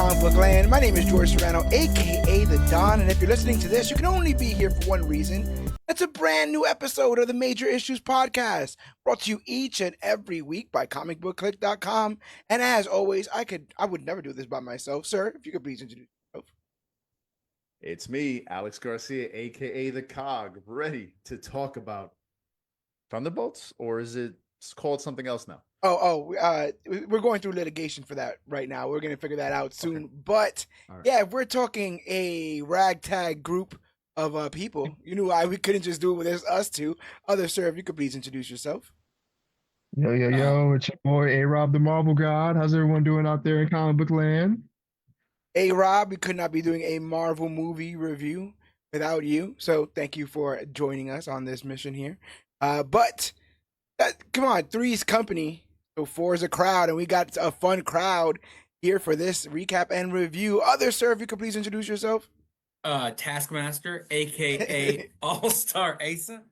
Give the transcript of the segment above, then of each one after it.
Comic Book Land. My name is George Serrano, aka The Don, and if you're listening to this, you can only be here for one reason. It's a brand new episode of the Major Issues Podcast, brought to you each and every week by ComicBookClique.com. And as always, I would never do this by myself. Sir, if you could please introduce yourself. It's me, Alex Garcia, aka The Cog, ready to talk about Thunderbolts, or is it called something else now? We're going through litigation for that right now. We're going to figure that out soon. Okay. But right. Yeah, we're talking a ragtag group of people. You knew we couldn't just do it with us two. Sir, if you could please introduce yourself. Yo, it's your boy A-Rob, the Marvel God. How's everyone doing out there in comic book land? A-Rob, we could not be doing a Marvel movie review without you. So thank you for joining us on this mission here. Come on, three's company. So four is a crowd, and we got a fun crowd here for this recap and review. Sir, if you could please introduce yourself. Taskmaster, aka All-Star Asa.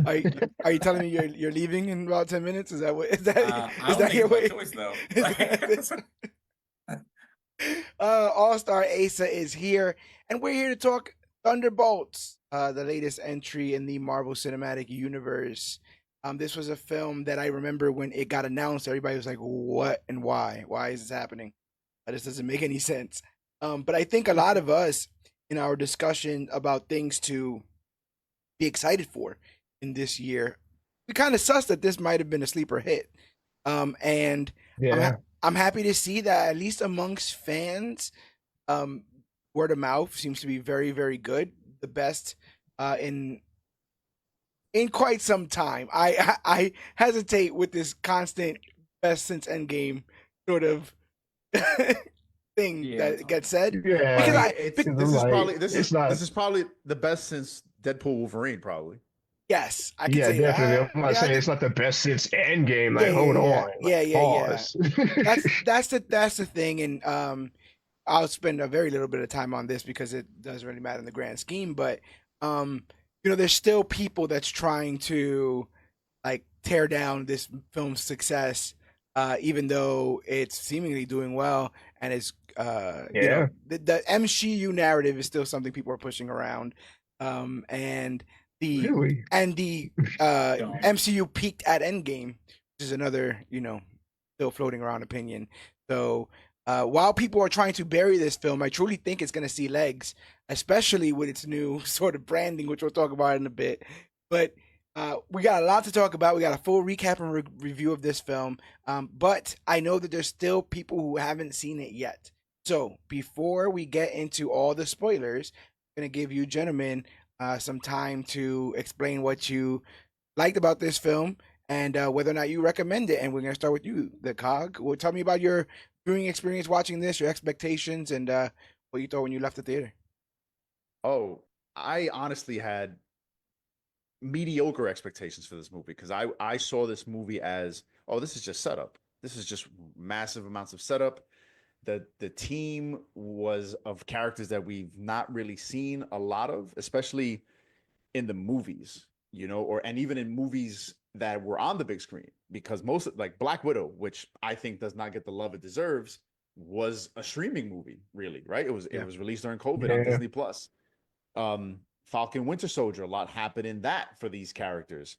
Are you telling me you're leaving in about 10 minutes? Is that your way? Choice though. All-Star Asa is here, and we're here to talk Thunderbolts, the latest entry in the Marvel Cinematic Universe. This was a film that I remember when it got announced, everybody was like, what and why? Why is this happening? This doesn't make any sense. But I think a lot of us in our discussion about things to be excited for in this year, we kind of sussed that this might have been a sleeper hit. And yeah. I'm happy to see that at least amongst fans, word of mouth seems to be very, very good. The best in quite some time. I hesitate with this constant best since Endgame sort of thing that gets said. Yeah, because this is probably the best since Deadpool Wolverine, probably. Yes, I can say definitely. that. I'm not saying it's not the best since Endgame. Like, hold on. That's the thing, and I'll spend a very little bit of time on this because it doesn't really matter in the grand scheme, but there's still people that's trying to like tear down this film's success, even though it's seemingly doing well, and it's the MCU narrative is still something people are pushing around, and the MCU peaked at Endgame, which is another still floating around opinion. So while people are trying to bury this film, I truly think it's going to see legs, especially with its new sort of branding, which we'll talk about in a bit. But we got a lot to talk about. We got a full recap and review of this film. But I know that there's still people who haven't seen it yet. So before we get into all the spoilers, I'm going to give you gentlemen some time to explain what you liked about this film and whether or not you recommend it. And we're going to start with you, The Cog. Well, tell me about your viewing experience watching this, your expectations, and what you thought when you left the theater. Oh, I honestly had mediocre expectations for this movie because I saw this movie as, this is just setup. This is just massive amounts of setup. The team was of characters that we've not really seen a lot of, especially in the movies, and even in movies that were on the big screen, because most like Black Widow, which I think does not get the love it deserves, was a streaming movie, really, right? It was released during COVID on Disney Plus. Falcon Winter Soldier, a lot happened in that for these characters.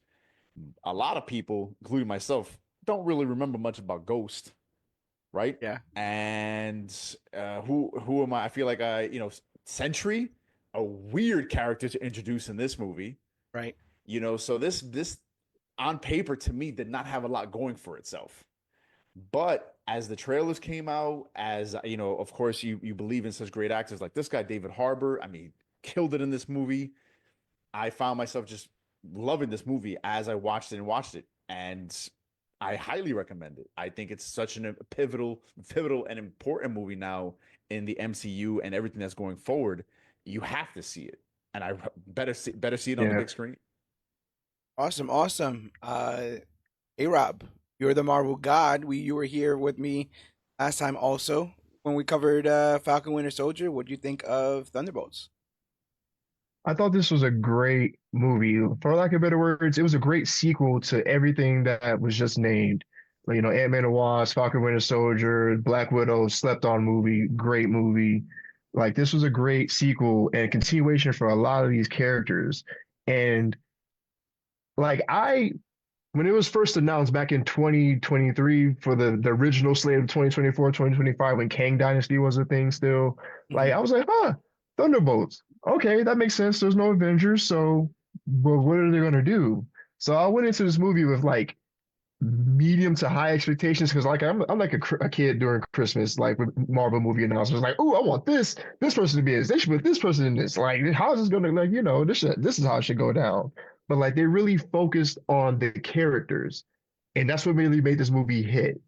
A lot of people, including myself, don't really remember much about Ghost, right? Yeah. And who am I? I feel like Sentry, a weird character to introduce in this movie, right? So this on paper to me did not have a lot going for itself. But as the trailers came out, as of course you believe in such great actors like this guy David Harbour, killed it in this movie. I found myself just loving this movie as I watched it, and I highly recommend it. I think it's such a pivotal and important movie now in the MCU and everything that's going forward. You have to see it, and I better see it on the big screen. Awesome. A-Rob, you're the Marvel God. You were here with me last time also when we covered Falcon Winter Soldier. What do you think of Thunderbolts? I thought this was a great movie. For lack of better words, it was a great sequel to everything that was just named. Like, Ant-Man and Wasp, Falcon Winter Soldier, Black Widow, slept on movie, great movie. Like this was a great sequel and continuation for a lot of these characters. And like when it was first announced back in 2023 for the original slate of 2024, 2025, when Kang Dynasty was a thing still, like Mhm. I was like, Thunderbolts. Okay, that makes sense. There's no Avengers, so but what are they gonna do? So I went into this movie with like medium to high expectations because like I'm like a kid during Christmas, like with Marvel movie announcements, like, oh, I want this person to be in this. They should put this person in this. Like, how is this gonna like, this is how it should go down. But like they really focused on the characters. And that's what really made this movie hit.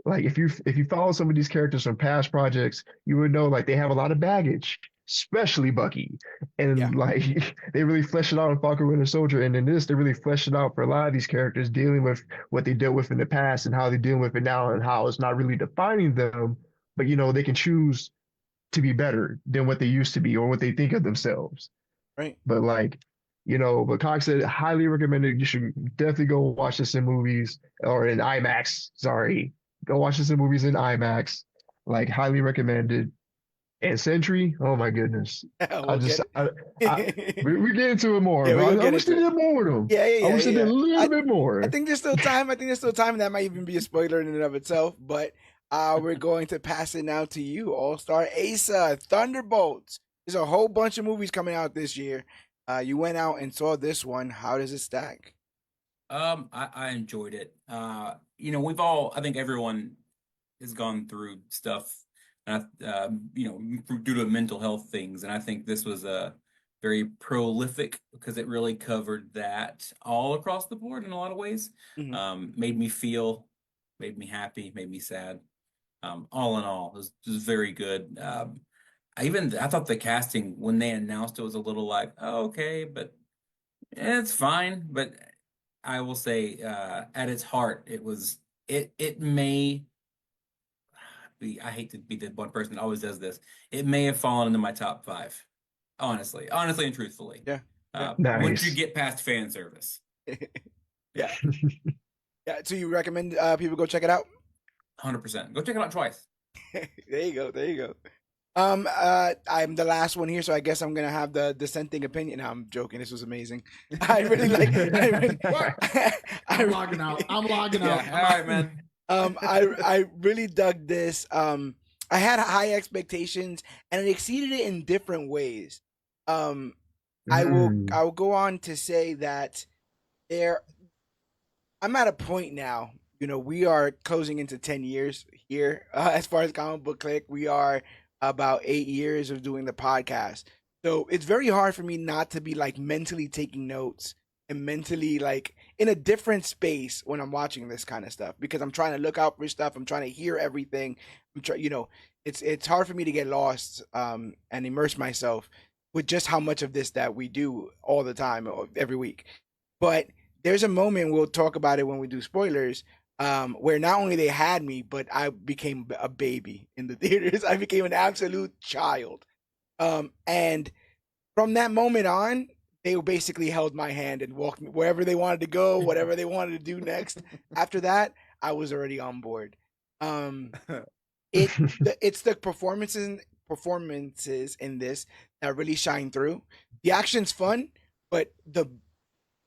Like if you follow some of these characters from past projects, you would know like they have a lot of baggage, especially Bucky. Yeah. And like they really fleshed it out in Falcon Winter Soldier. And in this, they really fleshed it out for a lot of these characters, dealing with what they dealt with in the past and how they're dealing with it now and how it's not really defining them, but they can choose to be better than what they used to be or what they think of themselves. Right. But like, but Cox said highly recommended. You should definitely go watch this in movies or in IMAX. Sorry. Go watch this in movies in IMAX. Like highly recommended. And Sentry, oh my goodness. I We'll just get I it. we get into it more. Yeah, we're But gonna I get wish they into it. did more with them. Yeah, I wish they did a little I, bit more. I think there's still time. I think there's still time, and that might even be a spoiler in and of itself. But we're going to pass it now to you, All Star Asa. Thunderbolts. There's a whole bunch of movies coming out this year. You went out and saw this one. How does it stack? I enjoyed it. I think everyone has gone through stuff, due to mental health things, and I think this was a very prolific because it really covered that all across the board in a lot of ways. Mhm. Made me feel, made me happy, made me sad. All in all, it was very good. I thought the casting when they announced it was a little like, oh, okay, but it's fine. But I will say, at its heart, it may be. I hate to be the one person that always does this. It may have fallen into my top five, honestly, and truthfully. Yeah. Yeah. Once you Nice. get past fan service, Yeah. Yeah. So you recommend people go check it out? 100%. Go check it out twice. There you go. There you go. I'm the last one here, so I guess I'm gonna have the dissenting opinion. No, I'm joking. This was amazing. I really like. I really, I'm logging out. I'm logging out. Yeah, all right, man. I really dug this. I had high expectations, and it exceeded it in different ways. I will go on to say that I'm at a point now. We are closing into 10 years here. As far as Comic Book Click, we are about 8 years of doing the podcast. So it's very hard for me not to be like mentally taking notes and mentally like in a different space when I'm watching this kind of stuff because I'm trying to look out for stuff. I'm trying to hear everything. It's hard for me to get lost and immerse myself with just how much of this that we do all the time every week. But there's a moment we'll talk about it when we do spoilers where not only they had me, but I became a baby in the theaters. I became an absolute child. And from that moment on, they basically held my hand and walked me wherever they wanted to go, whatever they wanted to do next. After that, I was already on board. It's the performances in this that really shine through. The action's fun, but the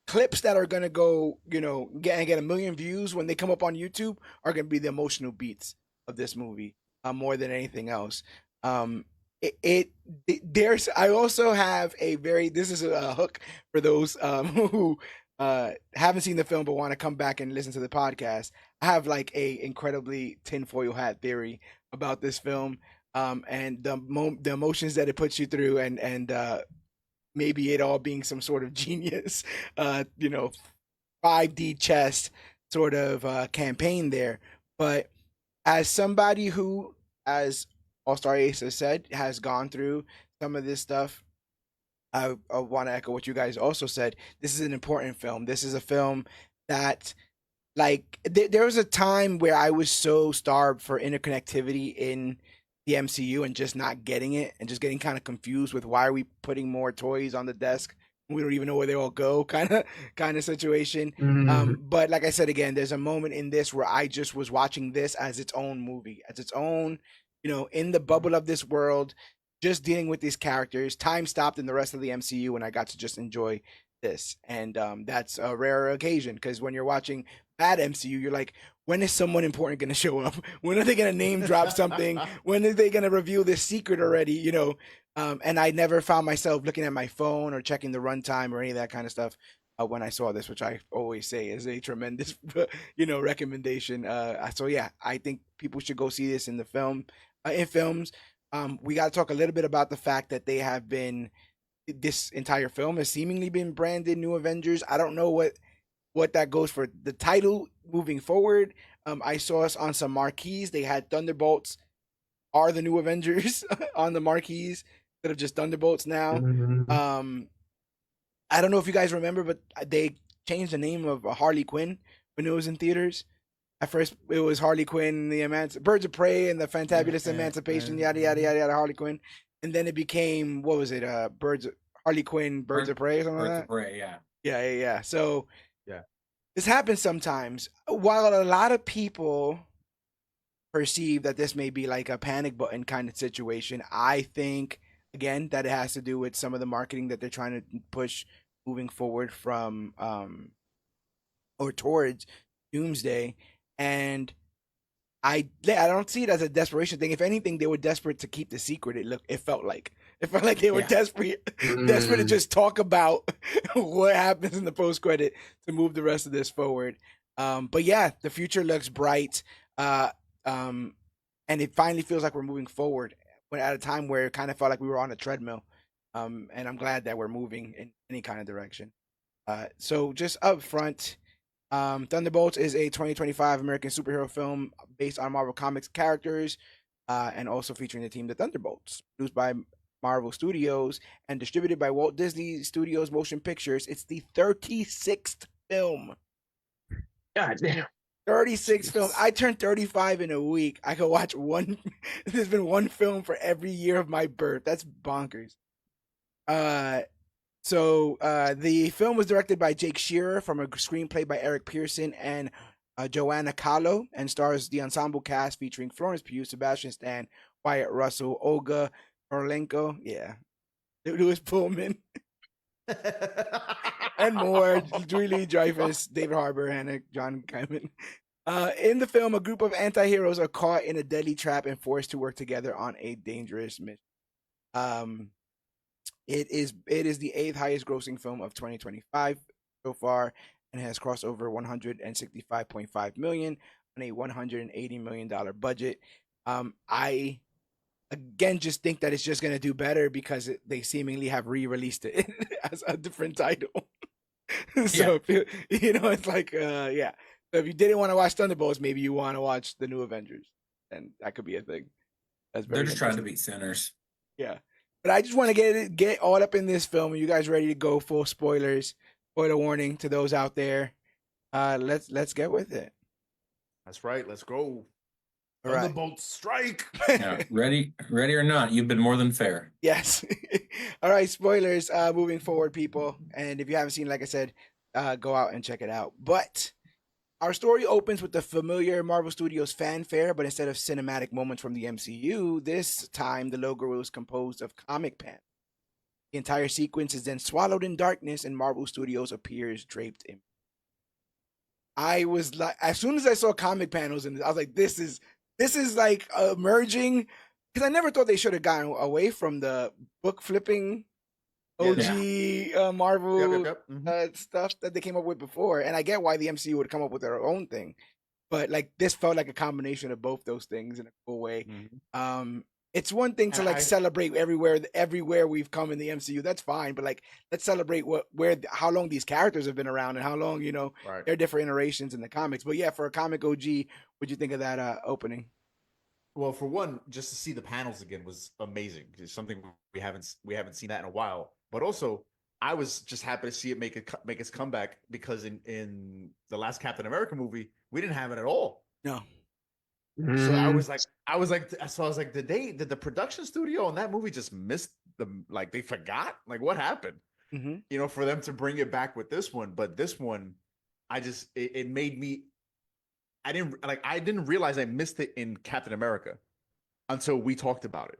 clips that are gonna go, get a million views when they come up on YouTube are gonna be the emotional beats of this movie, more than anything else. There's I also have this is a hook for those who haven't seen the film but want to come back and listen to the podcast. I have like a incredibly tinfoil hat theory about this film, and the emotions that it puts you through, and maybe it all being some sort of genius, 5D chess sort of campaign there. But as somebody who, as All Star Ace has said, has gone through some of this stuff, I want to echo what you guys also said. This is an important film. This is a film that, like, there was a time where I was so starved for interconnectivity in the MCU and just not getting it and just getting kind of confused with why are we putting more toys on the desk We don't even know where they all go, kind of situation. Mhm. But like I said again, there's a moment in this where I just was watching this as its own movie, as its own, in the bubble of this world, just dealing with these characters. Time stopped in the rest of the MCU, and I got to just enjoy this. And that's a rare occasion because when you're watching bad MCU, you're like, when is someone important going to show up? When are they going to name drop something? When are they going to reveal this secret already? And I never found myself looking at my phone or checking the runtime or any of that kind of stuff when I saw this, which I always say is a tremendous, recommendation. So yeah, I think people should go see this in films. We got to talk a little bit about the fact that this entire film has seemingly been branded New Avengers. I don't know what that goes for the title moving forward. I saw us on some marquees. They had Thunderbolts are the New Avengers on the marquees instead of just Thunderbolts now. Mhm. I don't know if you guys remember, but they changed the name of Harley Quinn when it was in theaters. At first, it was Harley Quinn, the Birds of Prey, and the Fantabulous Emancipation, yada yada yada yada, Harley Quinn, and then it became what was it? Harley Quinn, Birds of Prey, or something like Birds that. of Prey, yeah. Yeah. So Yeah. this happens sometimes. While a lot of people perceive that this may be like a panic button kind of situation, I think again that it has to do with some of the marketing that they're trying to push moving forward from or towards Doomsday, and I don't see it as a desperation thing. If anything, they were desperate to keep the secret. It felt like they were Yeah. desperate to just talk about what happens in the post credit to move the rest of this forward. But yeah, the future looks bright, and it finally feels like we're moving forward. But at a time where it kind of felt like we were on a treadmill, and I'm glad that we're moving in any kind of direction. So just up front. Thunderbolts is a 2025 American superhero film based on Marvel Comics characters, and also featuring the team the Thunderbolts, produced by Marvel Studios and distributed by Walt Disney Studios Motion Pictures. It's the 36th film. God damn. 36 films. I turned 35 in a week. I could watch one. There's been one film for every year of my birth. That's bonkers. So the film was directed by Jake Shearer from a screenplay by Eric Pearson and Joanna Kahlo, and stars the ensemble cast featuring Florence Pugh, Sebastian Stan, Wyatt Russell, Olga Kurylenko, Louis Pullman, and more. Julie Lee-Dreyfus, David Harbour, Hannah, John Kyman. In the film, a group of anti-heroes are caught in a deadly trap and forced to work together on a dangerous mission. It is the 8th highest grossing film of 2025 so far, and has crossed over 165.5 million on a $180 million budget. I again just think that it's just gonna do better because they seemingly have re-released it as a different title. So it's like yeah. So if you didn't want to watch Thunderbolts, maybe you want to watch the New Avengers, and that could be a thing. They're just trying to beat sinners. Yeah. But I just want to get all up in this film. Are you guys ready to go? Full spoilers. Spoiler warning to those out there. Let's get with it. That's right. Let's go. All right. Thunderbolts strike. Yeah, ready or not, you've been more than fair. Yes. All right. Spoilers. Moving forward, people. And if you haven't seen, like I said, go out and check it out. But our story opens with the familiar Marvel Studios fanfare, but instead of cinematic moments from the MCU, this time the logo was composed of comic panels. The entire sequence is then swallowed in darkness, and Marvel Studios appears draped in. I was like, as soon as I saw comic panels, and I was like, this is like emerging, because I never thought they should have gotten away from the book flipping OG Marvel stuff that they came up with before, and I get why the MCU would come up with their own thing, but like this felt like a combination of both those things in a cool way. It's one thing to celebrate everywhere we've come in the MCU. That's fine, but like let's celebrate how long these characters have been around and how long their different iterations in the comics. But yeah, for a comic OG, what'd you think of that opening? Well, for one, just to see the panels again was amazing. It's something we haven't seen that in a while. But also, I was just happy to see it make its comeback because in the last Captain America movie, we didn't have it at all. No. So I was like, did the production studio on that movie just miss they forgot? Like, what happened? Mhm. you know, for them to bring it back with this one. But this one, it made me. I didn't realize I missed it in Captain America until we talked about it.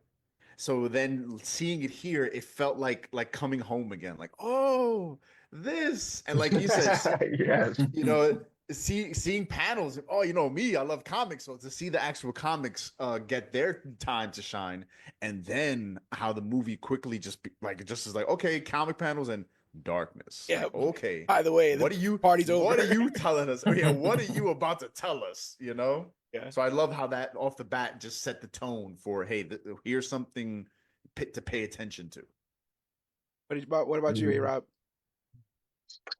So then seeing it here, it felt like coming home again. Like, oh, this, and like you said, Yes. you know, seeing panels. Oh, you know me, I love comics. So to see the actual comics get their time to shine, and then how the movie quickly it just is like, okay, comic panels and darkness. Yeah. Like, okay, By the way, the party's over. what are you telling us? Oh, yeah, what are you about to tell us? You know? Yeah. So I love how that off the bat just set the tone for, hey, here's something to pay attention to. What about you, A-Rob?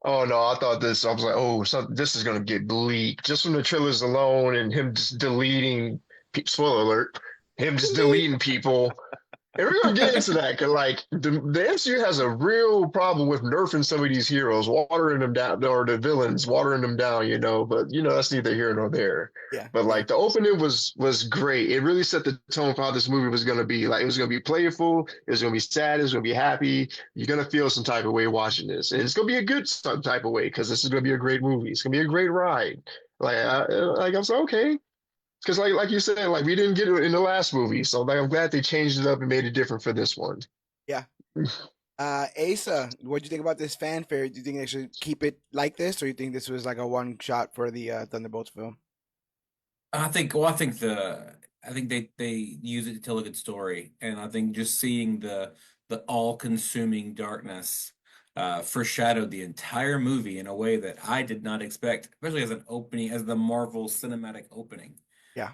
Oh no, I thought this. I was like, oh, this is gonna get bleak just from the trailers alone, and him just deleting. Spoiler alert: him just deleting people. And we're gonna get into that because, like, the MCU has a real problem with nerfing some of these heroes, watering them down, or the villains, watering them down. But that's neither here nor there. Yeah. But Yeah. like the opening was great. It really set the tone for how this movie was gonna be. Like, it was gonna be playful. It was gonna be sad. It was gonna be happy. You're gonna feel some type of way watching this, and it's gonna be a good type of way because this is gonna be a great movie. It's gonna be a great ride. I was like, okay. Because like you said, like we didn't get it in the last movie, so like I'm glad they changed it up and made it different for this one. Yeah. Asa, what do you think about this fanfare? Do you think they should keep it like this, or you think this was like a one shot for the Thunderbolts film? I think they use it to tell a good story, and I think just seeing the all-consuming darkness foreshadowed the entire movie in a way that I did not expect, especially as an opening, as the Marvel cinematic opening. Yeah.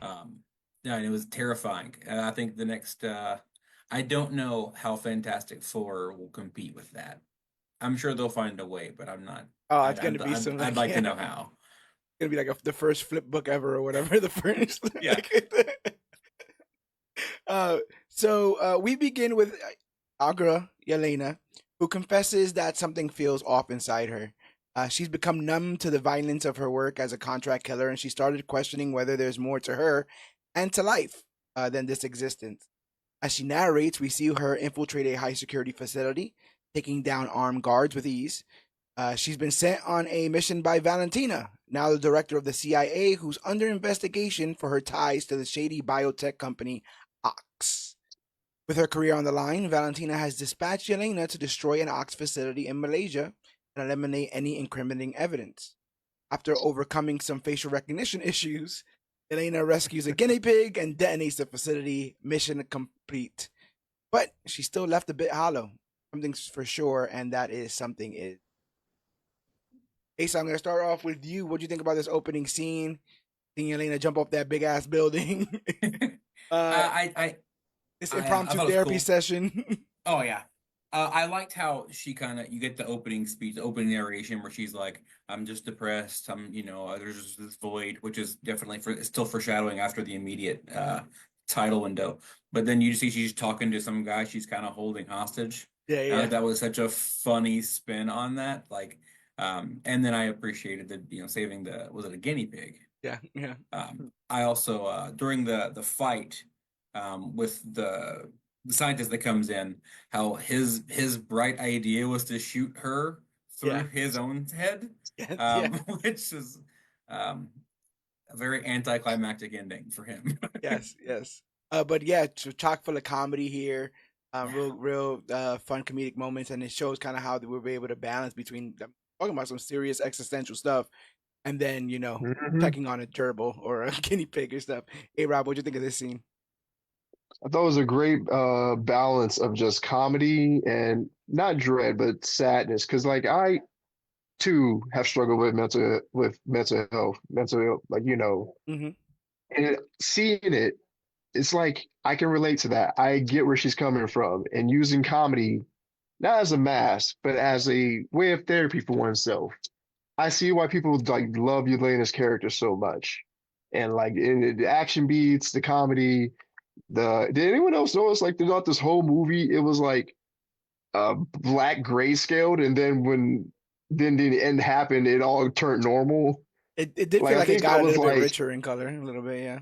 Yeah, and it was terrifying. And I think the next, I don't know how Fantastic Four will compete with that. I'm sure they'll find a way, but I'm not. Oh, it's gonna be I'd, some I'd like to know how. It's gonna be like the first flip book ever or whatever. The first. Yeah. So we begin with Agra Yelena, who confesses that something feels off inside her. She's become numb to the violence of her work as a contract killer, and she started questioning whether there's more to her and to life than this existence. As she narrates, we see her infiltrate a high security facility, taking down armed guards with ease. She's been sent on a mission by Valentina, now the director of the CIA, who's under investigation for her ties to the shady biotech company Ox. With her career on the line, Valentina has dispatched Yelena to destroy an Ox facility in Malaysia and eliminate any incriminating evidence. After overcoming some facial recognition issues, Yelena rescues a guinea pig and detonates the facility. Mission complete. But she's still left a bit hollow. Something's for sure, and that is something is. Asa, I'm going to start off with you. What do you think about this opening scene? Seeing Yelena jump off that big ass building. This impromptu therapy cool. Session. Oh yeah. I liked how she you get the opening speech, the opening narration where she's like, I'm just depressed. There's this void, which is definitely still foreshadowing after the immediate title window. But then you see she's talking to some guy she's kind of holding hostage. Yeah. That was such a funny spin on that. And then I appreciated saving was it a guinea pig? Yeah. I also during the fight with the scientist that comes in, how his bright idea was to shoot her through his own head, which is a very anticlimactic ending for him. Yes. But yeah, chock full of comedy here. Real fun comedic moments, and it shows kind of how we were able to balance between talking about some serious existential stuff, and then checking on a gerbil or a guinea pig or stuff. Hey, Rob, what'd you think of this scene? I thought it was a great balance of just comedy and not dread, but sadness. Because like I too have struggled with mental health, Mm-hmm. and seeing it, it's like I can relate to that. I get where she's coming from, and using comedy not as a mask, but as a way of therapy for oneself. I see why people like love Yelena's character so much, and like in the action beats, the comedy. Did anyone else notice like throughout this whole movie it was like black grayscaled, and then when the end happened it all turned normal. It did feel like it got a little bit richer in color, a little bit, yeah.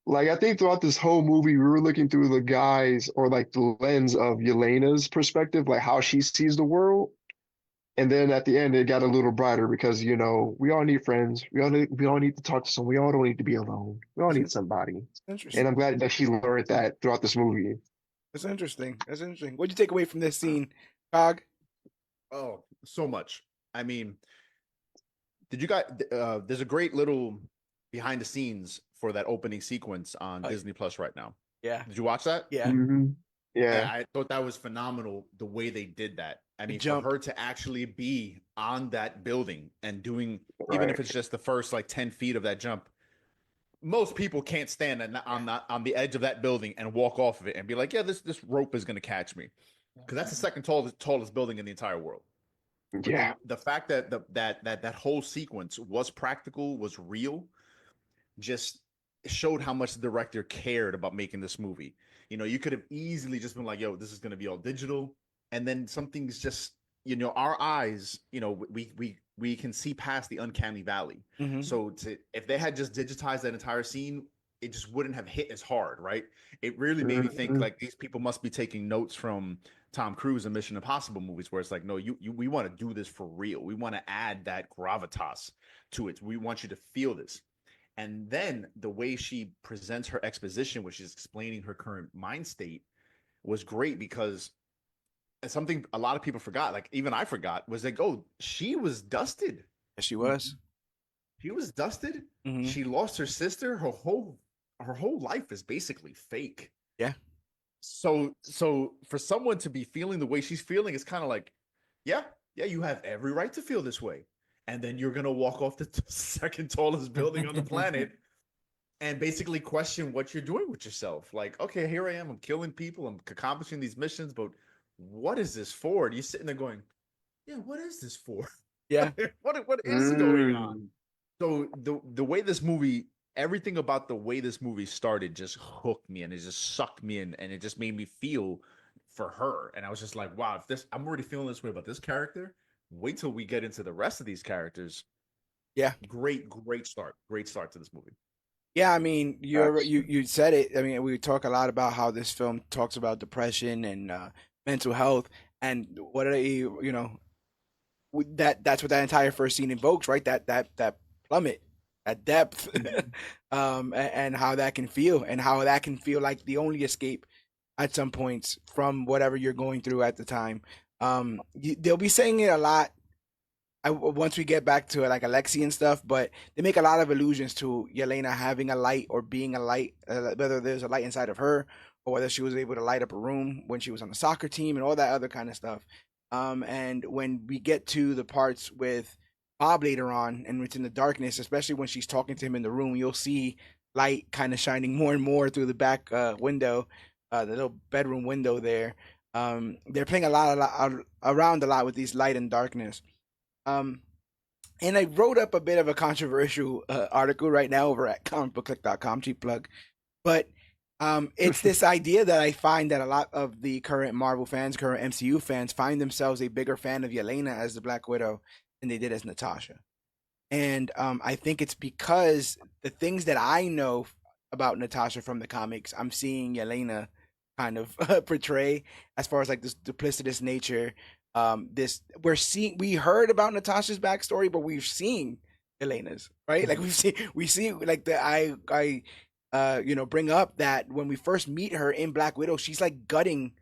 Like I think throughout this whole movie, we were looking through the guys or like the lens of Yelena's perspective, like how she sees the world. And then at the end, it got a little brighter because we all need friends. We all need to talk to someone. We all don't need to be alone. We all That's need somebody. And interesting. I'm glad that she learned that throughout this movie. That's interesting. That's interesting. What'd you take away from this scene, Cog? Oh, so much. I mean, did you guys? There's a great little behind the scenes for that opening sequence on Oh, Disney Plus right now. yeah, Did you watch that? yeah. Hmm. And Yeah, I thought that was phenomenal the way they did that. I The mean, for jump. her to actually be on that building and doing, even if right. it's just the first like 10 feet of that jump, most people can't stand on the edge of that building and walk off of it and be like, yeah, this rope is going to catch me, because that's the second tallest building in the entire world. But Yeah. the fact that that whole sequence was practical, was real, just showed how much the director cared about making this movie. You could have easily just been like, yo, this is going to be all digital. And then something's just, our eyes, we can see past the uncanny valley. Mm-hmm. So if they had just digitized that entire scene, it just wouldn't have hit as hard, right? It really made me think Mhm. like these people must be taking notes from Tom Cruise and Mission Impossible movies, where it's like, no, we want to do this for real. We want to add that gravitas to it. We want you to feel this. And then the way she presents her exposition, which is explaining her current mind state, was great, because something a lot of people forgot, like even I forgot, was like, oh, she was dusted. Yes, she was. She was dusted. Mm-hmm. She lost her sister. Her whole life is basically fake. Yeah. So for someone to be feeling the way she's feeling, it's kind of like, yeah, you have every right to feel this way. And then you're gonna walk off the second tallest building on the planet and basically question what you're doing with yourself. Like, okay, here I am, I'm killing people, I'm accomplishing these missions, but what is this for? And you're sitting there going, yeah, what is this for? Yeah. what is going on? Mm. So the way this movie, everything about the way this movie started just hooked me, and it just sucked me in, and it just made me feel for her. And I was just like, wow, I'm already feeling this way about this character. Wait till we get into the rest of these characters. Yeah. Great start. Great start to this movie. Yeah, I mean, Facts. you said it. I mean, we talk a lot about how this film talks about depression and mental health, and what are that's what that entire first scene invokes, right? That plummet, that depth, and how that can feel, and how that can feel like the only escape at some points from whatever you're going through at the time. They'll be saying it a lot once we get back to like Alexi and stuff, but they make a lot of allusions to Yelena having a light or being a light, whether there's a light inside of her or whether she was able to light up a room when she was on the soccer team and all that other kind of stuff. And when we get to the parts with Bob later on and it's in the darkness, especially when she's talking to him in the room, you'll see light kind of shining more and more through the back window, the little bedroom window there. They're playing around a lot with these light and darkness. And I wrote up a bit of a controversial article right now over at ComicBookClique.com, cheap plug. But it's this idea that I find that a lot of the current Marvel fans, current MCU fans, find themselves a bigger fan of Yelena as the Black Widow than they did as Natasha. And I think it's because the things that I know about Natasha from the comics, I'm seeing Yelena kind of portray, as far as like this duplicitous nature. We heard about Natasha's backstory, but we've seen Elena's, right? Like we see like I bring up that when we first meet her in Black Widow, she's like gutting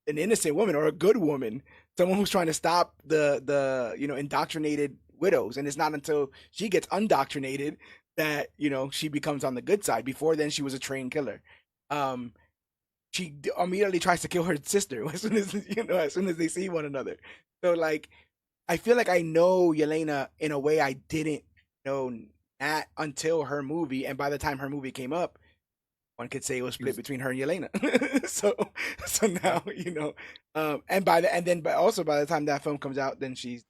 an innocent woman or a good woman, someone who's trying to stop the indoctrinated widows. And it's not until she gets undoctrinated that she becomes on the good side. Before then, she was a trained killer. She immediately tries to kill her sister as soon as they see one another. So like, I feel like I know Yelena in a way I didn't know that until her movie, and by the time her movie came up, one could say it was split between her and Yelena. so now but also by the time that film comes out, then she's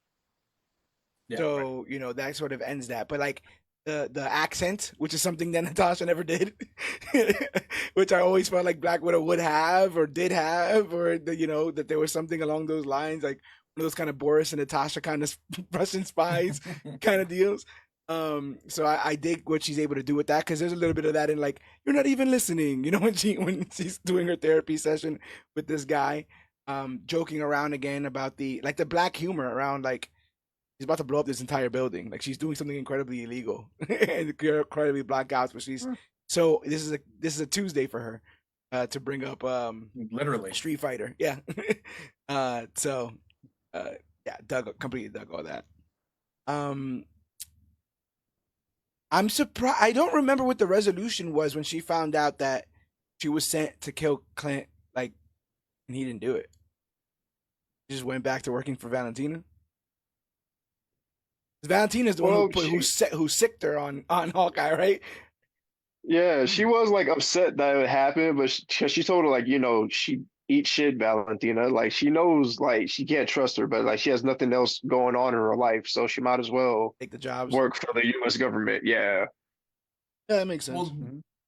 that sort of ends that. But like the accent, which is something that Natasha never did, which I always felt like Black Widow would have or did have, or that there was something along those lines, like one of those kind of Boris and Natasha kind of Russian spies kind of deals. So I dig what she's able to do with that because there's a little bit of that in like you're not even listening, when she's doing her therapy session with this guy, joking around again about the black humor around like he's about to blow up this entire building, like she's doing something incredibly illegal and incredibly black ops, but she's so this is a Tuesday for her, to bring up Literally. Street Fighter, yeah. So yeah, completely dug all that. I'm surprised. I don't remember what the resolution was when she found out that she was sent to kill Clint, like, and he didn't do it. She just went back to working for Valentina. Valentina's the one who sicked her on Hawkeye, right? Yeah, she was like upset that it happened, but she told her like, she eat shit, Valentina. Like she knows like she can't trust her, but like she has nothing else going on in her life, so she might as well Take the jobs. work for the U.S. government. Yeah. Yeah, that makes sense. Well,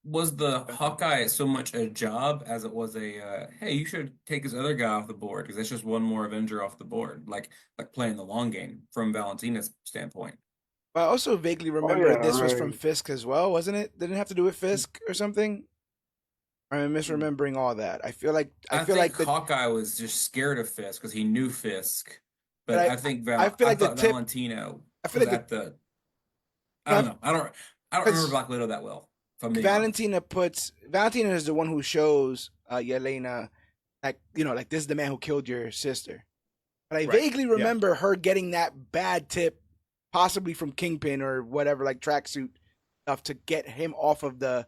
was the Hawkeye so much a job as it was a hey, you should take this other guy off the board because that's just one more Avenger off the board, like playing the long game from Valentina's standpoint. I also vaguely remember yeah, this was right. from Fisk as well, wasn't it? Didn't it have to do with Fisk or something? I'm misremembering all that. I feel like I feel think like Hawkeye was just scared of Fisk because he knew Fisk, but but I think I feel like the thought tip. Valentino I feel was like at the. I don't know. I don't remember because Black Widow that well. If I'm being honest. Valentina is the one who shows Yelena like like this is the man who killed your sister. But I Right. vaguely Yeah. remember her getting that bad tip, possibly from Kingpin or whatever, like tracksuit stuff to get him off of the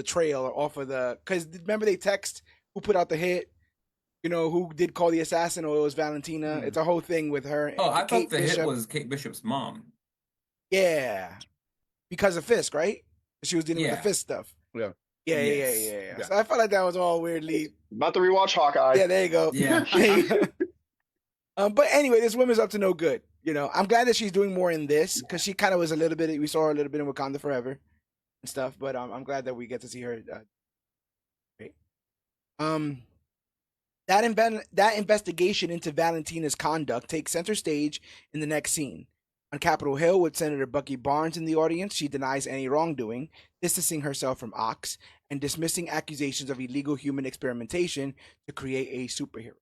trail or off of the. Because remember they text who put out the hit, who did call the assassin, or it was Valentina. It's a whole thing with her. Oh, I Kate thought the Bishop. hit was Kate Bishop's mom. Yeah, because of Fisk, right? She was dealing with Yeah. the Fisk stuff. Yeah. Yeah. Yeah. So I felt like that was all weirdly. About to rewatch Hawkeye. Yeah, there you go. Yeah. There you go. But anyway, this woman's up to no good. I'm glad that she's doing more in this because she kind of was a little bit. We saw her a little bit in Wakanda Forever and stuff. But I'm glad that we get to see her. Great. That investigation into Valentina's conduct takes center stage in the next scene. On Capitol Hill, with Senator Bucky Barnes in the audience, she denies any wrongdoing, distancing herself from Ox and dismissing accusations of illegal human experimentation to create a superhero.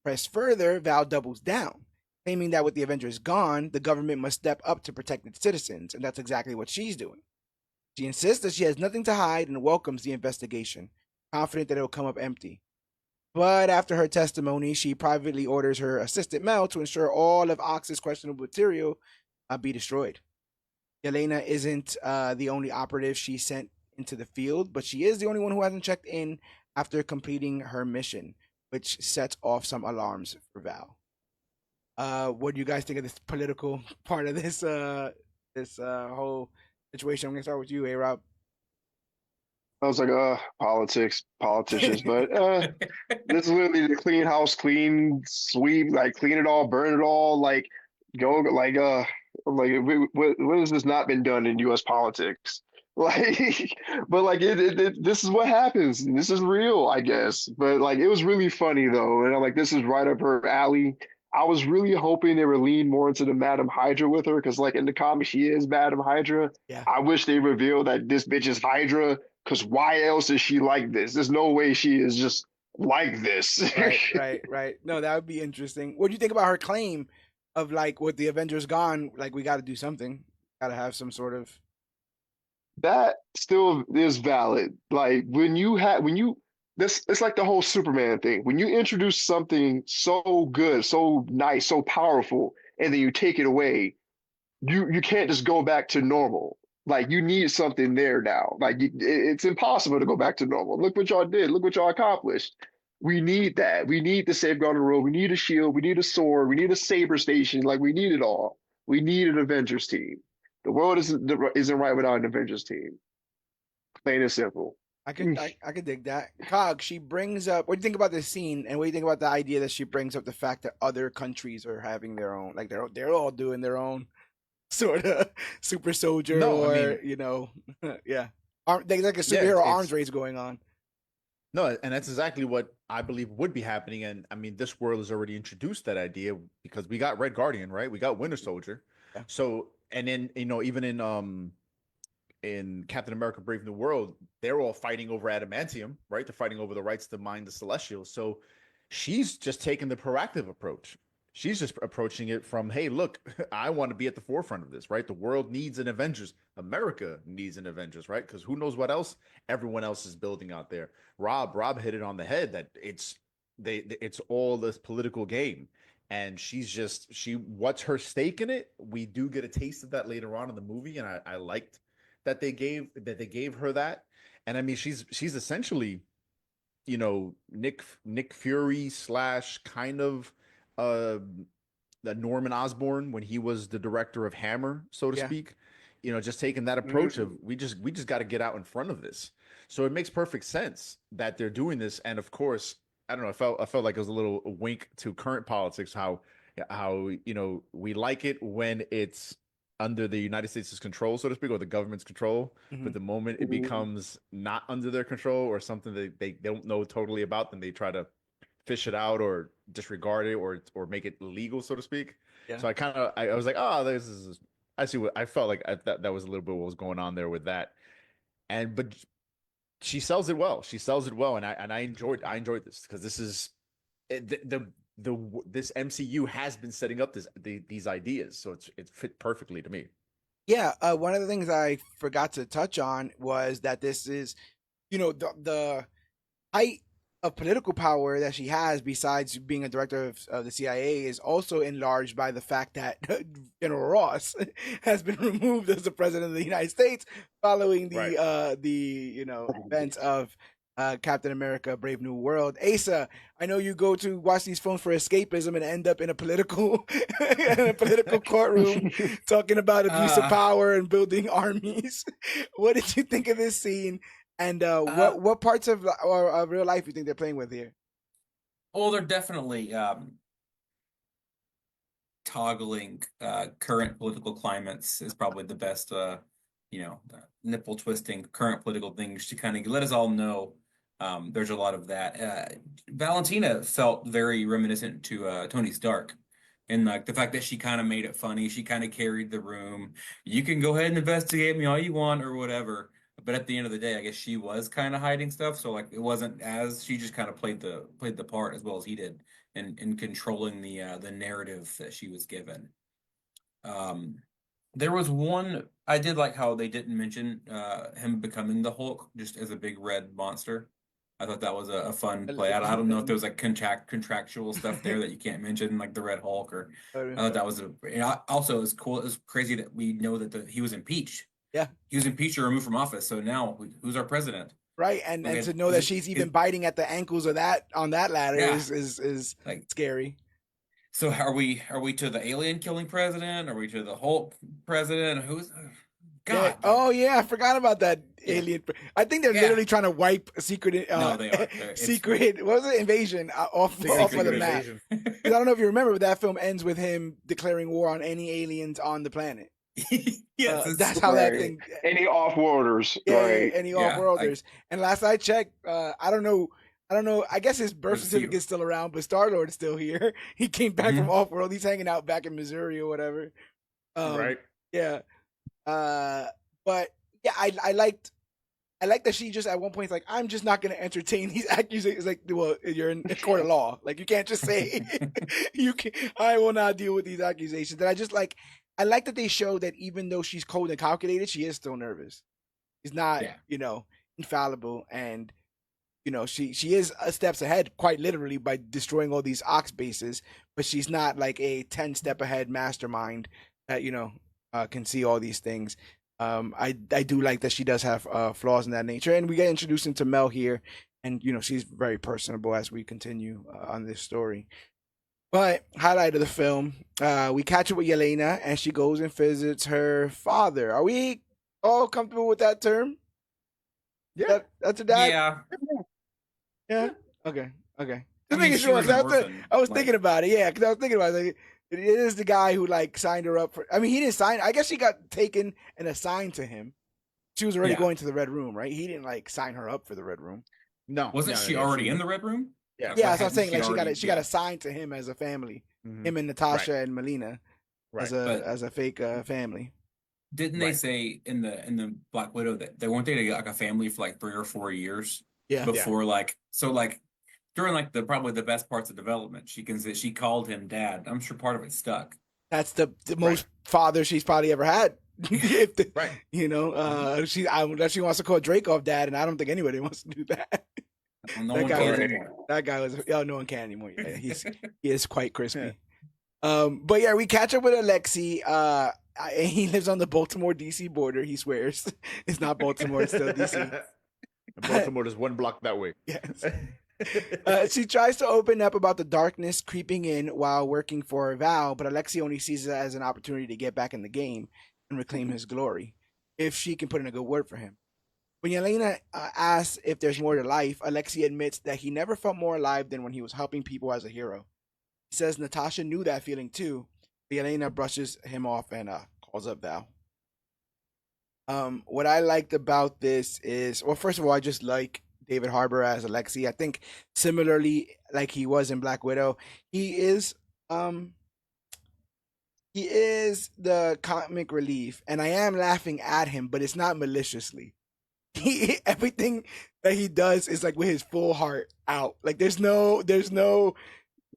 Pressed further, Val doubles down, claiming that with the Avengers gone, the government must step up to protect its citizens, and that's exactly what she's doing. She insists that she has nothing to hide and welcomes the investigation, confident that it will come up empty. But after her testimony, she privately orders her assistant Mel to ensure all of Ox's questionable material be destroyed. Yelena isn't the only operative she sent into the field, but she is the only one who hasn't checked in after completing her mission, which sets off some alarms for Val. What do you guys think of this political part of this whole situation? I'm gonna start with you, A-Rob. I was like, politics, politicians, but this is literally the clean house, clean sweep, like clean it all, burn it all, like go, what has this not been done in U.S. politics? Like, but like this is what happens. This is real, I guess. But like, it was really funny though, and I'm like, this is right up her alley. I was really hoping they would lean more into the Madam Hydra with her, because like in the comics, she is Madam Hydra. Yeah. I wish they revealed that this bitch is Hydra. Because why else is she like this? There's no way she is just like this. Right. No, that would be interesting. What do you think about her claim of like, with the Avengers gone, like we got to do something, got to have some sort of. That still is valid. Like it's like the whole Superman thing. When you introduce something so good, so nice, so powerful, and then you take it away, you can't just go back to normal. Like you need something there now. Like it's impossible to go back to normal. Look what y'all did. Look what y'all accomplished. We need that. We need the safeguard of the road. We need a shield. We need a sword. We need a saber station. Like we need it all. We need an Avengers team. The world isn't right without an Avengers team. Plain and simple. I could dig that. Cog, she brings up. What do you think about this scene, and what do you think about the idea that she brings up the fact that other countries are having their own, like they're all doing their own sort of super soldier, No, or I mean, yeah, there's like a superhero arms race going on. No, and that's exactly what I believe would be happening. And I mean, this world has already introduced that idea because we got Red Guardian, right? We got Winter Soldier. Yeah. So and then even in Captain America: Brave New World, they're all fighting over adamantium, right? They're fighting over the rights to mine the Celestials. So she's just taking the proactive approach. She's just approaching it from, hey, look, I want to be at the forefront of this, right? The world needs an Avengers. America needs an Avengers, right? Because who knows what else everyone else is building out there. Rob hit it on the head that it's all this political game. And what's her stake in it? We do get a taste of that later on in the movie, and I liked that they gave her that. And I mean, she's essentially, Nick Fury slash kind of the Norman Osborn when he was the director of Hammer, so to speak. Just taking that approach of we just got to get out in front of this. So it makes perfect sense that they're doing this. And of course, I don't know, I felt like it was a little wink to current politics, how we like it when it's under the United States' control, so to speak, or the government's control. But the moment it becomes not under their control or something that they don't know totally about, then they try to fish it out or disregard it or make it legal, so to speak. Yeah. So I was like, oh, this is, I see what I felt like. That was a little bit what was going on there with that. But she sells it well. And I enjoyed this because this is this MCU has been setting up these ideas, so it fit perfectly to me. Yeah, one of the things I forgot to touch on was that this is, the height of political power that she has, besides being a director of the CIA, is also enlarged by the fact that General Ross has been removed as the president of the United States following the events of Captain America: Brave New World. Asa, I know you go to watch these films for escapism and end up in a political courtroom talking about abuse of power and building armies. What did you think of this scene? And what parts of real life you think they're playing with here? Well, they're definitely toggling current political climates is probably the best, nipple twisting current political things to kind of let us all know there's a lot of that. Valentina felt very reminiscent to Tony Stark. And like the fact that she kind of made it funny, she kind of carried the room. You can go ahead and investigate me all you want or whatever. But at the end of the day, I guess she was kind of hiding stuff. So like it wasn't as she just kind of played the part as well as he did in controlling the narrative that she was given. There was one I did like how they didn't mention him becoming the Hulk just as a big red monster. I thought that was a fun play. I don't know if there was like contractual stuff there that you can't mention, like the Red Hulk, or I thought that was also it was cool. It was crazy that we know that he was impeached. Yeah, he was impeached or removed from office. So now, who's our president? Right, and to know that she's even biting at the ankles of that on that ladder is like scary. So are we to the alien killing president? Are we to the Hulk president? Who's God? Yeah. Oh yeah, I forgot about that alien. I think they're literally trying to wipe secret. No, they are. Secret. What was it? Invasion off of the map. I don't know if you remember, but that film ends with him declaring war on any aliens on the planet. Yes, that's how that thing. Any off-worlders, right? Any off-worlders. And last I checked, I don't know. I guess his birth certificate's still around, but Star-Lord's still here. He came back from off-world. He's hanging out back in Missouri or whatever. Right. Yeah. But yeah, I liked that she just at one point is like, I'm just not going to entertain these accusations. Like, well, you're in a court of law. Like, you can't just say I will not deal with these accusations. And I like that they show that even though she's cold and calculated, she is still nervous. She's not, infallible. And, she is steps ahead, quite literally, by destroying all these ox bases. But she's not like a 10-step ahead mastermind that, can see all these things. I do like that she does have flaws in that nature. And we get introduced into Mel here. And, she's very personable as we continue on this story. But highlight of the film, we catch up with Yelena, and she goes and visits her father. Are we all comfortable with that term? Yeah, that's her dad. Yeah. Okay. Just making sure. I was thinking about it. Yeah, because I was thinking about it. Like, it is the guy who signed her up for. I mean, he didn't sign. I guess she got taken and assigned to him. She was already going to the Red Room, right? He didn't sign her up for the Red Room. No, wasn't she already in the Red Room? Yeah, that's what I'm saying. She got assigned to him as a family. Him and Natasha and Melina as a fake family. Didn't they Right. say in the Black Widow that they weren't they like a family for like 3 or 4 years Yeah. before like during like the probably the best parts of development she called him dad. I'm sure part of it stuck. That's the Right. most father she's probably ever had. If the, Right. she wants to call Dracoff dad, and I don't think anybody wants to do that. Well, no That one guy can was anymore. that guy was no one can anymore. Yeah, he is quite crispy. Yeah. But yeah, we catch up with Alexi. He lives on the Baltimore DC border. He swears it's not Baltimore; it's still DC. Baltimore is 1 block that way. Yes. She tries to open up about the darkness creeping in while working for Val, but Alexi only sees it as an opportunity to get back in the game and reclaim his glory, if she can put in a good word for him. When Yelena asks if there's more to life, Alexi admits that he never felt more alive than when he was helping people as a hero. He says Natasha knew that feeling too, but Yelena brushes him off and calls up Val. What I liked about this is, well, first of all, I just like David Harbour as Alexi. I think similarly, like he was in Black Widow, he is the comic relief, and I am laughing at him, but it's not maliciously. Everything that he does is like with his full heart out. Like there's no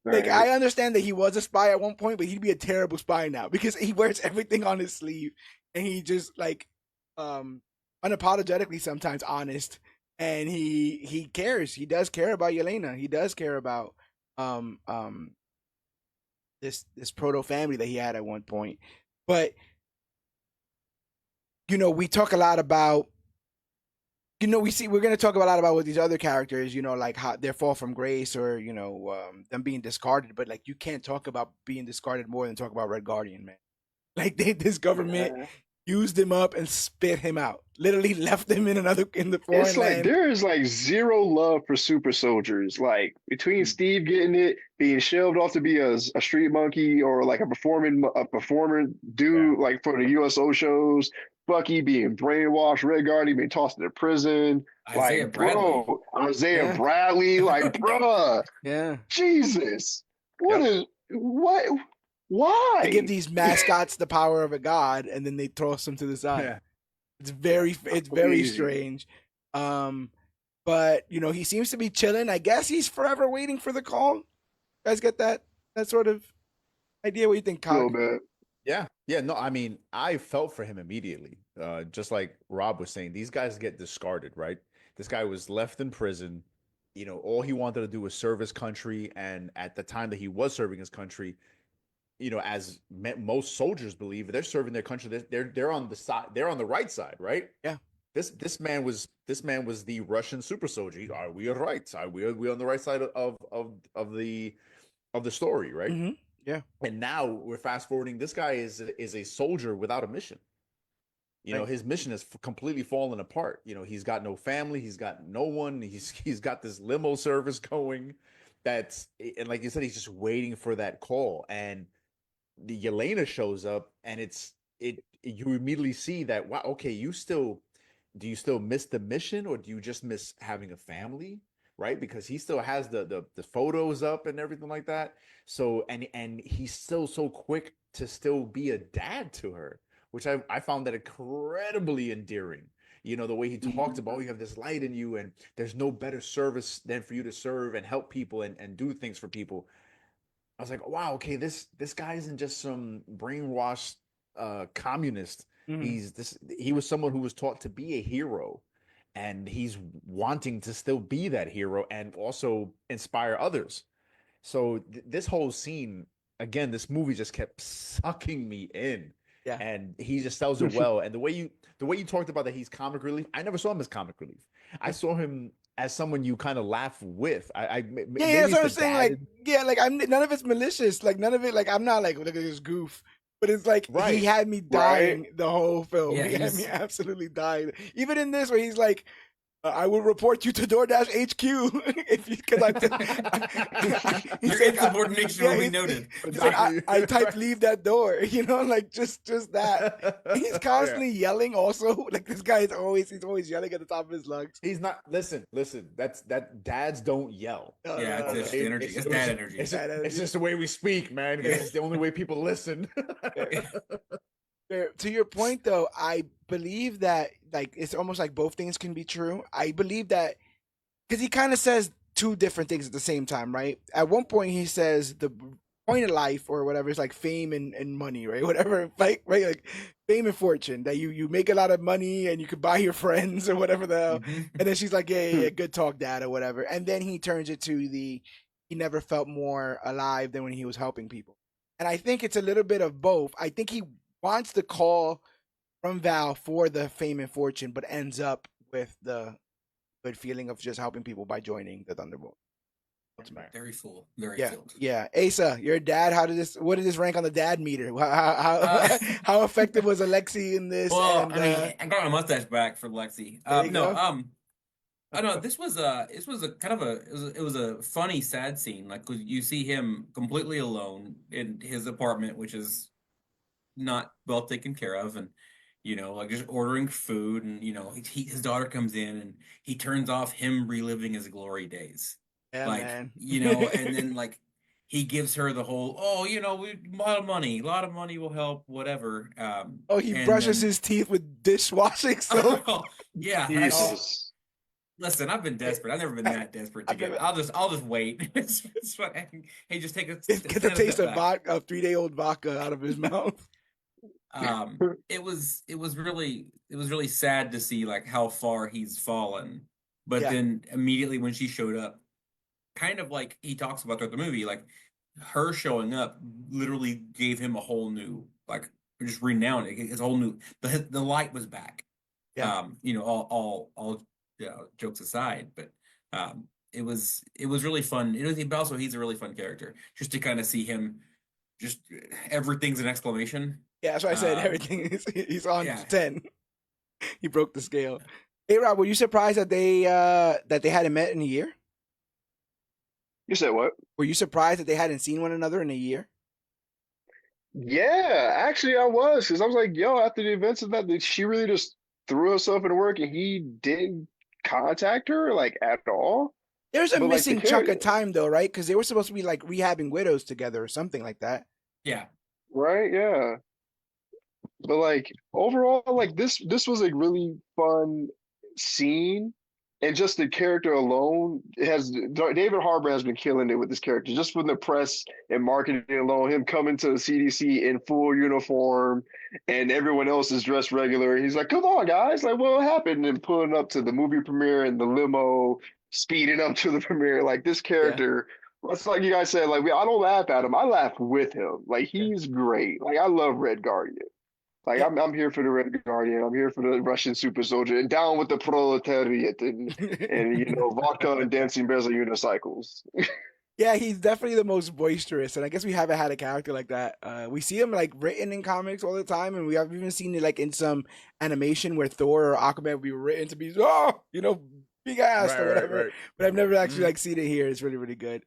like, I understand that he was a spy at one point, but he'd be a terrible spy now because he wears everything on his sleeve, and he just like unapologetically sometimes honest, and he cares. He does care about Yelena. He does care about this proto family that he had at one point. But we talk a lot about we're going to talk a lot about with these other characters, like how their fall from grace or them being discarded, but like you can't talk about being discarded more than talk about Red Guardian, man. Like this government used him up and spit him out. Literally left him in the foreign It's like land. there is like zero love for super soldiers. Like between Steve getting it, being shelved off to be a street monkey or like a performer dude, like for the USO shows, Bucky being brainwashed, Red Guardian being tossed into prison. Isaiah Like, Bradley. bro, Isaiah Yeah. Bradley, like, bruh, Yeah. Jesus, Yep. why? They give these mascots the power of a god, and then they toss them to the side. Yeah. It's very Crazy. strange. But he seems to be chilling. I guess he's forever waiting for the call. You guys get that sort of idea? What do you think, Little Cog? bit. Yeah. No, I mean, I felt for him immediately. Just like Rob was saying, these guys get discarded, right? This guy was left in prison. All he wanted to do was serve his country, and at the time that he was serving his country, as most soldiers believe, they're serving their country. They're on the side. They're on the right side, right? Yeah. This man was the Russian super soldier. Are we all right? Are we on the right side of the story, right? Mm-hmm. Yeah. And now we're fast forwarding. This guy is a soldier without a mission. Right. His mission has completely fallen apart. He's got no family. He's got no one. He's got this limo service going. And like you said, he's just waiting for that call. And the Yelena shows up, and you immediately see that, wow, okay, do you still miss the mission, or do you just miss having a family? Right? Because he still has the photos up and everything like that. So and he's still so quick to still be a dad to her, which I found that incredibly endearing. The way he talked about, you have this light in you, and there's no better service than for you to serve and help people and do things for people. I was like, wow, okay, this guy isn't just some brainwashed communist. Mm-hmm. He was someone who was taught to be a hero, and he's wanting to still be that hero and also inspire others. So this whole scene, again, this movie just kept sucking me in. Yeah. And he just sells it well. And the way you talked about that he's comic relief, I never saw him as comic relief. I saw him as someone you kind of laugh with. That's what I'm saying. Like I'm none of it's malicious. Like none of it. Like I'm not like look at this goof. But it's like Right. he had me dying the whole film. Yeah, he had he's- me absolutely dying. Even in this, where he's like, "I will report you to DoorDash HQ if you because Your insubordination will be noted. He's like, I typed leave that door. Like just that. He's constantly yelling. Also, like this guy is always yelling at the top of his lungs. He's not. Listen. That dads don't yell. Yeah, it's just energy. It's dad energy. It's just the way we speak, man. It's the only way people listen. To your point, though, I believe that like it's almost like both things can be true. I believe that because he kind of says two different things at the same time, right? At one point, he says the point of life or whatever is like fame and money, right? Whatever, right? Like fame and fortune that you make a lot of money and you could buy your friends or whatever the hell. Mhm. And then she's like, yeah, good talk, dad, or whatever. And then he turns it to the he never felt more alive than when he was helping people. And I think it's a little bit of both. I think he wants the call from Val for the fame and fortune, but ends up with the good feeling of just helping people by joining the Thunderbolts. Very full. Very Yeah, filled. yeah. Asa, your dad. What did this rank on the dad meter? Uh, How effective was Alexi in this? Well, And I mean, I got my mustache back for Lexi. there you No, go. I know this was a kind of it was a funny, sad scene. Like 'cause you see him completely alone in his apartment, which is not well taken care of, and like just ordering food, and his daughter comes in, and he turns off him reliving his glory days, Yeah, like man. and then like he gives her the whole, oh, a lot of money will help, whatever. Oh, he And brushes then his teeth with dishwashing soap. oh, yeah, Jesus. listen, I've been desperate. I've never been that desperate to I've get. never I'll just wait. It's fine. Hey, just take a get the stand a taste step of back. vodka, of 3-day-old vodka out of his mouth. It was really sad to see like how far he's fallen. But Yeah, then immediately when she showed up, kind of like he talks about throughout the movie, like her showing up literally gave him a whole new, like, just renowned it. His whole new, the light was back. yeah. All jokes aside, but it was really fun. But also he's a really fun character just to kind of see him. Just everything's an exclamation. Yeah, that's why I said Um, everything he's on yeah. 10. He broke the scale. Hey Rob, were you surprised that they hadn't met in a year? You said what? Were you surprised that they hadn't seen one another in a year? Yeah, actually I was, because I was like, yo, after the events of that, she really just threw herself into work and he didn't contact her like at all. There's a But like the missing chunk of character, time though, right? Because they were supposed to be like rehabbing widows together or something like that. Yeah. right? Yeah. But like overall, like this was a really fun scene, and just the character alone David Harbour has been killing it with this character just from the press and marketing alone. Him coming to the CDC in full uniform, and everyone else is dressed regular. He's like, "Come on, guys! Like, what happened?" And pulling up to the movie premiere in the limo, speeding up to the premiere. Like this Yeah. character. It's like you guys said, like I don't laugh at him. I laugh with him. Like Yeah. he's great. Like I love Red Guardian. Like Yeah. I'm here for the Red Guardian. I'm here for the Russian super soldier, and down with the proletariat, and vodka and dancing bears on unicycles. Yeah, he's definitely the most boisterous, and I guess we haven't had a character like that. We see him like written in comics all the time, and we have even seen it like in some animation where Thor or Aquaman would be written to be, big ass or whatever. Right. But I've never actually Mhm. like seen it here. It's really, really good.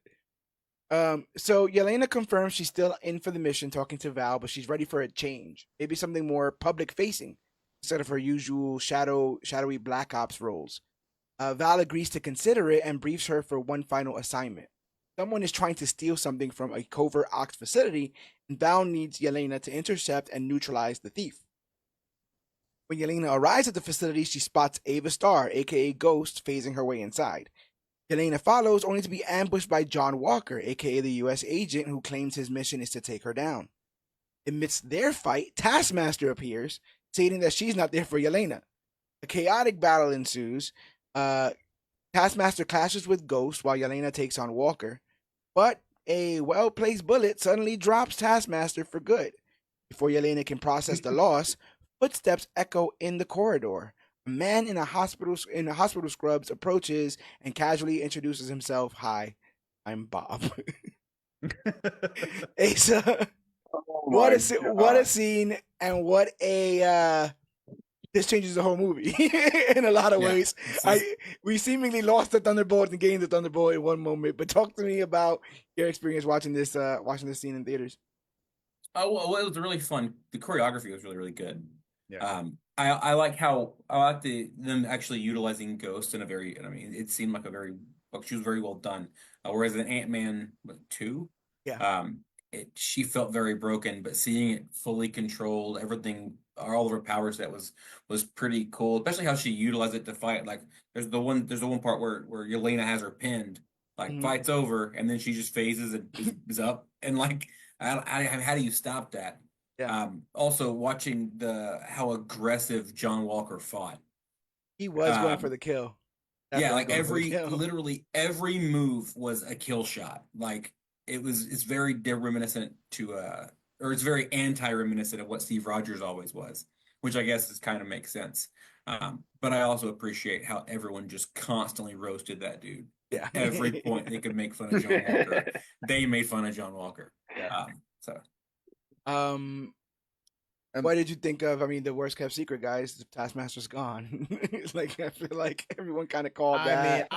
So Yelena confirms she's still in for the mission, talking to Val, but she's ready for a change, maybe something more public facing instead of her usual shadowy Black Ops roles. Val agrees to consider it and briefs her for one final assignment. Someone is trying to steal something from a covert Ox facility, and Val needs Yelena to intercept and neutralize the thief. When Yelena arrives at the facility, she spots Ava Starr, aka Ghost, phasing her way inside. Yelena follows, only to be ambushed by John Walker, aka the US agent who claims his mission is to take her down. Amidst their fight, Taskmaster appears, stating that she's not there for Yelena. A chaotic battle ensues. Taskmaster clashes with Ghost while Yelena takes on Walker, but a well-placed bullet suddenly drops Taskmaster for good. Before Yelena can process the loss, footsteps echo in the corridor. A man in a hospital scrubs approaches and casually introduces himself. Hi, I'm Bob. Asa, Oh what my a God. scene, and what a this changes the whole movie in a lot of Yeah. ways. It's just- We seemingly lost the Thunderbolt and gained the Thunderbolt in one moment. But talk to me about your experience watching this scene in theaters. Oh, well, it was really fun. The choreography was really, really good. Yeah. I like them actually utilizing Ghost in a very, I mean, it seemed like she was very well done. Whereas in Ant-Man 2, Yeah. she felt very broken, but seeing it fully controlled, everything, all of her power set was pretty cool. Especially how she utilized it to fight. Like there's the one part where Yelena has her pinned, like Mhm. fight's over, and then she just phases and is up, and like how do you stop that? Yeah. Also watching the how aggressive John Walker fought. He was going for Um, the kill. yeah, Definitely like going for the kill. literally every move was a kill shot. Like it's very reminiscent to or it's very anti-reminiscent of what Steve Rogers always was, which I guess is kind of makes sense. But I also appreciate how everyone just constantly roasted that dude. Yeah. Every point they could make fun of John Walker, they made fun of John Walker. Yeah. So Um, what did you think of? I mean, the worst kept secret, guys. The Taskmaster's gone. It's like I feel like everyone kind of called I mean, that.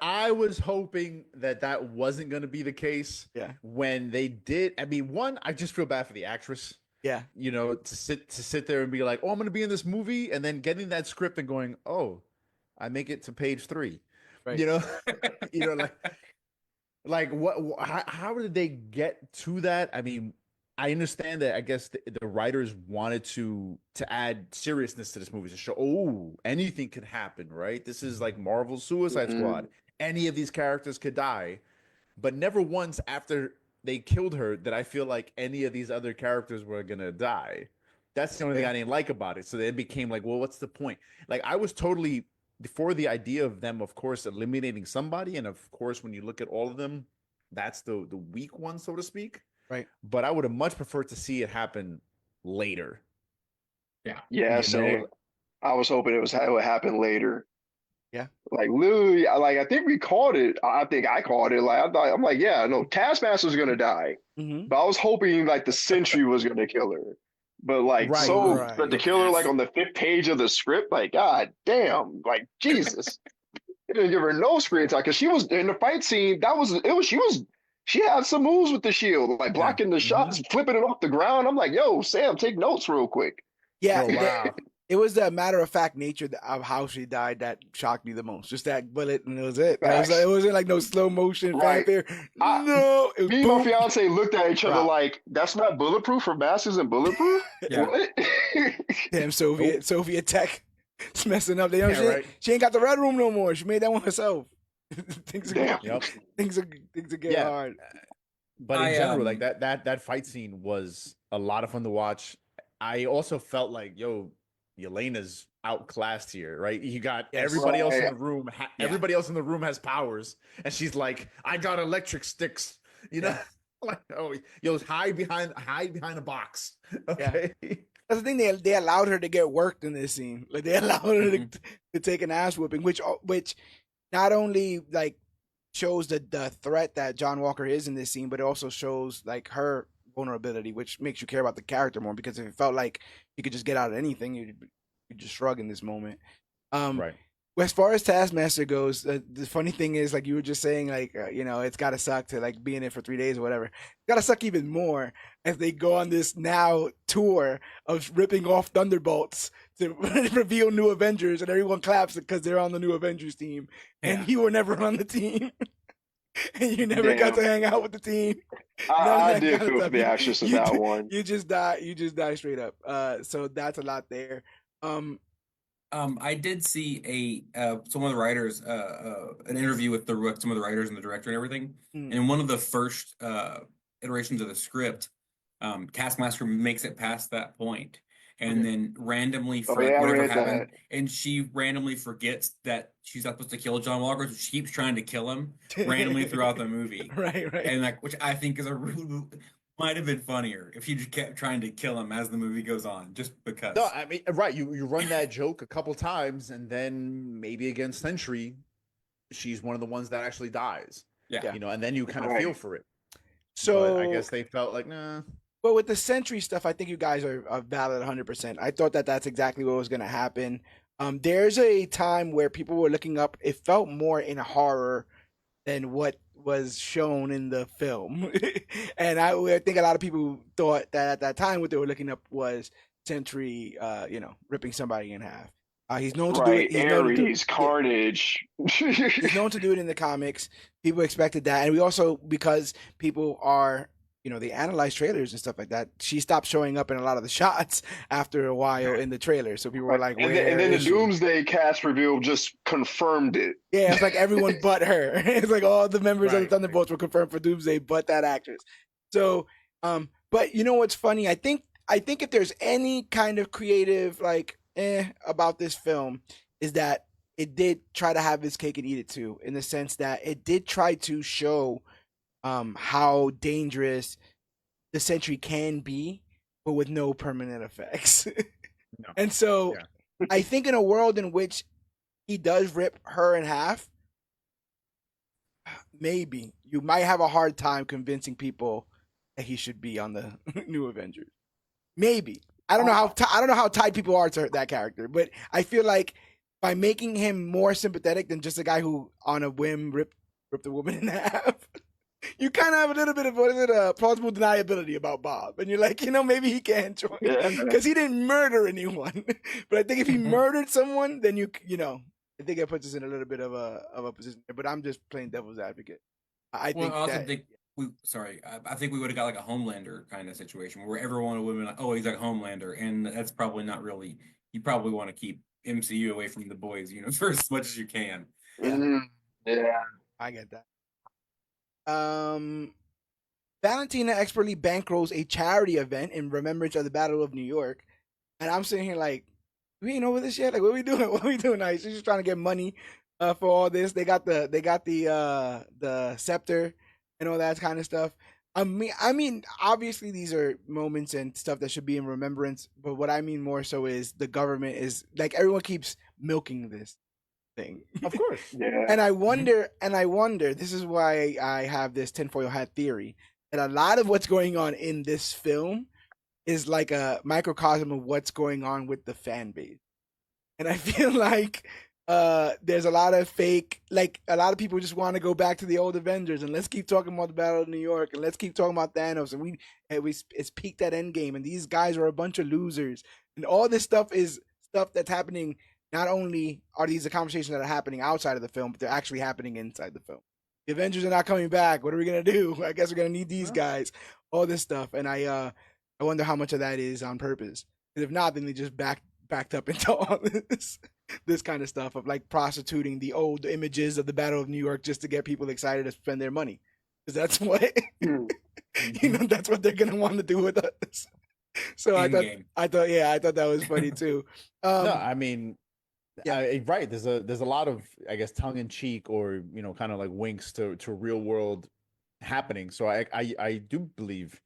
I was hoping that wasn't going to be the case. Yeah. When they did, I mean, one, I just feel bad for the actress. Yeah. You know, to sit there and be like, "Oh, I'm going to be in this movie," and then getting that script and going, "Oh, I make it to page 3." Right. You know, you know, like how did they get to that? I mean, I understand that. I guess the writers wanted to add seriousness to this movie to show, oh, anything could happen, right? This is like Marvel's Suicide Squad. Any of these characters could die, but never once after they killed her did I feel like any of these other characters were gonna die. That's the only thing I didn't like about it. So then it became like, well, what's the point? Like I was totally before the idea of them, of course, eliminating somebody, and of course, when you look at all of them, that's the weak one, so to speak. Right. But I would have much preferred to see it happen later. yeah, Yeah, same. I was hoping it would happen later. Yeah. Like literally, I think we called it. I think I called it. Like I'm like, yeah, no, Taskmaster's gonna die. Mm-hmm. But I was hoping like the Sentry was gonna kill her. But like Right. but to kill her like on the 5th page of the script, like god damn, like Jesus. It didn't give her no screen time because she was in the fight scene. She had some moves with the shield, like blocking the shots, flipping it off the ground. I'm like, yo, Sam, take notes real quick. Yeah. Oh, wow. It was the matter of fact nature of how she died that shocked me the most. Just that bullet, and it was it. It wasn't like no slow motion fanfare. No, it was me and my fiance looked at each other like, "That's not bulletproof for Masters and Bulletproof." Yeah. What? Damn Soviet tech, it's messing up. Right. She ain't got the red room no more. She made that one herself. things are Yep. things are getting hard. But in general, like that fight scene was a lot of fun to watch. I also felt like, yo, Yelena's outclassed here, right? You got everybody else in the room. Everybody else in the room has powers, and she's like, "I got electric sticks," you know. Like, oh, yo, hide behind a box. Okay. That's the thing. They allowed her to get worked in this scene. Like they allowed her to take an ass whooping, which not only like shows the threat that John Walker is in this scene, but it also shows like her vulnerability, which makes you care about the character more. Because if it felt like you could just get out of anything, you'd just shrug in this moment. Right. As far as Taskmaster goes, the funny thing is, like you were just saying, like it's gotta suck to like be in it for 3 days or whatever. It's gotta suck even more as they go on this now tour of ripping off Thunderbolts to reveal new Avengers, and everyone claps because they're on the new Avengers team, and you were never on the team, and you never got to hang out with the team. I did feel for the actress in that one. You just die straight up. So that's a lot there. I did see some of the writers an interview with some of the writers and the director and everything. And one of the first iterations of the script, Taskmaster makes it past that point, and then randomly whatever happened, and she randomly forgets that she's not supposed to kill John Walker, so she keeps trying to kill him randomly throughout the movie. Right. And like, which I think is might have been funnier if you just kept trying to kill him as the movie goes on, just because. No, I mean, right. You run that joke a couple times, and then maybe against Sentry, she's one of the ones that actually dies. Yeah. And then you kind of feel for it. So but I guess they felt like, nah. But with the Sentry stuff, I think you guys are valid 100%. I thought that's exactly what was going to happen. There's a time where people were looking up. It felt more in horror than what was shown in the film. And I think a lot of people thought that at that time what they were looking up was Sentry, ripping somebody in half. He's known to do it. Ares, Carnage. He's known to do it in the comics. People expected that. And we also, because people are they analyze trailers and stuff like that. She stopped showing up in a lot of the shots after a while in the trailer. So people were like, And "Where then the is she?" Doomsday cast reveal just confirmed it. Yeah, it's like everyone but her. It's like all the members of the Right. Thunderbolts were confirmed for Doomsday, but that actress. So, but you know what's funny? I think if there's any kind of creative about this film, is that it did try to have its cake and eat it too, in the sense that it did try to show how dangerous the Sentry can be, but with no permanent effects. No. And so Yeah. I think in a world in which he does rip her in half, maybe you might have a hard time convincing people that he should be on the new Avengers. Maybe. I don't know how tied people are to that character, but I feel like by making him more sympathetic than just a guy who on a whim ripped the woman in half, you kind of have a little bit of plausible deniability about Bob, and you're like, maybe he can join because he didn't murder anyone. But I think if he murdered someone, then I think it puts us in a little bit of a position. But I'm just playing devil's advocate. I Well, think I also that think I think we would have got like a Homelander kind of situation where everyone would have been like, oh, he's like Homelander, and that's probably not really. You probably want to keep MCU away from the boys universe as much as you can. Yeah. I get that. Valentina expertly bankrolls a charity event in remembrance of the Battle of New York, and I'm sitting here like, we ain't over this yet. Like, what are we doing? What are we doing? Now? She's just trying to get money for all this. They got the scepter and all that kind of stuff. I mean, obviously these are moments and stuff that should be in remembrance. But what I mean more so is the government is like everyone keeps milking this thing. Of course. Yeah. And I wonder, this is why I have this tinfoil hat theory, that a lot of what's going on in this film is like a microcosm of what's going on with the fan base. And I feel like there's a lot of fake, like a lot of people just want to go back to the old Avengers and let's keep talking about the Battle of New York and let's keep talking about Thanos and it's peaked at Endgame and these guys are a bunch of losers and all this stuff is stuff that's happening. Not only are these the conversations that are happening outside of the film, but they're actually happening inside the film. The Avengers are not coming back. What are we gonna do? I guess we're gonna need these guys. All this stuff, and I wonder how much of that is on purpose. Because if not, then they just backed up into all this kind of stuff of like prostituting the old images of the Battle of New York just to get people excited to spend their money. Because that's what that's what they're gonna want to do with us. So I thought that was funny too. No, I mean. Yeah, right. There's a lot of, I guess, tongue in cheek or kind of like winks to real world happening. So I do believe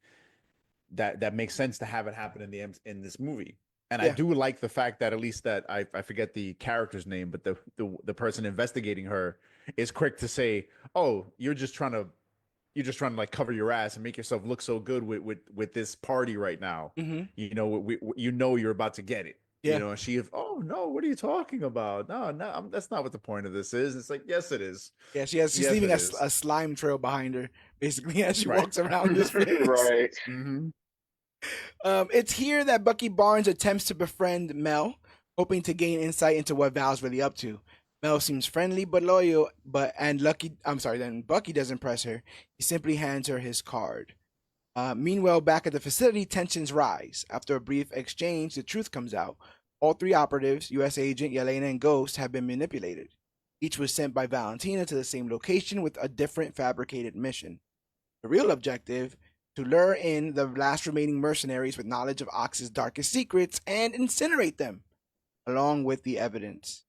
that makes sense to have it happen in this movie. And I do like the fact that at least that I forget the character's name, but the person investigating her is quick to say, "Oh, you're just trying to like cover your ass and make yourself look so good with this party right now. You're about to get it." Yeah. And oh no, what are you talking about? No, that's not what the point of this is. It's like, yes, it is. Yeah, she's leaving a slime trail behind her, basically, as she walks around this place. Right. Mm-hmm. It's here that Bucky Barnes attempts to befriend Mel, hoping to gain insight into what Val's really up to. Mel seems friendly but loyal, then Bucky doesn't press her. He simply hands her his card. Meanwhile, back at the facility, tensions rise. After a brief exchange, the truth comes out. All three operatives, U.S. Agent, Yelena, and Ghost, have been manipulated. Each was sent by Valentina to the same location with a different fabricated mission. The real objective, to lure in the last remaining mercenaries with knowledge of Ox's darkest secrets and incinerate them, along with the evidence.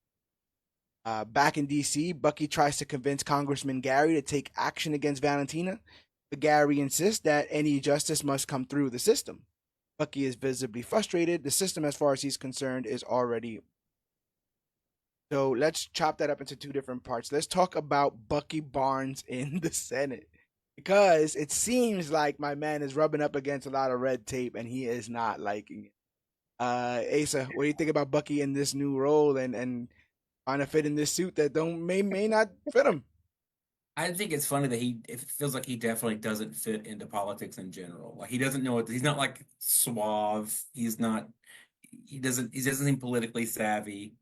Back in D.C., Bucky tries to convince Congressman Gary to take action against Valentina, but Gary insists that any justice must come through the system. Bucky is visibly frustrated. The system, as far as he's concerned, is already... So let's chop that up into two different parts. Let's talk about Bucky Barnes in the Senate. Because it seems like my man is rubbing up against a lot of red tape and he is not liking it. Asa, what do you think about Bucky in this new role and trying to fit in this suit that may not fit him? I think it's funny that it feels like he definitely doesn't fit into politics in general. Like he doesn't know he's not like suave. He doesn't seem politically savvy.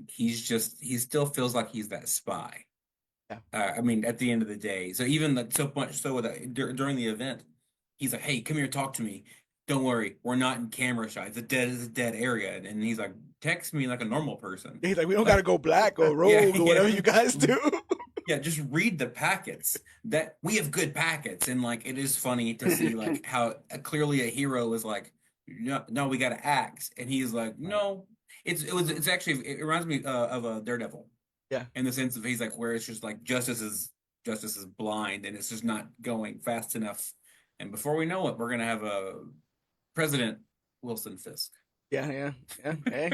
He still feels like he's that spy. Yeah. I mean, at the end of the day, so even so much so that during the event, he's like, "Hey, come here, talk to me. Don't worry, we're not in camera shot. It's a dead area." And he's like, "Text me like a normal person." He's like, we don't got Like, to go black or yeah, rogue or whatever you guys do. yeah, just read the packets. That we have good packets, and like it is funny to see like how clearly a hero is like, no, no, we got to axe, and he's like, no, it's actually it reminds me of a Daredevil, Yeah. in the sense of he's like where it's just like justice is blind, and it's just not going fast enough, and before we know it, we're gonna have a President Wilson Fisk. Yeah. Hey,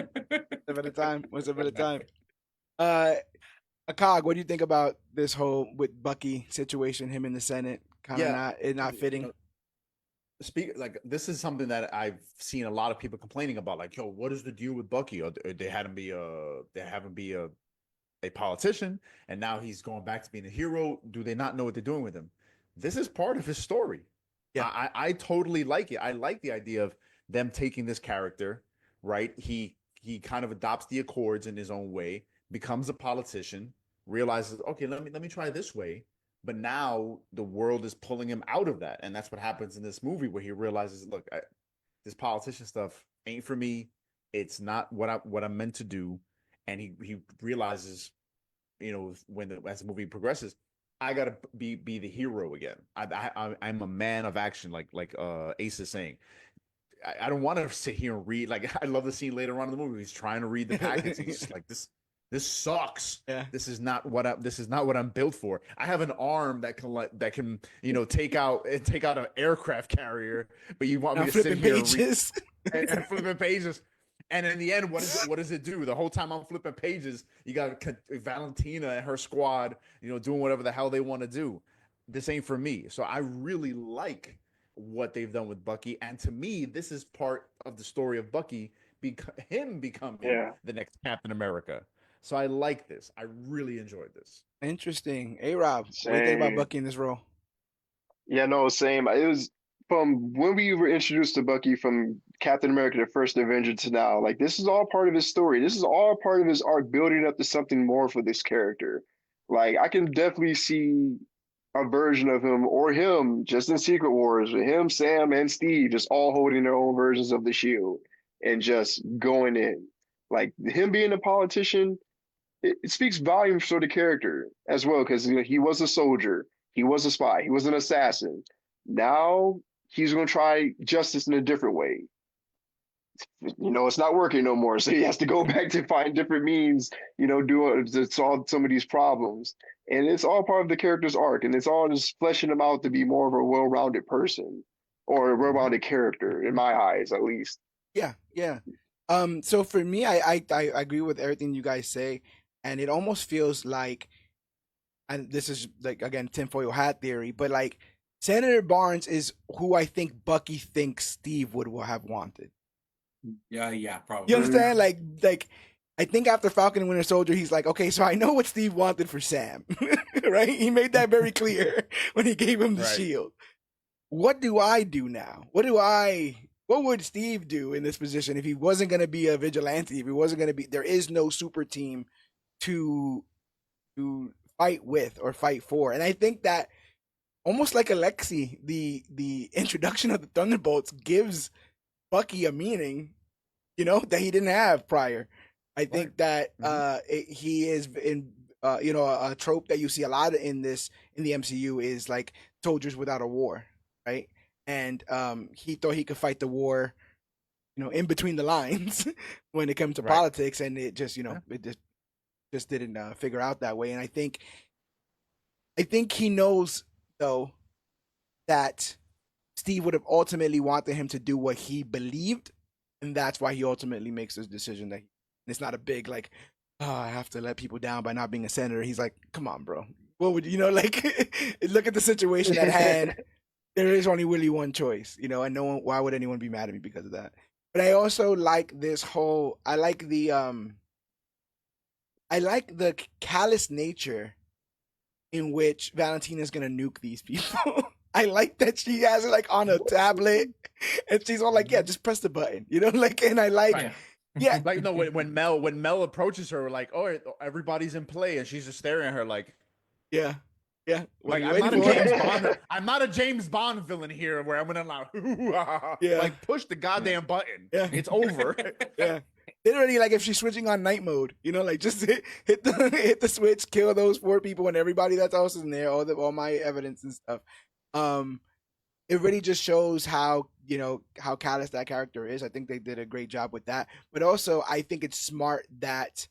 a bit of time. Once a bit of time. Akag, what do you think about this whole with Bucky situation? Him in the Senate, kind of not fitting. This is something that I've seen a lot of people complaining about. Like, yo, what is the deal with Bucky? Or they had him be a politician, and now he's going back to being a hero. Do they not know what they're doing with him? This is part of his story. Yeah. I totally like it. I like the idea of them taking this character, right? He kind of adopts the Accords in his own way, becomes a politician, realizes, okay, let me try this way. But now the world is pulling him out of that, and that's what happens in this movie, where he realizes, look, this politician stuff ain't for me. It's not what I'm meant to do, and he realizes, as the movie progresses, I gotta be the hero again. I'm a man of action, like Ace is saying. I don't want to sit here and read. Like, I love the scene later on in the movie. He's trying to read the packets. He's just like, this sucks. Yeah. This is not what I'm built for. I have an arm that can take out an aircraft carrier, but you want me to sit here and flipping pages. And in the end, what does it do? The whole time I'm flipping pages, you got Valentina and her squad, doing whatever the hell they want to do. This ain't for me. So I really like what they've done with Bucky, and to me, this is part of the story of Bucky, him becoming the next Captain America. So I like this. I really enjoyed this. Interesting. Rob, what do you think about Bucky in this role? Yeah, no, same. It was from when we were introduced to Bucky from Captain America, the first Avenger, to now. Like, this is all part of his story. This is all part of his arc, building up to something more for this character. Like, I can definitely see a version of him or him just in Secret Wars with him, Sam, and Steve just all holding their own versions of the shield and just going in. Like, him being a politician, it speaks volumes for the character as well, because he was a soldier, he was a spy, he was an assassin. Now he's going to try justice in a different way. It's not working no more, so he has to go back to find different means, to solve some of these problems. And it's all part of the character's arc, and it's all just fleshing him out to be more of a well-rounded person, or a well-rounded character, in my eyes, at least. Yeah. So for me, I agree with everything you guys say, and it almost feels like, and this is like, again, tinfoil hat theory, but like Senator Barnes is who I think Bucky thinks Steve would have wanted. Yeah, probably. You understand? Like I think after Falcon and Winter Soldier, he's like, okay, so I know what Steve wanted for Sam, right? He made that very clear when he gave him the shield. What do I do now? What would Steve do in this position if he wasn't going to be a vigilante? If he wasn't going to be, there is no super team to fight with or fight for. And I think that almost like Alexi, the introduction of the Thunderbolts gives Bucky a meaning, that he didn't have prior. I think that he is in, a trope that you see a lot in the MCU is like soldiers without a war, right? And he thought he could fight the war, in between the lines when it comes to politics, and it just, it just didn't figure out that way. And I think he knows though that Steve would have ultimately wanted him to do what he believed, and that's why he ultimately makes this decision that it's not a big like, oh, I have to let people down by not being a senator. He's like, come on, bro. What would look at the situation at hand. There is only really one choice, and no one. Why would anyone be mad at me because of that? But I also like this whole. I like the callous nature in which Valentina's gonna nuke these people. I like that she has it like on a tablet, and she's all like, "Yeah, just press the button," And I like, yeah, like no, when Mel approaches her, like, "Oh, everybody's in play," and she's just staring at her like, yeah. Yeah. What Like are you I'm not a waiting for? James Bond. I'm not a James Bond villain here where I'm gonna Yeah. like push the goddamn button. Yeah. It's over. Yeah. Literally, like if she's switching on night mode, like just hit the hit the switch, kill those 4 people and everybody that's else in there, all my evidence and stuff. It really just shows how how callous that character is. I think they did a great job with that. But also, I think it's smart that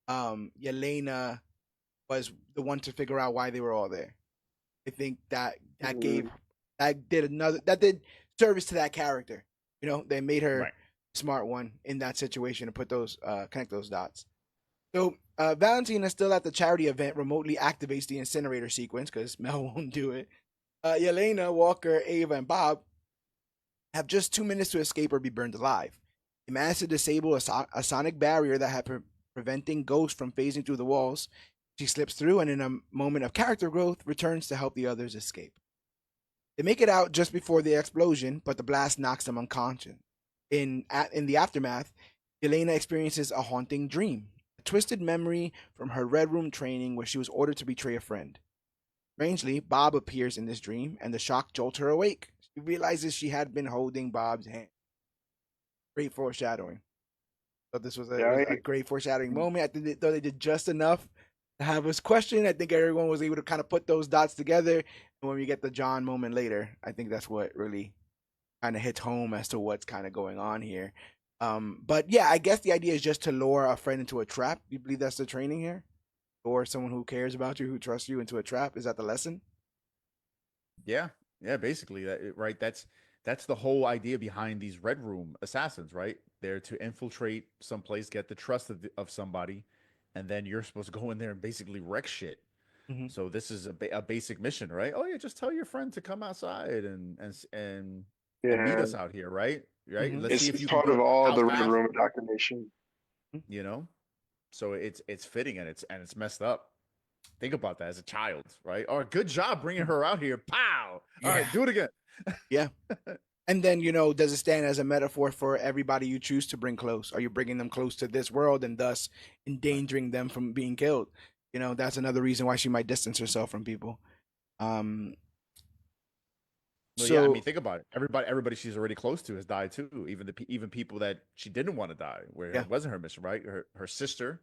Yelena was the one to figure out why they were all there. I think that did service to that character. They made her Right. smart one in that situation to put those connect those dots. So Valentina still at the charity event remotely activates the incinerator sequence because Mel won't do it. Yelena, Walker, Ava, and Bob have just 2 minutes to escape or be burned alive. They manage to disable a sonic barrier that had preventing Ghost from phasing through the walls. She slips through and in a moment of character growth returns to help the others escape. They make it out just before the explosion, but the blast knocks them unconscious. In the aftermath, Yelena experiences a haunting dream, a twisted memory from her Red Room training where she was ordered to betray a friend. Strangely, Bob appears in this dream, and the shock jolts her awake. She realizes she had been holding Bob's hand. Great foreshadowing. So this was a great foreshadowing moment. I think they did just enough to have us question. I think everyone was able to kind of put those dots together. And when we get the John moment later, I think that's what really kind of hits home as to what's kind of going on here. But yeah, I guess the idea is just to lure a friend into a trap. You believe that's the training here? Or someone who cares about you, who trusts you into a trap? Is that the lesson? Yeah, basically right. That's the whole idea behind these Red Room assassins, right? They're to infiltrate someplace, get the trust of somebody, and then you're supposed to go in there and basically wreck shit. Mm-hmm. So this is a basic mission, right? Oh yeah, just tell your friend to come outside and meet us out here, right? Right. Mm-hmm. Let's see if It's you can part of go. all How the Red fast? Room indoctrination. You know. So it's fitting and it's messed up. Think about that as a child, right? Oh, good job bringing her out here. Pow! All right, do it again. Yeah. And then, does it stand as a metaphor for everybody you choose to bring close? Are you bringing them close to this world and thus endangering them from being killed? That's another reason why she might distance herself from people. Well, So, yeah, I mean, think about it. Everybody she's already close to has died too. Even people that she didn't want to die, where Yeah. it wasn't her mission, right? Her sister,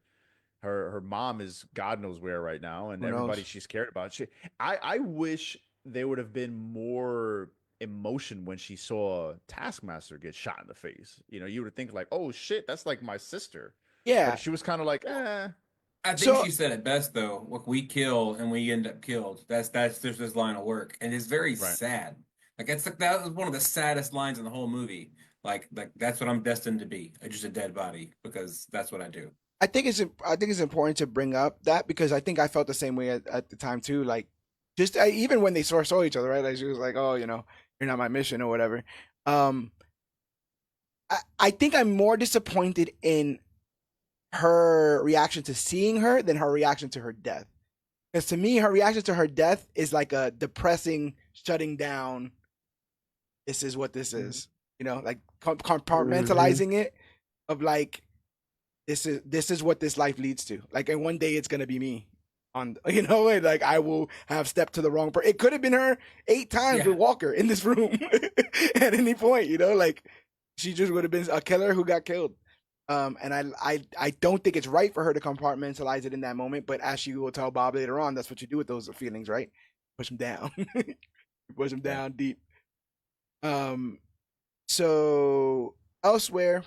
her mom is God knows where right now, and Who everybody knows? she's cared about. I wish there would have been more emotion when she saw Taskmaster get shot in the face. You would think like, oh shit, that's like my sister. yeah. But she was kind of like, eh. I think So- she said it best though. Look, we kill and we end up killed. That's there's this line of work, and it's very Right. sad. Like that was one of the saddest lines in the whole movie. Like that's what I'm destined to be, just a dead body, because that's what I do. I think it's important to bring up that because I think I felt the same way at the time too. Like, just even when they saw each other, right? Like she was like, "Oh, you're not my mission" or whatever. I think I'm more disappointed in her reaction to seeing her than her reaction to her death. Because to me, her reaction to her death is like a depressing shutting down. This is what this is, like compartmentalizing it of like. This is what this life leads to. Like, and one day it's gonna be me. Like I will have stepped to the wrong person. It could have been her 8 times with Walker in this room at any point. Like she just would have been a killer who got killed. And I don't think it's right for her to compartmentalize it in that moment. But as she will tell Bob later on, that's what you do with those feelings, right? Push them down. Push them down deep. So elsewhere,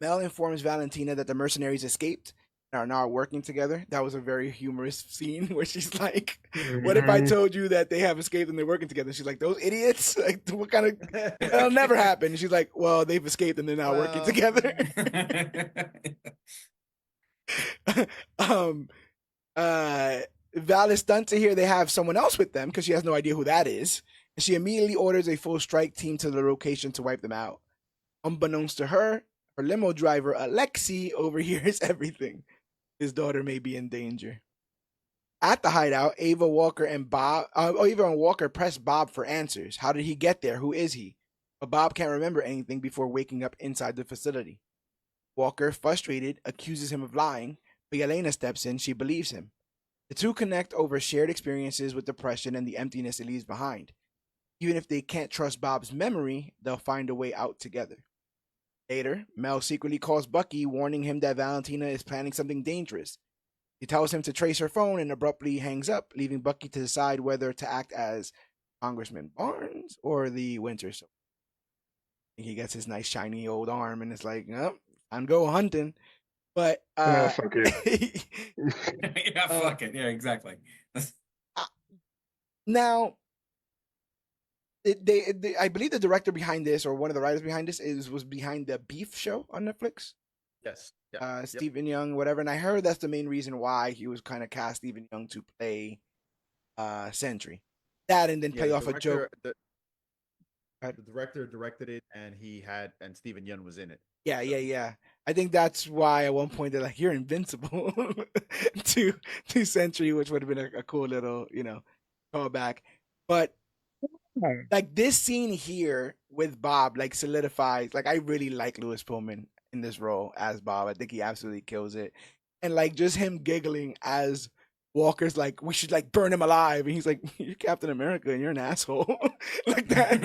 Mel informs Valentina that the mercenaries escaped and are now working together. That was a very humorous scene where she's like, "What if I told you that they have escaped and they're working together?" She's like, "Those idiots! Like, what kind of? That'll never happen." And she's like, "Well, they've escaped and they're now working together." Val is stunned to hear they have someone else with them because she has no idea who that is. And she immediately orders a full strike team to the location to wipe them out. Unbeknownst to her limo driver, Alexei, overhears everything. His daughter may be in danger. At the hideout, Ava and Walker press Bob for answers. How did he get there? Who is he? But Bob can't remember anything before waking up inside the facility. Walker, frustrated, accuses him of lying, but Yelena steps in. She believes him. The two connect over shared experiences with depression and the emptiness it leaves behind. Even if they can't trust Bob's memory, they'll find a way out together. Later, Mel secretly calls Bucky, warning him that Valentina is planning something dangerous. He tells him to trace her phone and abruptly hangs up, leaving Bucky to decide whether to act as Congressman Barnes or the Winter Soldier. He gets his nice shiny old arm and it's like, oh, I'm go hunting. But Fuck it. Yeah, fuck it. Yeah, exactly. Now, I believe the director behind this, or one of the writers behind this, was behind the Beef show on Netflix. Yes. Yeah. Stephen Young, whatever. And I heard that's the main reason why he was kind of cast Stephen Young to play Sentry. That and then play off a joke. The director directed it, and Stephen Young was in it. Yeah. I think that's why at one point they're like, "You're invincible" to Sentry, which would have been a cool little, callback. But like this scene here with Bob, like solidifies. Like I really like Louis Pullman in this role as Bob. I think he absolutely kills it, and like just him giggling as Walker's like, we should like burn him alive, and he's like, "You're Captain America, and you're an asshole." Like that.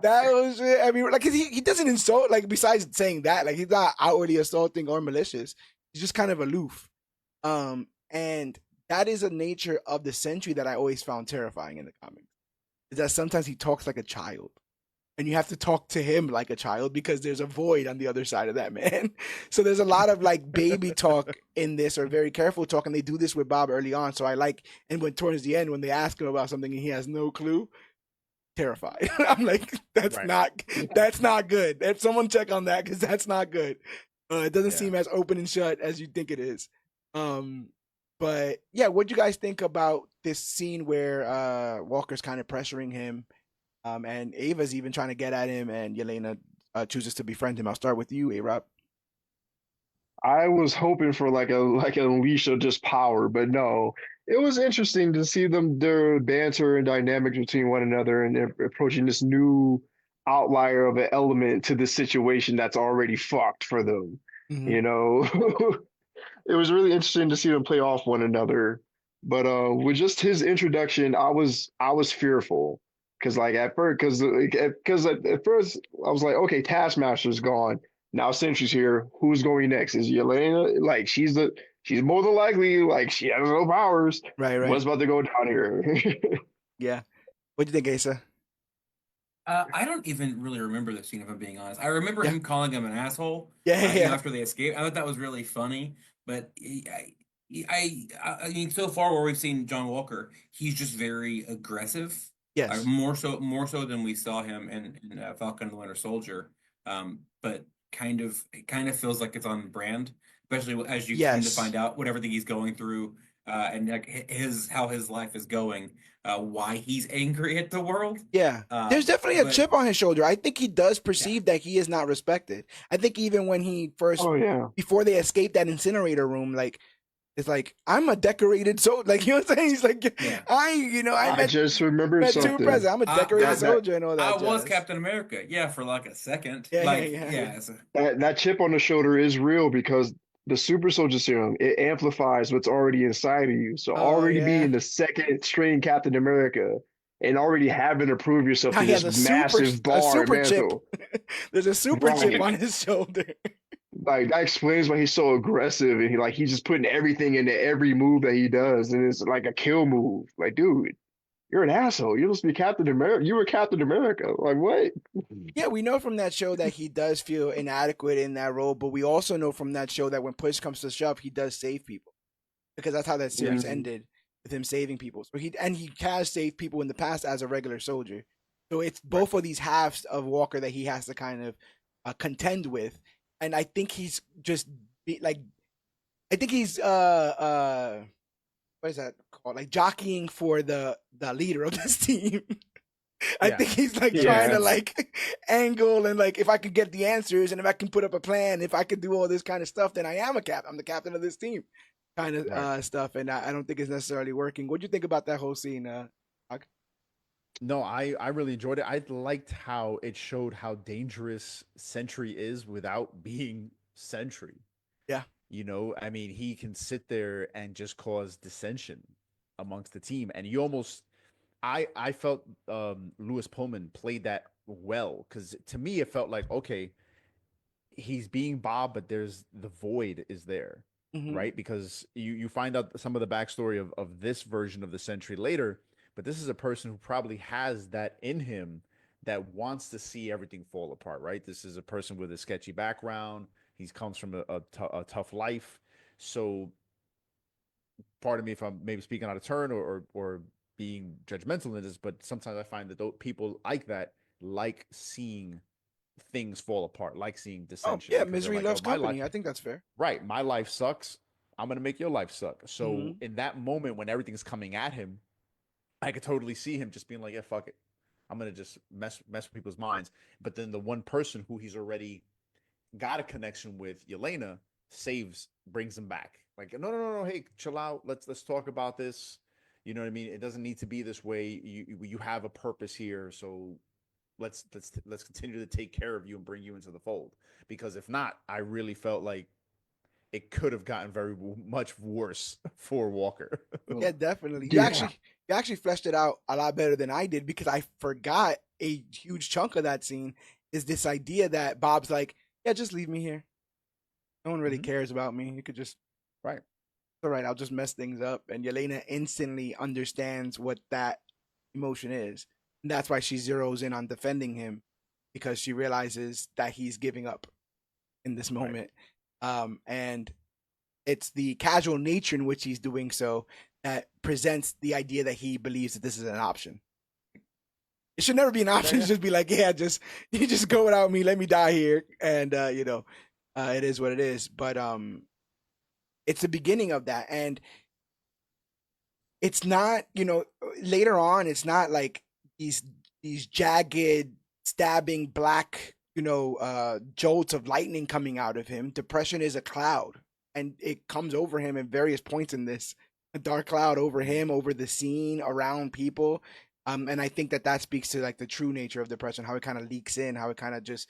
that was it. I mean, like he doesn't insult. Like besides saying that, like he's not outwardly assaulting or malicious. He's just kind of aloof. And that is a nature of the Sentry that I always found terrifying in the comics. Is that sometimes he talks like a child. And you have to talk to him like a child because there's a void on the other side of that man. So there's a lot of like baby talk in this, or very careful talk, and they do this with Bob early on. So I like, and when towards the end when they ask him about something and he has no clue, terrified. I'm like, that's not good. If someone check on that, because that's not good. It doesn't seem as open and shut as you think it is. But yeah, what do you guys think about this scene where Walker's kind of pressuring him? And Ava's even trying to get at him, and Yelena chooses to befriend him. I'll start with you, A-Rob. I was hoping for like an unleash of just power, but no. It was interesting to see their banter and dynamics between one another, and they're approaching this new outlier of an element to the situation that's already fucked for them. Mhm. You know, it was really interesting to see them play off one another. But with just his introduction, I was fearful. Because like at first, at first I was like, okay, Taskmaster's gone. Now Sentry's here. Who's going next? Is Yelena? Like she's more than likely like she has no powers. Right. What's about to go down here? Yeah. What do you think, Asa? I don't even really remember the scene, if I'm being honest. I remember him calling him an asshole. Yeah. After they escaped, I thought that was really funny. But I mean, so far where we've seen John Walker, he's just very aggressive. Yes. More so than we saw him in Falcon and the Winter Soldier. But it kind of feels like it's on brand, especially as you come to find out what everything he's going through, and like how his life is going, why he's angry at the world. Yeah. There's definitely a chip on his shoulder. I think he does perceive that he is not respected. I think even when he first, before they escaped that incinerator room, like, it's like, I'm a decorated soldier. Like, you know what I'm saying? He's like, I just remembered something. I'm a decorated soldier and all that. I was Captain America. Yeah, for like a second. So. That chip on the shoulder is real because the super soldier serum, it amplifies what's already inside of you. So being the second string Captain America and already having to prove yourself to this massive bar mantle. There's a super chip on his shoulder. Like that explains why he's so aggressive, and he's just putting everything into every move that he does, and it's like a kill move. Like, dude, you're an asshole. You're supposed to be Captain America. You were Captain America. Like, what? Yeah, we know from that show that he does feel inadequate in that role, but we also know from that show that when push comes to shove, he does save people, because that's how that series ended, with him saving people. So he has saved people in the past as a regular soldier. So it's both of these halves of Walker that he has to kind of contend with. And I think he's just I think he's what is that called? Like jockeying for the leader of this team. I think he's like trying to like angle and like, if I could get the answers and if I can put up a plan, if I could do all this kind of stuff, then I am I'm the captain of this team, kind of stuff. And I don't think it's necessarily working. What do you think about that whole scene? No, I really enjoyed it. I liked how it showed how dangerous Sentry is without being Sentry. Yeah. I mean, he can sit there and just cause dissension amongst the team, and you almost, I felt Lewis Pullman played that well because to me it felt like okay, he's being Bob, but there's the void is there, Hmm. right? Because you find out some of the backstory of this version of the Sentry later, but this is a person who probably has that in him that wants to see everything fall apart, right? This is a person with a sketchy background. He comes from a tough life, so pardon me if I'm maybe speaking out of turn or being judgmental in this, but sometimes I find that people like that like seeing things fall apart, like seeing Oh dissension yeah, because they're misery like, oh, loves my life, company. I think that's fair. right, my life sucks. I'm gonna make your life suck. So Hmm. in that moment when everything's coming at him, I could totally see him just being like, yeah, fuck it. I'm gonna just mess with people's minds. But then the one person who he's already got a connection with, Yelena, brings him back. Like, no, no, no, no, hey, chill out. Let's talk about this. You know what I mean? It doesn't need to be this way. You have a purpose here, so let's continue to take care of you and bring you into the fold. Because if not, I really felt like it could have gotten very much worse for Walker. Yeah, definitely. You Yeah. actually fleshed it out a lot better than I did because I forgot a huge chunk of that scene is this idea that Bob's like, yeah, just leave me here. No one really Mhm. cares about me. You could just, Right. all right, I'll just mess things up. And Yelena instantly understands what that emotion is. And that's why she zeroes in on defending him because she realizes that he's giving up in this Right. moment. And it's the casual nature in which he's doing so that presents the idea that he believes that this is an option. It should never be an option to Yeah. just be like, yeah, just you just go without me, let me die here, and it is what it is. But it's the beginning of that, and it's not, later on, it's not like these these jagged, stabbing black, jolts of lightning coming out of him. Depression is a cloud, and it comes over him at various points in this. A dark cloud over Mhm. him, over the scene, around people. And I think that speaks to like the true nature of depression, how it kind of leaks in, how it kind of just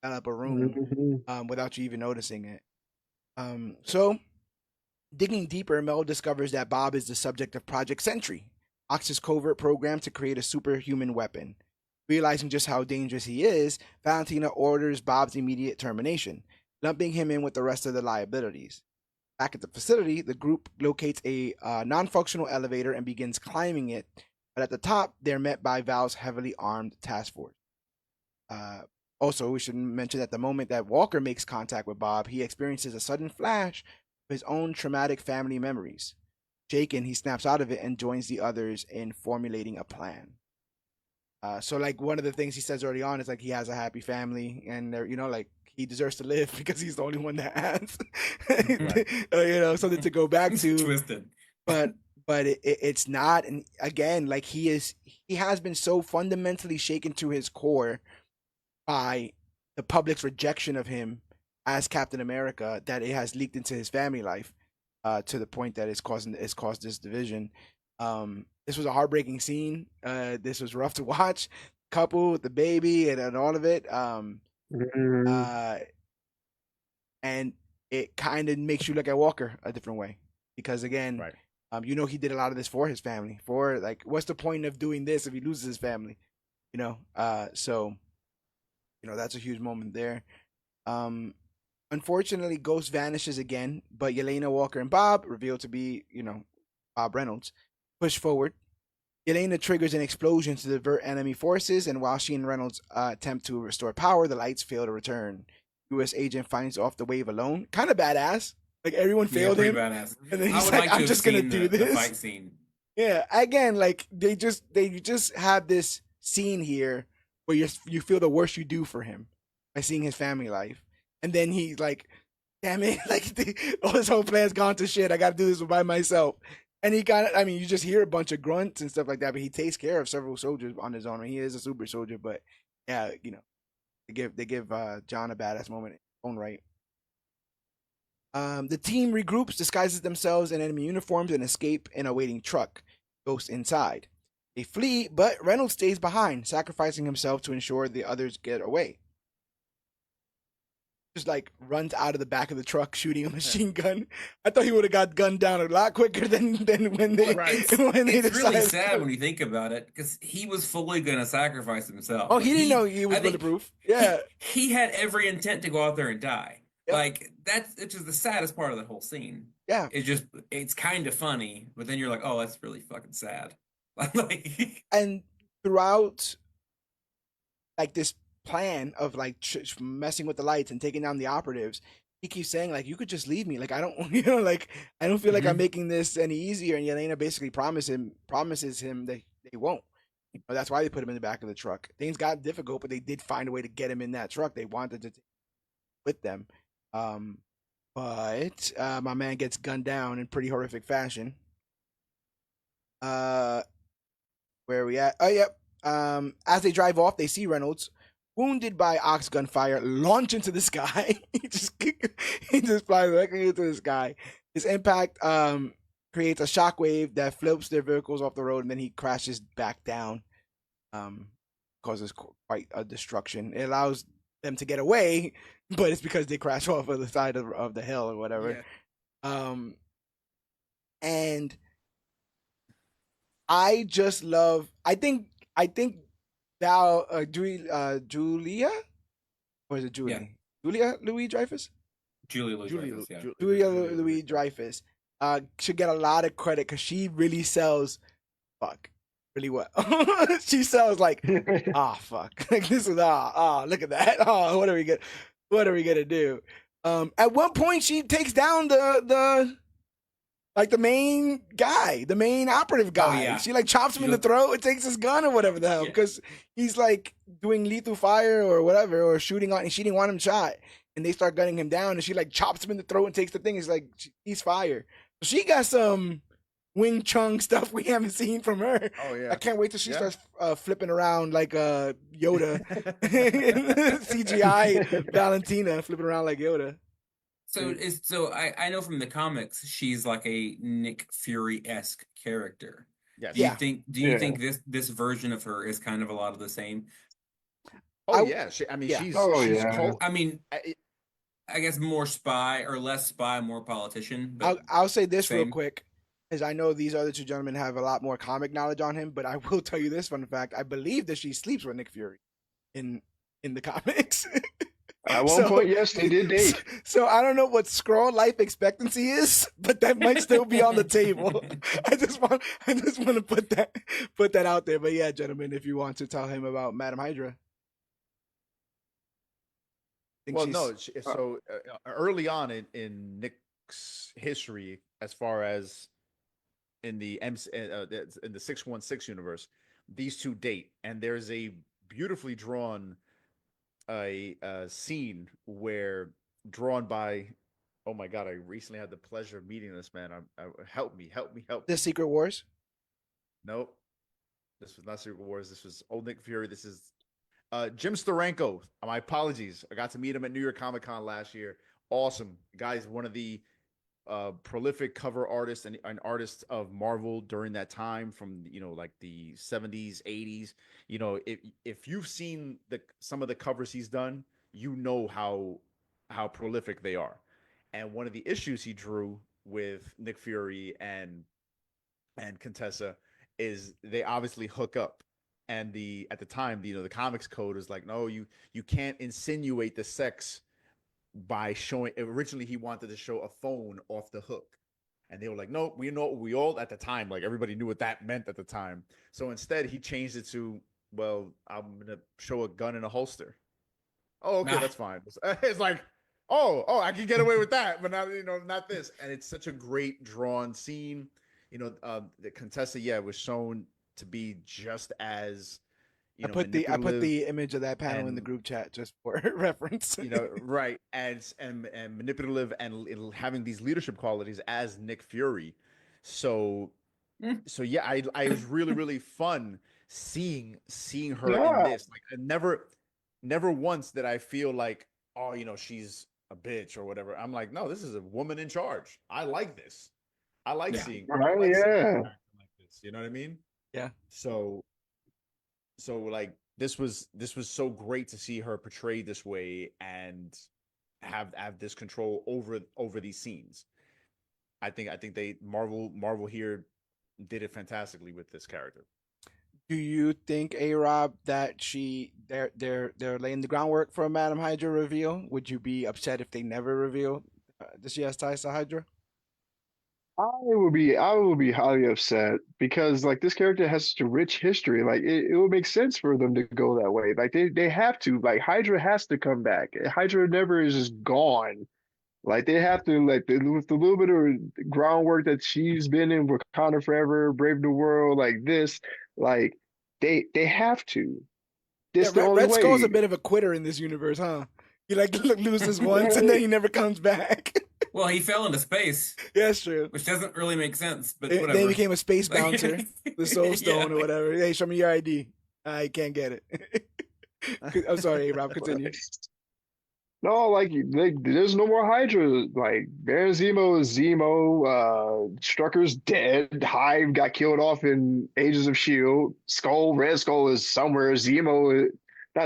fill up a room, Mhm. without you even noticing it. So digging deeper, Mel discovers that Bob is the subject of Project Sentry, Ox's covert program to create a superhuman weapon. Realizing just how dangerous he is, Valentina orders Bob's immediate termination, lumping him in with the rest of the liabilities. Back at the facility, the group locates a non functional elevator and begins climbing it, but at the top, they're met by Val's heavily armed task force. Uh, Also, we should mention that the moment that Walker makes contact with Bob, he experiences a sudden flash of his own traumatic family memories. Shaken, he snaps out of it and joins the others in formulating a plan. So, like, one of the things he says early on is like he has a happy family, and like he deserves to live because he's the only one that has, Right. something to go back It's to. twisted. But it's not, and again, like he has been so fundamentally shaken to his core by the public's rejection of him as Captain America that it has leaked into his family life, to the point that it's caused this division. This was a heartbreaking scene. This was rough to watch. Couple with the baby and all of it. Mhm. Uh, and it kind of makes you look at Walker a different way because again, Right. he did a lot of this for his family. For like, what's the point of doing this if he loses his family? So that's a huge moment there. Um, Unfortunately, Ghost vanishes again, but Yelena, Walker, and Bob, revealed to be, Bob Reynolds, push forward. Yelena triggers an explosion to divert enemy forces, and while she and Reynolds attempt to restore power, the lights fail to return. U.S. agent finds off the wave alone. Kind of badass. Like, everyone Yeah, failed pretty him, badass. and then I he's would like, like to "I'm have just gonna seen do the this." fight scene. Yeah, again, like they just have this scene here where you feel the worst you do for him by seeing his family life, and then he's like, "Damn it! Like all his whole plan's gone to shit. I got to do this by myself." And he I mean, you just hear a bunch of grunts and stuff like that, but he takes care of several soldiers on his own. I mean, he is a super soldier, but yeah, they give John a badass moment in his own right. The team regroups, disguises themselves in enemy uniforms, and escape in a waiting truck. Ghost inside. They flee, but Reynolds stays behind, sacrificing himself to ensure the others get away. just like runs out of the back of the truck shooting a machine gun. I thought he would have got gunned down a lot quicker than when they Well, when they it's really decided. sad when you think about it, because he was fully going to sacrifice himself. Oh, Like, he didn't know he was I think bulletproof. Yeah. he had every intent to go out there and die. Yep. Like that's which is the saddest part of the whole scene. Yeah. It's kind of funny, but then you're like, oh, that's really fucking sad. Like, And throughout like this plan of like messing with the lights and taking down the operatives, he keeps saying like, you could just leave me, like I don't like I don't feel like I'm making this any easier. And Yelena basically promises him that they won't. That's why they put him in the back of the truck. Things got difficult, but they did find a way to get him in that truck. They wanted to take with them. But my man gets gunned down in pretty horrific fashion. Where are we at? Oh, yep. As they drive off, they see Reynolds, wounded by ox gunfire, launch into the sky. he just flies directly into the sky. His impact creates a shockwave that flips their vehicles off the road, and then he crashes back down. Causes quite a destruction. It allows them to get away, but it's because they crash off of the side of the hill or whatever. Yeah. And I just love. I think Julia, or is it Julie? Yeah. Julia Louis-Dreyfus. Julia Louis-Dreyfus. Yeah. Julia Louis-Dreyfus should get a lot of credit because she really sells fuck really well. She sells like fuck, like this is look at that, what are we gonna do? At one point she takes down the main guy, the main operative guy. Yeah. She like chops him in the throat and takes his gun or whatever the hell, because he's like doing lethal fire or whatever, or she didn't want him shot, and they start gunning him down, and she like chops him in the throat and takes the thing. It's like he's fire. So she got some Wing Chun stuff we haven't seen from her. Oh yeah, I can't wait till she starts flipping around like Yoda. CGI Valentina flipping around like Yoda. So I know from the comics she's like a Nick Fury-esque character. Yes. Do you think this version of her is kind of a lot of the same? Oh yeah. She's yeah. I mean, I guess more spy or less spy, more politician. But I'll say this real same. quick, because I know these other two gentlemen have a lot more comic knowledge on him, but I will tell you this fun fact: I believe that she sleeps with Nick Fury in the comics. At one point, yes, they did date. So I don't know what Skrull life expectancy is, but that might still be on the table. I just want to put that out there. But yeah, gentlemen, if you want to tell him about Madam Hydra. Well, no. So early on in Nick's history, as far as in the 616 universe, these two date, and there's a beautifully drawn scene where drawn by, oh my god, I recently had the pleasure of meeting this man. Help me. The Secret Wars. Nope, this was not Secret Wars. This was old Nick Fury. This is Jim Steranko. My apologies. I got to meet him at New York Comic Con last year. Awesome guy's one of the prolific cover artists and artists of Marvel during that time, from like the 70s, 80s. If you've seen some of the covers he's done, how prolific they are. And one of the issues he drew with Nick Fury and Contessa is they obviously hook up. And at the time, the comics code was like, no, you can't insinuate the sex by showing. Originally he wanted to show a phone off the hook, and they were like, no, we all at the time, like everybody knew what that meant at the time. So instead he changed it to, well, I'm gonna show a gun in a holster. Oh, okay, that's fine. It's like, oh, I can get away with that, but not this. And it's such a great drawn scene. The Contessa, was shown to be just as I put the image of that panel in the group chat just for reference. Right, and manipulative and having these leadership qualities as Nick Fury. So yeah, I was really fun seeing her in this. Like, never once did I feel like, oh, she's a bitch or whatever. I'm like, no, this is a woman in charge. I like this. I like seeing. Like this. You know what I mean? Yeah. So like this was so great to see her portrayed this way, and have this control over these scenes. I think they Marvel here did it fantastically with this character. Do you think, A Rob, that they're laying the groundwork for a Madam Hydra reveal? Would you be upset if they never reveal that she has ties to Hydra? I would be highly upset because like this character has such a rich history. Like it would make sense for them to go that way. Like they have to. Like Hydra has to come back. Hydra never is just gone. Like they have to with the little bit of groundwork that she's been in Wakanda Forever, Brave New World, like this, like they have to. Yeah, This the only Red Skull's way. a bit of a quitter in this universe, huh? He like loses once and then he never comes back. Well, he fell into space, Yeah, that's true. which doesn't really make sense, but Then whatever. he became a space Like- bouncer, the Soul Stone Yeah, or whatever. Hey, show me your ID. I can't get it. I'm sorry, Rob. Continue. No, like there's no more Hydra. Like Baron Zemo is Zemo. Strucker's dead. Hive got killed off in Ages of Shield. Red Skull is somewhere. Not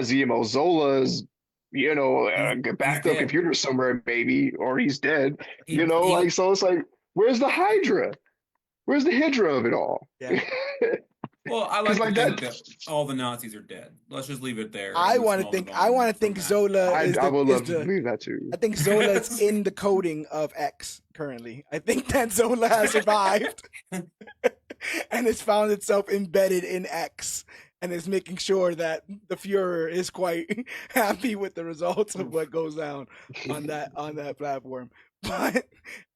Zemo. Zola is, He's backed up dead. computer somewhere maybe, or he's dead. He- Like he- so it's like, where's the Hydra? Where's the Hydra of it all? Yeah. Well, I 'Cause like to like think that- that all the Nazis are dead. Let's just leave it there. I Let's want to move think. on I want to from think that. Zola is I would the, love to believe that too. I think Zola's in the coding of X currently. I think that Zola has survived and has found itself embedded in X and is making sure that the Fuhrer is quite happy with the results of what goes down on that platform.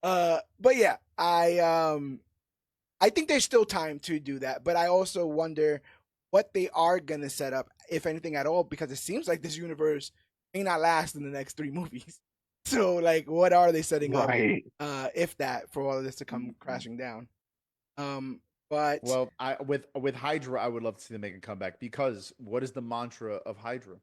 But yeah, I think there's still time to do that, but I also wonder what they are gonna set up, if anything at all, because it seems like this universe may not last in the next 3 movies. So, like, what are they setting Right. up, if that, for all of this to come crashing down? But Well, with Hydra, I would love to see them make a comeback because what is the mantra of Hydra?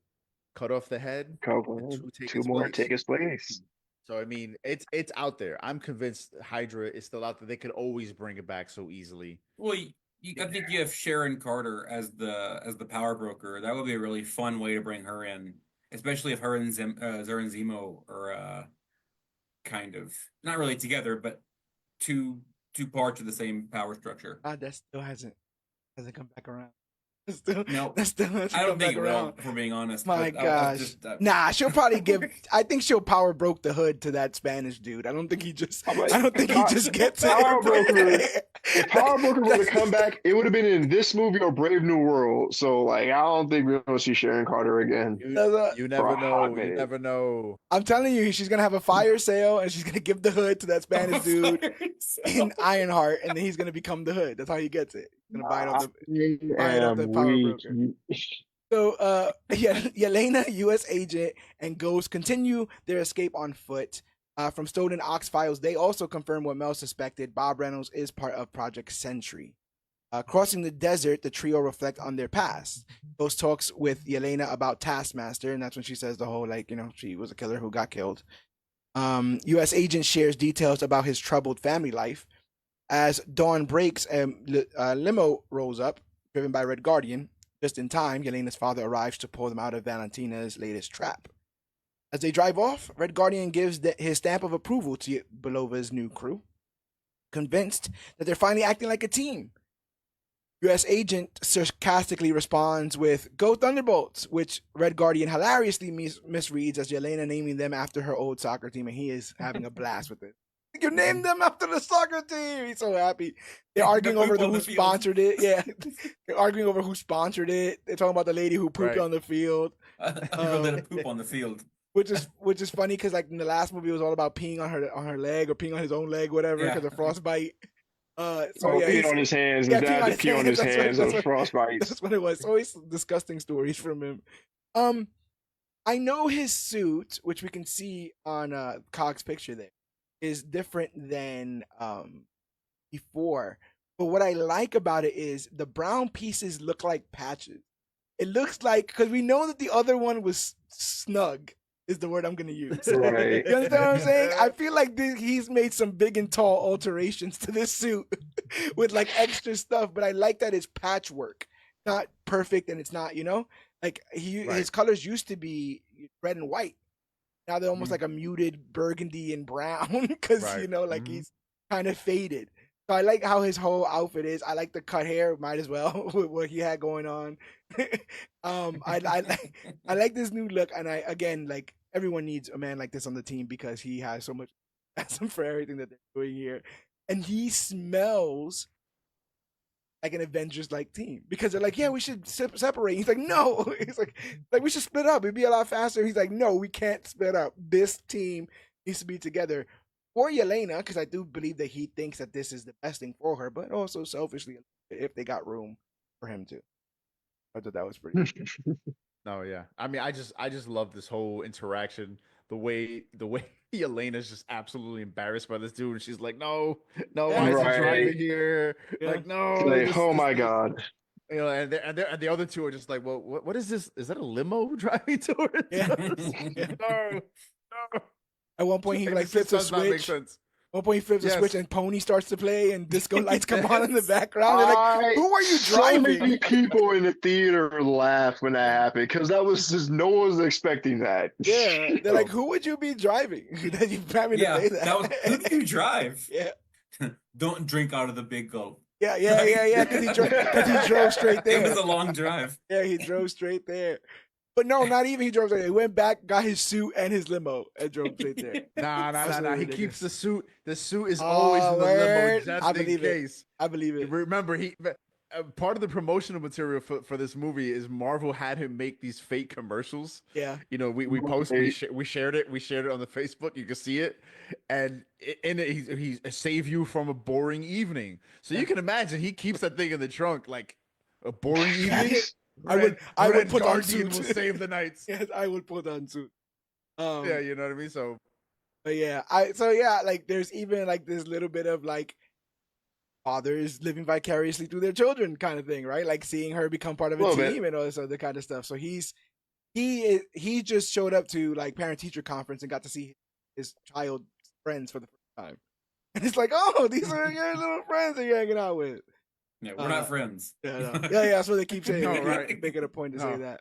Cut off the head, Cover and two take two its more place. take its place. So I mean, it's out there. I'm convinced Hydra is still out there. They could always bring it back so easily. Well, I think you have Sharon Carter as the power broker. That would be a really fun way to bring her in, especially if her and Zemo are kind of not really together, but two parts of the same power structure. that still hasn't come back around. Still, No, that still hasn't I don't come think back it will, around. if we're being honest. My but I was gosh. just, Nah, she'll probably give. I think she'll power broke the hood to that Spanish dude. I don't think he just. I'm like, I don't think he just gets it. Power Broker- If Power Broker were to That's- come back, it would have been in this movie or Brave New World. So like, I don't think we're gonna see Sharon Carter again. You never For a hot know. You minute. never know. I'm telling you, she's gonna have a fire sale and she's gonna give the hood to that Spanish dude in Ironheart, and then he's gonna become the hood. That's how he gets it. He's gonna buy it off the. buy it off the Power Broker. So, Yelena, U.S. agent, and Ghost continue their escape on foot from stolen Ox files. They also confirm what Mel suspected. Bob Reynolds is part of Project Sentry. Crossing the desert, the trio reflect on their past. Ghost talks with Yelena about Taskmaster, and that's when she says the whole, she was a killer who got killed. U.S. agent shares details about his troubled family life. As dawn breaks, a limo rolls up, driven by Red Guardian. Just in time, Yelena's father arrives to pull them out of Valentina's latest trap. As they drive off, Red Guardian gives his stamp of approval to Belova's new crew, convinced that they're finally acting like a team. U.S. agent sarcastically responds with "Go Thunderbolts," which Red Guardian hilariously misreads as Yelena naming them after her old soccer team, and he is having a blast with it. You named them after the soccer team. He's so happy. They're arguing over who sponsored it. Yeah, they're arguing over who sponsored it. They're talking about the lady who pooped Right. on the field, People let it poop on the field. which is funny because in the last movie it was all about peeing on her leg or peeing on his own leg, whatever, Yeah. because of frostbite. Oh, Yeah, pee he's- on his hands. yeah, His dad had to pee on his That's what- hands. that's Those what- frostbites. That's what it was. Always disgusting stories from him. I know his suit, which we can see on Cog's picture there, is different than before. But what I like about it is the brown pieces look like patches. It looks like, because we know that the other one was snug, is the word I'm going to use. Right. You understand what I'm saying? I feel like he's made some big and tall alterations to this suit with like extra stuff, but I like that it's patchwork. Not perfect, and it's not, like his Right. colors used to be red and white. Now they're almost like a muted burgundy and brown because Right. like he's kind of faded. So I like how his whole outfit is. I like the cut hair, might as well with what he had going on. I like this new look, and I again like everyone needs a man like this on the team because he has so much for everything that they're doing here, and he smells like an Avengers like team because they're like, yeah, we should separate. He's like, no, he's like we should split up. It'd be a lot faster. He's like, no, we can't split up. This team needs to be together for Yelena because I do believe that he thinks that this is the best thing for her, but also selfishly if they got room for him to. I thought that was pretty. No, yeah. I mean, I just love this whole interaction. The way Yelena's just absolutely embarrassed by this dude, and she's like, "No, no, why is he Right. driving here? Yeah. Like, no." Like, oh my God. You know, and the other two are just like, "Well, what is this? Is that a limo driving towards Yeah. us?" No, no. At one point, he It like just flips a does not make switch. sense. One point, he flips a Yes. switch, and Pony starts to play, and disco lights come on in the background. They're like, "Who are you So many driving?" people in the theater laughed when that happened because that was just no one was expecting that. Yeah, they're like, "Who would you be driving?" That you having to Yeah, say that. that was who do you drive? Yeah, Don't drink out of the big gulp. yeah. Because he drove straight It was there. a long drive. Yeah, he drove straight there. But no, not even he drove straight there. He went back, got his suit and his limo, and drove straight there. Nah. Absolutely He ridiculous. keeps the suit. The suit is Oh, always in the limo word. just I in believe it. case. I believe it. Remember, part of the promotional material for this movie is Marvel had him make these fake commercials. Yeah. You know, we shared it on the Facebook. You can see it, and in it he save you from a boring evening. So you can imagine he keeps that thing in the trunk like a boring evening. I would Red put on Guardian suits. will save the nights. Yes, I would put on suit. Yeah, you know what I mean. So, But yeah, like there's even like this little bit of like fathers living vicariously through their children kind of thing, right? Like seeing her become part of a Little bit. team and all this other kind of stuff. So he just showed up to like parent teacher conference and got to see his child friends for the first time. And it's like, oh, these are your little friends that you're hanging out with. Yeah, we're not friends. Yeah, that's what they keep saying. No, They right. keep making a point to say No.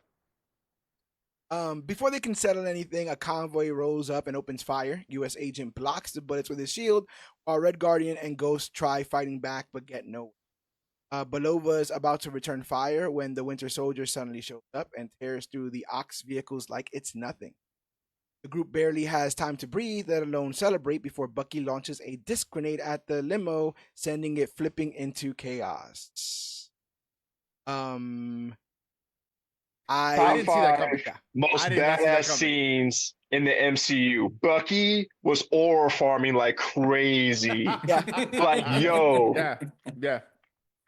that. Before they can settle anything, a convoy rolls up and opens fire. U.S. agent blocks the bullets with his shield, while Red Guardian and Ghost try fighting back but get nowhere. Belova is about to return fire when the Winter Soldier suddenly shows up and tears through the Ox vehicles like it's nothing. The group barely has time to breathe, let alone celebrate, before Bucky launches a disc grenade at the limo, sending it flipping into chaos. Top I didn't see that coming. five most I did not see that badass coming. scenes in the MCU. Bucky was ore farming like crazy. Like, yo. Yeah.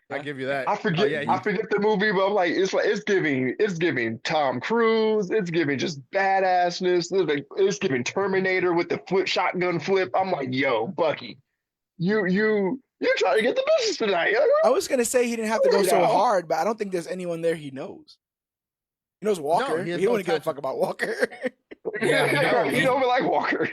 I give you that. I forget. Oh, yeah, I forget the movie, but I'm like it's giving Tom Cruise. It's giving just badassness. It's giving Terminator with the shotgun flip. I'm like, yo, Bucky, you're trying to get the business tonight. I was gonna say he didn't have to go so Yeah. hard, but I don't think there's anyone there he knows. He knows Walker. he has He no wouldn't give a touch. fuck about Walker. Yeah, you don't like Walker.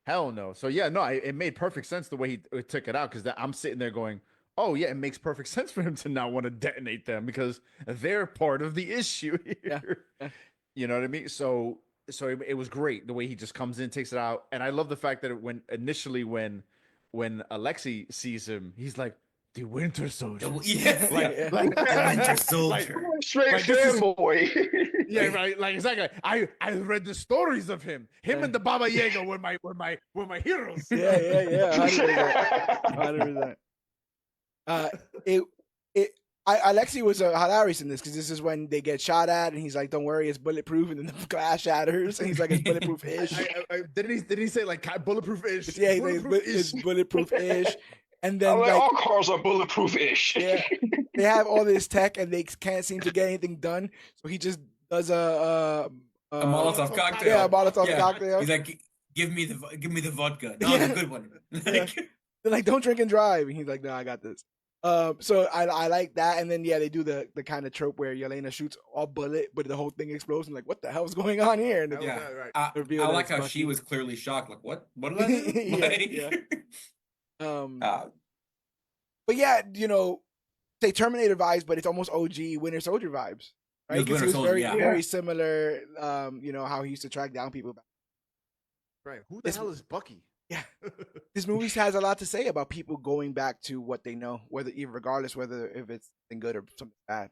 Hell no. So yeah, no, it made perfect sense the way he took it out because I'm sitting there going, oh yeah, it makes perfect sense for him to not want to detonate them because they're part of the issue here. Yeah. You know what I mean? So it was great the way he just comes in, takes it out, and I love the fact that when Alexi sees him, he's like the Winter Soldier. Yeah. Like The Winter Soldier. Straight Like, this is- fanboy. Yeah, right. Like exactly. I read the stories of him. Him and the Baba Yaga were my heroes. Yeah, 100%. 100%. Alexi was hilarious in this because this is when they get shot at, and he's like, "Don't worry, it's bulletproof," and then the glass shatters, and he's like, "It's bulletproof-ish." Didn't he say like bulletproof-ish? Yeah, he's like, it's bulletproof-ish, and then I'm like, like, all cars are bulletproof-ish. yeah, they have all this tech, and they can't seem to get anything done, so he just does a Molotov cocktail. Yeah, a Molotov Yeah. cocktail. He's like, give me the vodka. No, it's a good one. Yeah. They're like, "Don't drink and drive," and he's like, "No, I got this." So I like that, and then yeah, they do the kind of trope where Yelena shoots a bullet, but the whole thing explodes, and like, what the hell's going on here? And Yeah. right. I reveal that like it's how Bucky. she was clearly shocked. Like, what? What did I do? Yeah, Like, but yeah, say Terminator vibes, but it's almost OG Winter Soldier vibes. right? was Because he Winter was Soldier, very yeah. very similar. How he used to track down people. Right. Who the This- hell is Bucky? Yeah, this movie has a lot to say about people going back to what they know, whether even regardless whether if it's something good or something bad.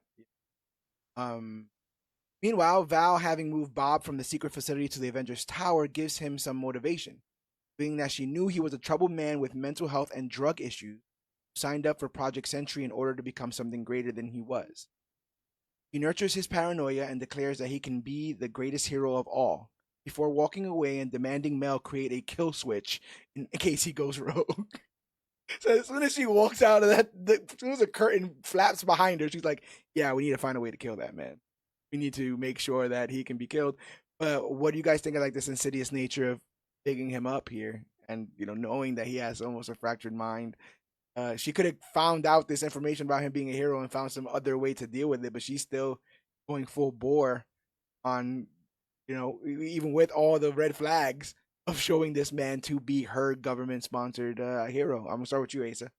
Um, Meanwhile, Val, having moved Bob from the secret facility to the Avengers Tower, gives him some motivation, being that she knew he was a troubled man with mental health and drug issues, signed up for Project Sentry in order to become something greater than he was. He nurtures his paranoia and declares that he can be the greatest hero of all, before walking away and demanding Mel create a kill switch in case he goes rogue. So as soon as she walks out of as soon as the curtain flaps behind her, she's like, "Yeah, we need to find a way to kill that man. We need to make sure that he can be killed." But what do you guys think of like this insidious nature of digging him up here, and knowing that he has almost a fractured mind? She could have found out this information about him being a hero and found some other way to deal with it, but she's still going full bore on, even with all the red flags of showing this man to be her government-sponsored hero. I'm gonna start with you, Asa.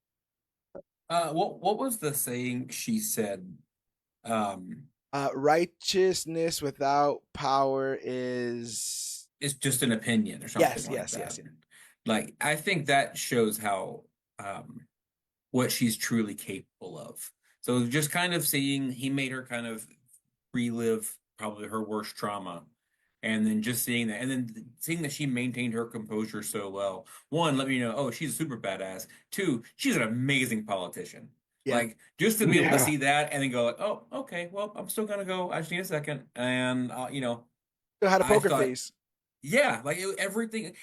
What was the saying she said? Righteousness without power is It's just an opinion or something like yes, that. yes. Like, I think that shows how what she's truly capable of. So just kind of seeing he made her kind of relive probably her worst trauma. And then just seeing that, and then seeing that she maintained her composure so well. One, let me know, oh, she's a super badass. Two, she's an amazing politician. Yeah. Like, just to be able to Yeah. see that and then go like, oh, okay, well, I'm still gonna go. I just need a second. And Still had a I poker thought, face. yeah, like everything,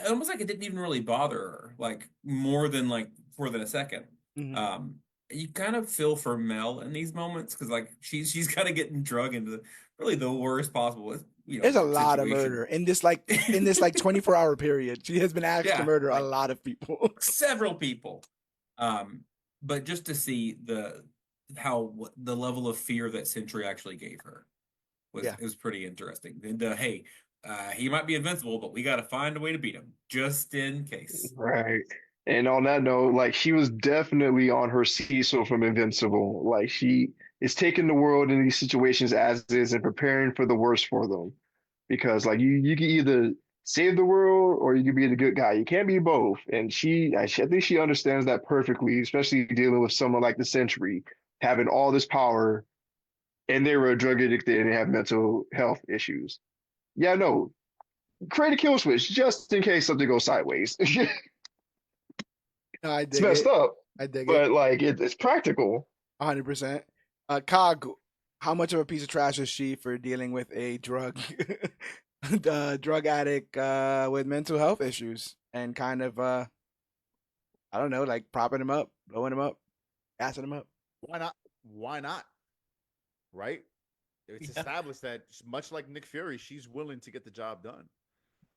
almost like it didn't even really bother her, like more than a second. Mhm. You kind of feel for Mel in these moments because like she's kind of getting drug into really the worst possible, There's a lot of situation. murder in this 24-hour period. She has been asked to Yeah, murder a like- lot of people. Several people. But just to see the level of fear that Sentry actually gave her was pretty interesting. Hey, he might be invincible, but we got to find a way to beat him just in case. Right. And on that note, like she was definitely on her Cecil from Invincible. Like she is taking the world in these situations as is and preparing for the worst for them. Because like you can either save the world or you can be the good guy. You can't be both. And I think she understands that perfectly, especially dealing with someone like the Sentry, having all this power, and they were drug addicted and have mental health issues. Yeah, no, create a kill switch just in case something goes sideways. No, I It's dig messed it. up, I dig but it. like it's practical. 100%. Cog, how much of a piece of trash is she for dealing with a drug addict with mental health issues and kind of I don't know, like propping him up, blowing him up, gassing him up? Why not? Why not? Right? It's Yeah. established that much like Nick Fury, she's willing to get the job done.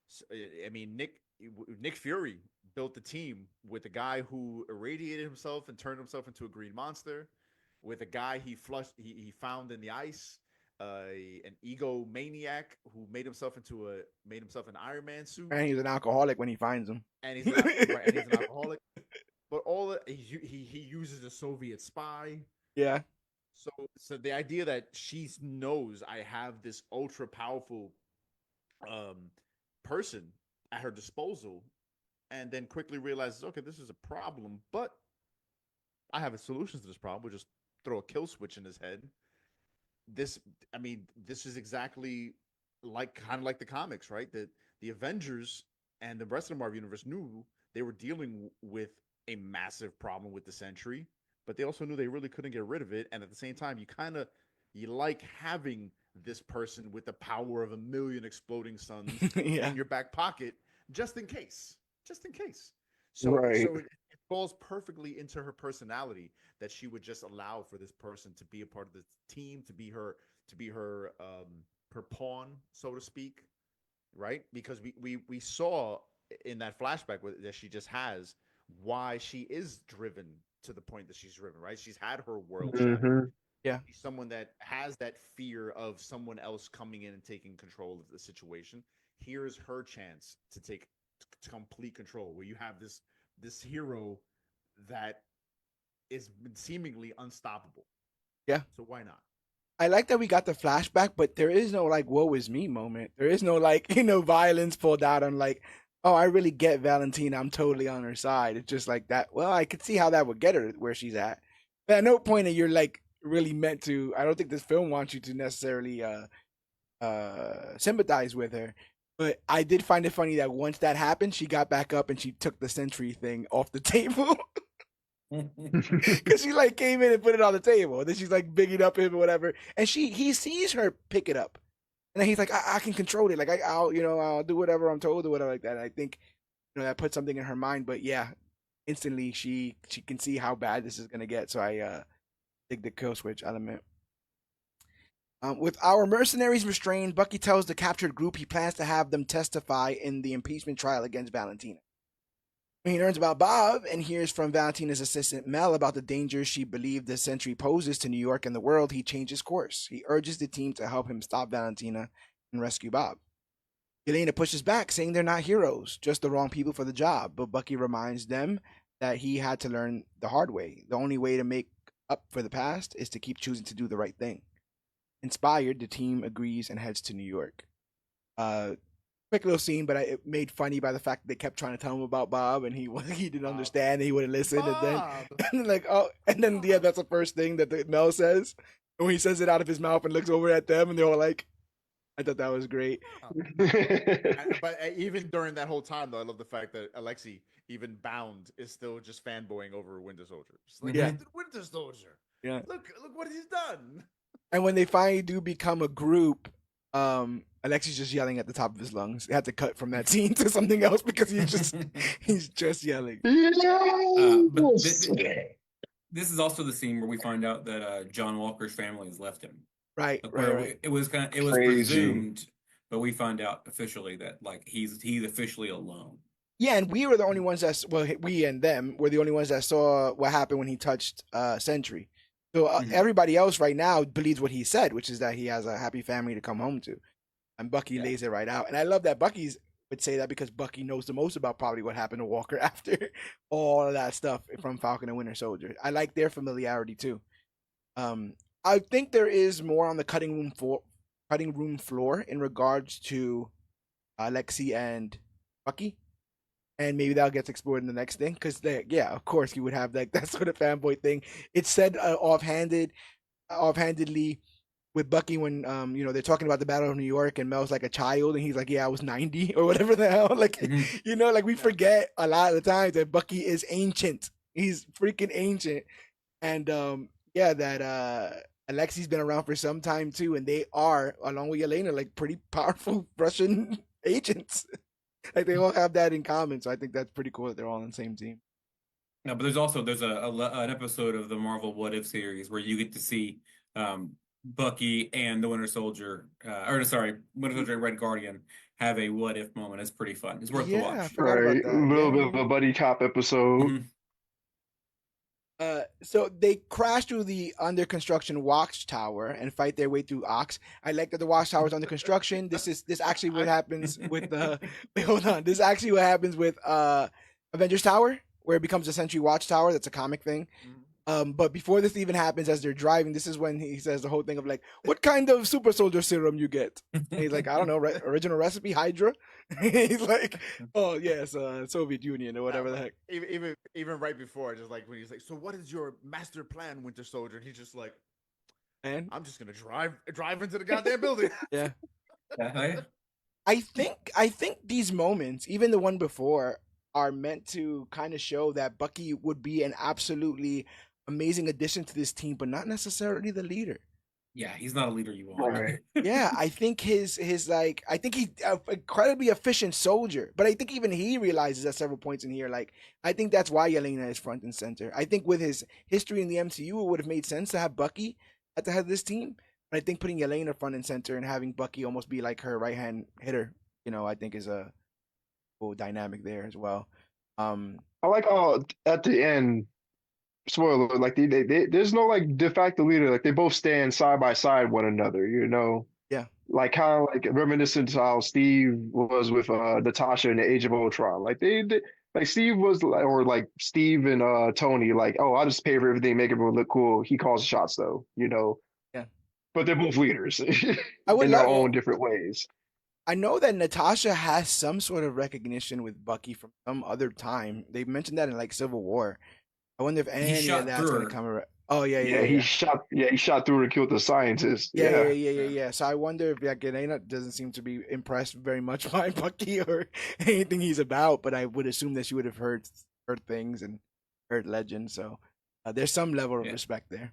So, I mean, Nick Fury built the team with a guy who irradiated himself and turned himself into a green monster, with a guy he found in the ice, an egomaniac who made himself an Iron Man suit, And he's an alcoholic when he finds him. and he's an alcoholic. But he uses a Soviet spy. Yeah. So the idea that she knows I have this ultra powerful person at her disposal, and then quickly realizes, okay, this is a problem, but I have a solution to this problem. We'll just throw a kill switch in his head. This is exactly kind of like the comics, right? That the Avengers and the rest of the Marvel Universe knew they were dealing with a massive problem with the Sentry, but they also knew they really couldn't get rid of it. And at the same time, you like having this person with the power of a million exploding suns Yeah. in your back pocket, just in case. Right. So it falls perfectly into her personality that she would just allow for this person to be a part of the team, to be her pawn, so to speak, right? Because we saw in that flashback that she just has why she is driven to the point that she's driven, right? She's had her world shattered. Mhm. Yeah. She's someone that has that fear of someone else coming in and taking control of the situation. Here's her chance to take complete control, where you have this hero that is seemingly unstoppable. Yeah. So why not? I like that we got the flashback, but there is no like "woe is me" moment. There is no like violence pulled out on like, oh, I really get Valentina. I'm totally on her side. It's just like that. Well, I could see how that would get her where she's at. But at no point are you're like really meant to. I don't think this film wants you to necessarily sympathize with her. But I did find it funny that once that happened, she got back up and she took the sentry thing off the table. Because she like came in and put it on the table. And then she's like bigging up him or whatever. And he sees her pick it up. And then he's like, I can control it. Like I'll do whatever I'm told or whatever like that. And I think that put something in her mind. But yeah, instantly she can see how bad this is gonna get. So I dig the kill switch element. With our mercenaries restrained, Bucky tells the captured group he plans to have them testify in the impeachment trial against Valentina. When he learns about Bob and hears from Valentina's assistant Mel about the dangers she believed the Sentry poses to New York and the world, he changes course. He urges the team to help him stop Valentina and rescue Bob. Yelena pushes back, saying they're not heroes, just the wrong people for the job, but Bucky reminds them that he had to learn the hard way. The only way to make up for the past is to keep choosing to do the right thing. Inspired, the team agrees and heads to New York. Quick little scene, but it made funny by the fact that they kept trying to tell him about Bob, and he didn't understand, and he wouldn't listen, Bob. and then that's the first thing that Mel says, and when he says it out of his mouth and looks over at them, and they're all like, I thought that was great. But even during that whole time, though, I love the fact that Alexei, even bound, is still just fanboying over Winter Soldier. Just like, Yeah. Winter Soldier. Yeah. Look what he's done. And when they finally do become a group, Alexei's just yelling at the top of his lungs. They had to cut from that scene to something else because he's just yelling. But this is also the scene where we find out that John Walker's family has left him. Right, Like, right. It was Crazy. presumed, but we find out officially that like he's officially alone. Yeah, and we were the only ones we and them were the only ones that saw what happened when he touched Sentry. So everybody else right now believes what he said, which is that he has a happy family to come home to. And Bucky lays it right out. And I love that Bucky's would say that because Bucky knows the most about probably what happened to Walker after all of that stuff from Falcon and Winter Soldier. I like their familiarity too. I think there is more on the cutting room floor in regards to Alexei and Bucky. And maybe that gets explored in the next thing, because of course you would have like that sort of fanboy thing. It's said offhandedly with Bucky when they're talking about the Battle of New York, and Mel's like a child, and he's like, "Yeah, I was 90 or whatever the hell." Like like we forget a lot of the times that Bucky is ancient. He's freaking ancient, and that Alexei's been around for some time too, and they are, along with Yelena, like pretty powerful Russian agents. Like they all have that in common, so I think that's pretty cool that they're all on the same team. No, but there's an episode of the Marvel What If series where you get to see Bucky and the Winter Soldier, Winter Soldier and Red Guardian have a what if moment. It's pretty fun. It's worth the I watch. forgot about Right, that. a little bit of a buddy cop episode. So they crash through the under construction watchtower and fight their way through Ox. I like that the watchtower is under construction. This actually what happens with the wait, hold on. This is actually what happens with Avengers Tower, where it becomes a Sentry Watchtower. That's a comic thing. But before this even happens, as they're driving, this is when he says the whole thing of like, "What kind of super soldier serum you get?" And he's like, "I don't know, original recipe, Hydra." He's like, "Oh yes, Soviet Union or whatever the heck." Even right before, just like when he's like, "So what is your master plan, Winter Soldier?" And he's just like, "Man, I'm just gonna drive into the goddamn building." Yeah. I I think these moments, even the one before, are meant to kind of show that Bucky would be an absolutely amazing addition to this team, but not necessarily the leader. Yeah, he's not a leader you want. Right. Yeah, I think he's he's an incredibly efficient soldier, but I think even he realizes at several points in here, like, I think that's why Yelena is front and center. I think with his history in the MCU, it would have made sense to have Bucky at the head of this team, but I think putting Yelena front and center and having Bucky almost be like her right-hand hitter, I think is a cool dynamic there as well. I like how at the end, spoiler, like there's no like de facto leader. Like they both stand side by side one another. Yeah. Like kind of like reminiscent to how Steve was with Natasha in the Age of Ultron. Like like Steve was or like Steve and Tony. Like, oh, I'll just pay for everything, make everyone look cool. He calls the shots though. Yeah. but they're both leaders I would in their love. own different ways. I know that Natasha has some sort of recognition with Bucky from some other time. They mentioned that in like Civil War. I wonder if He any of shot that's through gonna her. come around. Oh yeah, Yeah, yeah, yeah. he shot through and killed the scientist. Yeah, yeah, Yeah. yeah, yeah, Yeah. yeah. So I wonder if like Yelena doesn't seem to be impressed very much by Bucky or anything he's about, but I would assume that she would have heard things and heard legends. So there's some level of Yeah. respect there.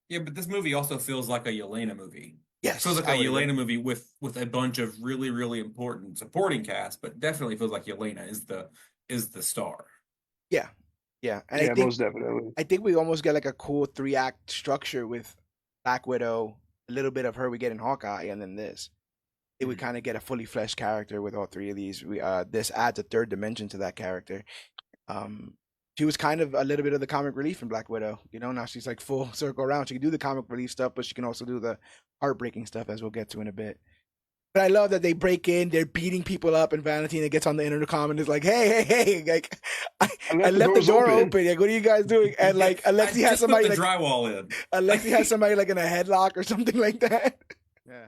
Yeah, but this movie also feels like a Yelena movie. Yes, Feels like I a would agree. Yelena movie with a bunch of really, really important supporting cast, but definitely feels like Yelena is the star. Yeah, yeah, and Yeah, most definitely. I think we almost get like a cool 3-act structure with Black Widow, a little bit of her we get in Hawkeye, and then this. I think we kind of get a fully fleshed character with all three of these. This adds a third dimension to that character. She was kind of a little bit of the comic relief in Black Widow. You know, now she's like full circle around. She can do the comic relief stuff, but she can also do the heartbreaking stuff, as we'll get to in a bit. But I love that they break in, they're beating people up, and Valentina gets on the intercom and is like, "Hey, hey, hey!" Like, I left the door open. Like, what are you guys doing? And like, Alexi has somebody put the like drywall in. Alexi has somebody like in a headlock or something like that. Yeah.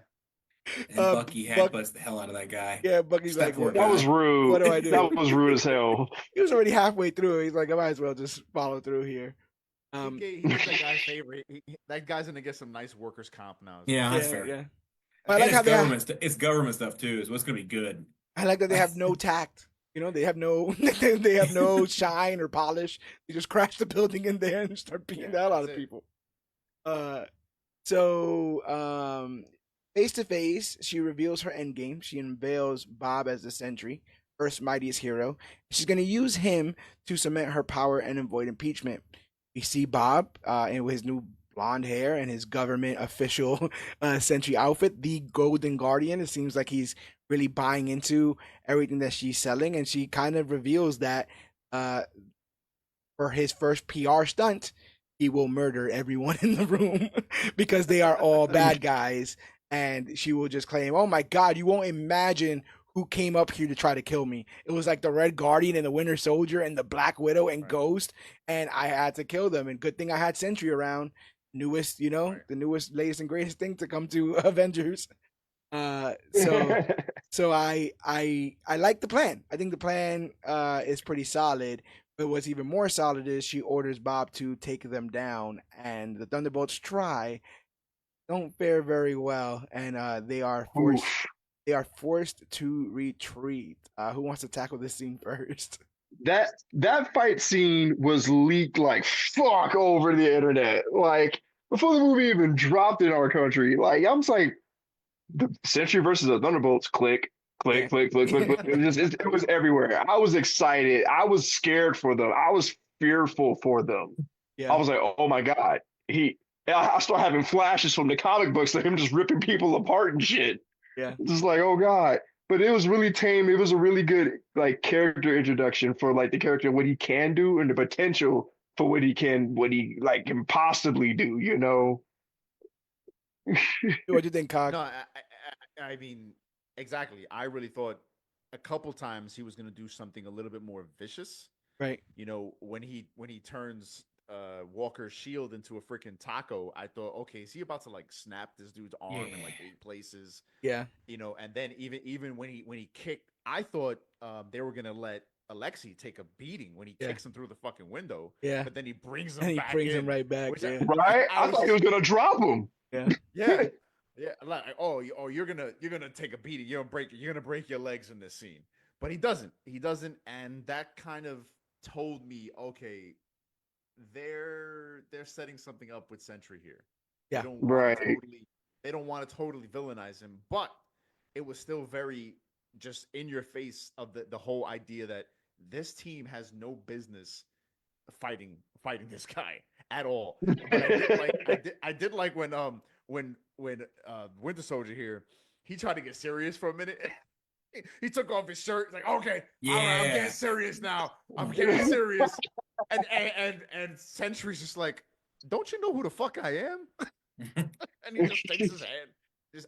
And Bucky headbutts the hell out of that guy. Yeah, Bucky's That like, poor That was guy. rude. What do I do? That was rude as hell. He was already halfway through. He's like, I might as well just follow through here. He gets that guy's favorite. That guy's gonna get some nice workers' comp now. Yeah, that's yeah, fair. yeah. And I like how it's government stuff too, so it's gonna be good. I like that they have no tact. You know, they have no they have no shine or polish. They just crash the building in there and start beating the hell out of people. Face to face, she reveals her endgame. She unveils Bob as the Sentry, Earth's mightiest hero. She's going to use him to cement her power and avoid impeachment. We see Bob in with his new blonde hair and his government official Sentry outfit, the Golden Guardian. It seems like he's really buying into everything that she's selling, and she kind of reveals that for his first PR stunt, he will murder everyone in the room because they are all bad guys. And she will just claim, "Oh my God, you won't imagine who came up here to try to kill me. It was like the Red Guardian and the Winter Soldier and the Black Widow and Ghost, and I had to kill them. And good thing I had Sentry around, newest, you know, the newest, latest, and greatest thing to come to Avengers." So I like the plan. I think the plan is pretty solid. But what's even more solid is she orders Bob to take them down, and the Thunderbolts don't fare very well, and they are forced to retreat. Who wants to tackle this scene first? That fight scene was leaked like fuck over the internet. Like before the movie even dropped in our country. Like I'm just like the Sentry versus the Thunderbolts. Click, click, click, click, click, click. It was everywhere. I was excited. I was scared for them. I was fearful for them. Yeah. I was like, oh my God. I start having flashes from the comic books of him just ripping people apart and shit. Yeah. Just like, oh God. But it was really tame. It was a really good like character introduction for like the character, what he can do and the potential for what he can possibly do, you know? What do you think, Cog? No, I mean, exactly. I really thought a couple times he was going to do something a little bit more vicious. Right. You know, when he turns Walker's shield into a freaking taco, I thought, okay, is he about to like snap this dude's arm in like 8 places? Yeah. You know, and then even when he kicked, I thought they were gonna let Alexi take a beating when he kicks him through the fucking window. Yeah. But then he brings him And he back brings in, him right back. which Yeah. Right? I thought he was gonna drop him. Yeah. yeah. Yeah, like you're gonna take a beating. You're gonna break your legs in this scene, but he doesn't, and that kind of told me, okay, they're setting something up with Sentry here. Yeah, They don't want to totally villainize him, but it was still very just in your face of the whole idea that this team has no business fighting this guy at all. But I did like when Winter Soldier here, he tried to get serious for a minute. He took off his shirt. He's like, okay, all right, I'm getting serious now. I'm getting serious. And Sentry's just like, don't you know who the fuck I am? And he just takes his hand.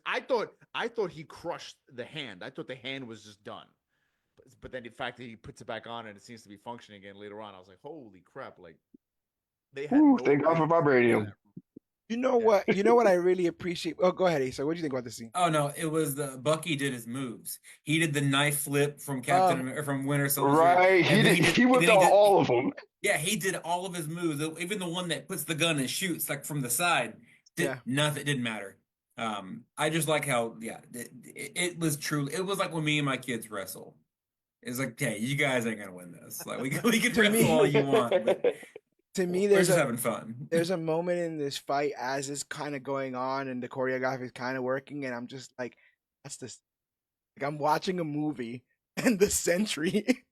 I thought he crushed the hand. I thought the hand was just done. But then the fact that he puts it back on and it seems to be functioning again later on, I was like, holy crap! Like they had thank God for vibranium. You know Yeah. what? You know what I really appreciate. Oh, go ahead, Asa. What do you think about the scene? Oh no, it was the Bucky did his moves. He did the knife flip from Oh, From Winter Soldier, Right. and then He and whipped then out all of them. yeah, he did all of his moves. Even the one that puts the gun and shoots like from the side, yeah. did nothing. Didn't matter. I just like how it was true. It was like when me and my kids wrestle. It's like, hey, you guys ain't gonna win this. Like we can To wrestle me, all you want, but to me, we're just having fun. there's a moment in this fight as it's kind of going on and the choreography is kind of working, and I'm just like, that's this. Like I'm watching a movie, and the Sentry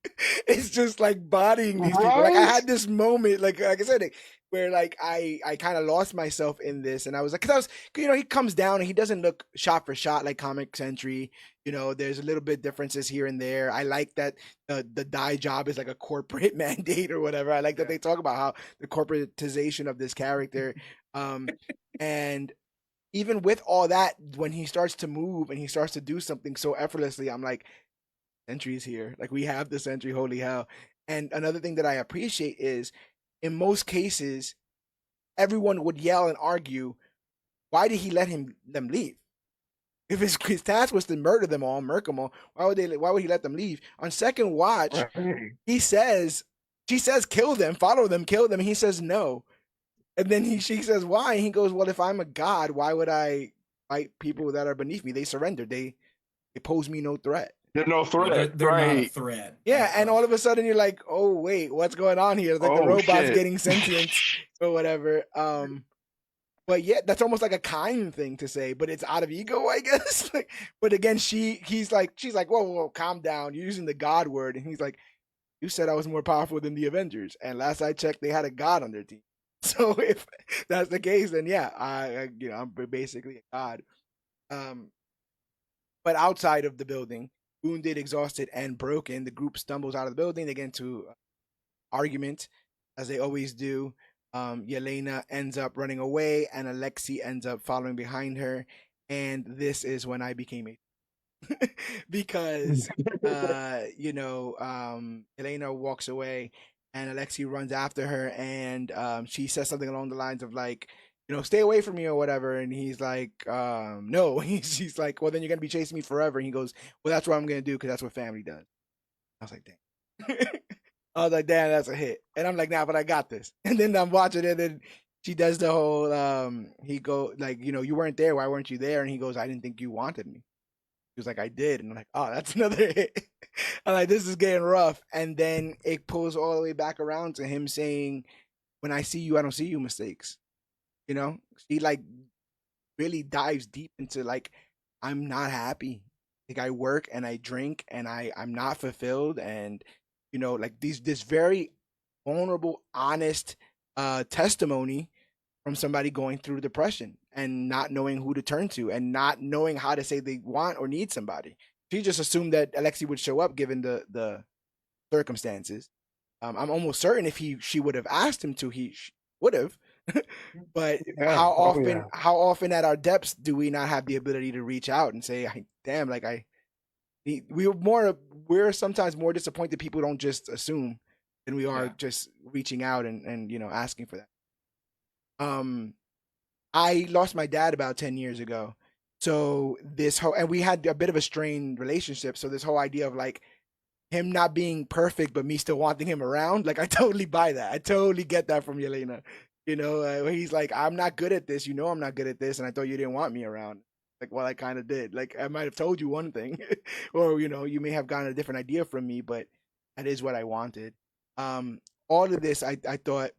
is just like bodying these people. Like I Right? had this moment, like I said, where like I kind of lost myself in this, and I was like, because I was, he comes down and he doesn't look shot for shot like Comic Sentry. There's a little bit differences here and there. I like that the dye job is like a corporate mandate or whatever. I like that they talk about how the corporatization of this character, and even with all that, when he starts to move and he starts to do something so effortlessly, I'm like, Sentry is here. Like we have the Sentry, holy hell. And another thing that I appreciate is in most cases, everyone would yell and argue, why did he let them leave? If his task was to murder them all, murk them all, why would he let them leave? On second watch, Right. she says, kill them, follow them, kill them. And he says no. And then she says, why? And he goes, well, if I'm a god, why would I fight people that are beneath me? They surrendered. They pose me no threat. They're no threat. They're not a Right. threat. Yeah, and all of a sudden you're like, oh wait, what's going on here? It's like the Oh robot's shit. getting sentient or whatever. But yeah, that's almost like a kind thing to say, but it's out of ego, I guess. But again, she's like, whoa, calm down. You're using the God word, and he's like, you said I was more powerful than the Avengers, and last I checked, they had a god on their team. So if that's the case, then yeah, I'm basically a god. But outside of the building, wounded, exhausted, and broken, the group stumbles out of the building. They get into argument, as they always do. Yelena ends up running away, and Alexei ends up following behind her. And this is when I became a because Yelena walks away and Alexei runs after her, and she says something along the lines of like, stay away from me or whatever, and he's like, no. She's like, well, then you're gonna be chasing me forever, and he goes, well, that's what I'm gonna do because that's what family does. I was like, damn. I was like, damn, that's a hit. And I'm like, nah, but I got this. And then I'm watching it, and she does the whole he go like, you weren't there, why weren't you there? And he goes, I didn't think you wanted me. He was like, I did. And I'm like, oh, that's another hit. I'm like, this is getting rough. And then it pulls all the way back around to him saying, when I see you, I don't see you mistakes. She like really dives deep into like, I'm not happy. Like I work and I drink and I'm not fulfilled. And, like this very vulnerable, honest testimony from somebody going through depression and not knowing who to turn to and not knowing how to say they want or need somebody. She just assumed that Alexei would show up given the circumstances. I'm almost certain if she would have asked him to, he would have. But Yeah. how often at our depths do we not have the ability to reach out and say, damn, like we're sometimes more disappointed people don't just assume than we are just reaching out and asking for that. I lost my dad about 10 years ago. So and we had a bit of a strained relationship. So this whole idea of like him not being perfect, but me still wanting him around, like I totally buy that. I totally get that from Yelena. He's like, I'm not good at this. I'm not good at this. And I thought you didn't want me around. Like, well, I kind of did. Like, I might have told you one thing or, you may have gotten a different idea from me, but that is what I wanted. All of this, I thought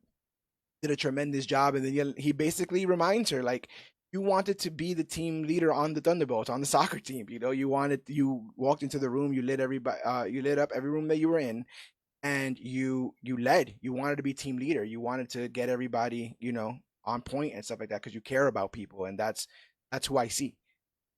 did a tremendous job. And then he basically reminds her, like, you wanted to be the team leader on the Thunderbolts, on the soccer team. You walked into the room, you lit up every room that you were in, and you led. You wanted to be team leader. You wanted to get everybody, on point and stuff like that because you care about people, and that's who I see.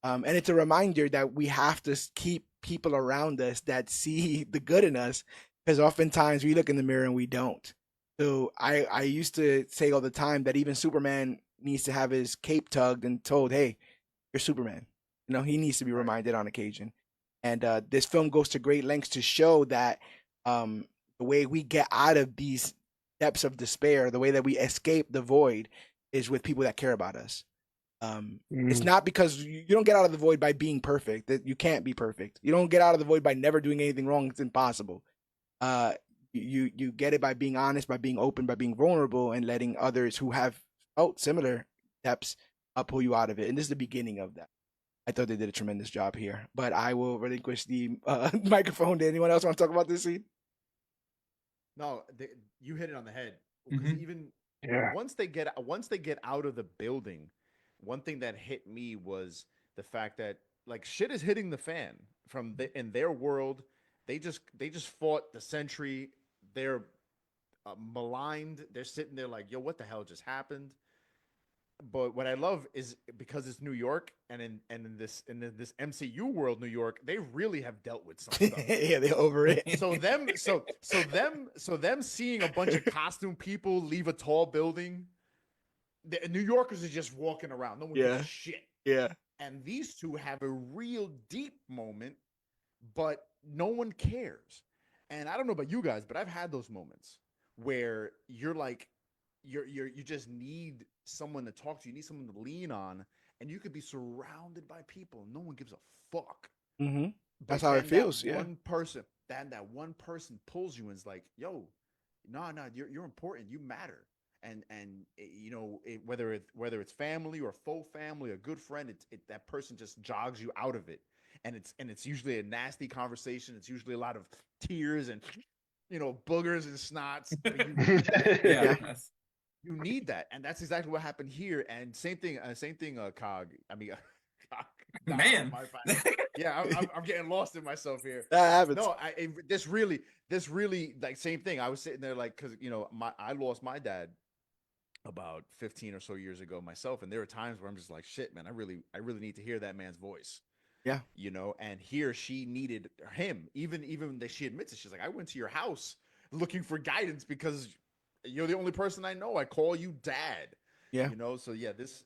And it's a reminder that we have to keep people around us that see the good in us, because oftentimes we look in the mirror and we don't. So I used to say all the time that even Superman needs to have his cape tugged and told, hey, you're Superman. He needs to be reminded on occasion. And this film goes to great lengths to show that the way we get out of these depths of despair, the way that we escape the void, is with people that care about us. It's Mm. not because you don't get out of the void by being perfect. That you can't be perfect. You don't get out of the void by never doing anything wrong. It's impossible. Uh, you get it by being honest, by being open, by being vulnerable, and letting others who have felt similar depths pull you out of it. And this is the beginning of that. I thought they did a tremendous job here. But I will relinquish the microphone to anyone else want to talk about this scene. No, you hit it on the head. Because Mhm. even Yeah. once they get out of the building, one thing that hit me was the fact that like shit is hitting the fan from in their world. They just fought the Sentry. They're maligned. They're sitting there like, yo, what the hell just happened? But what I love is because it's New York, and in this MCU world, New York, they really have dealt with some stuff. Yeah, they over it. So them seeing a bunch of costume people leave a tall building, the New Yorkers are just walking around. No one gives Yeah. a shit. Yeah. And these two have a real deep moment, but no one cares. And I don't know about you guys, but I've had those moments where you're like, you just need someone to talk to. You need someone to lean on, and you could be surrounded by people. No one gives a fuck. Mm-hmm. But That's how it then feels. that Yeah. that one person pulls you and is like, yo, no, you're important. You matter. And you know, whether it's family or faux family, a good friend, that person just jogs you out of it. And it's usually a nasty conversation. It's usually a lot of tears and, you know, boogers and snots. But you need that. Yeah. Yeah. That's, You need that, and that's exactly what happened here. And same thing. Cog. I mean, Cog. Nah, man. yeah, I'm getting lost in myself here. That happens. No, this really like same thing. I was sitting there like, because you know, I lost my dad about 15 or so years ago myself, and there are times where I'm just like, shit, man, I really need to hear that man's voice. Yeah. You know, and here she needed him. Even that she admits it. She's like, I went to your house looking for guidance because you're the only person I know. I call you dad. Yeah. You know, so yeah, this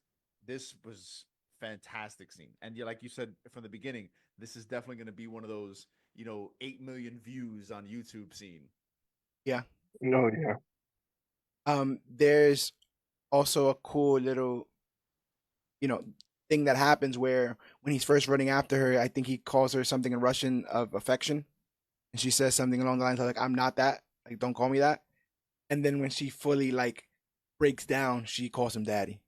was fantastic scene. And yeah, like you said from the beginning, this is definitely going to be one of those, you know, 8 million views on YouTube scene. Yeah. No, yeah. There's also a cool little, you know, thing that happens where when he's first running after her, I think he calls her something in Russian of affection, and she says something along the lines of like, "I'm not that. Like, don't call me that." And then when she fully like breaks down, she calls him daddy.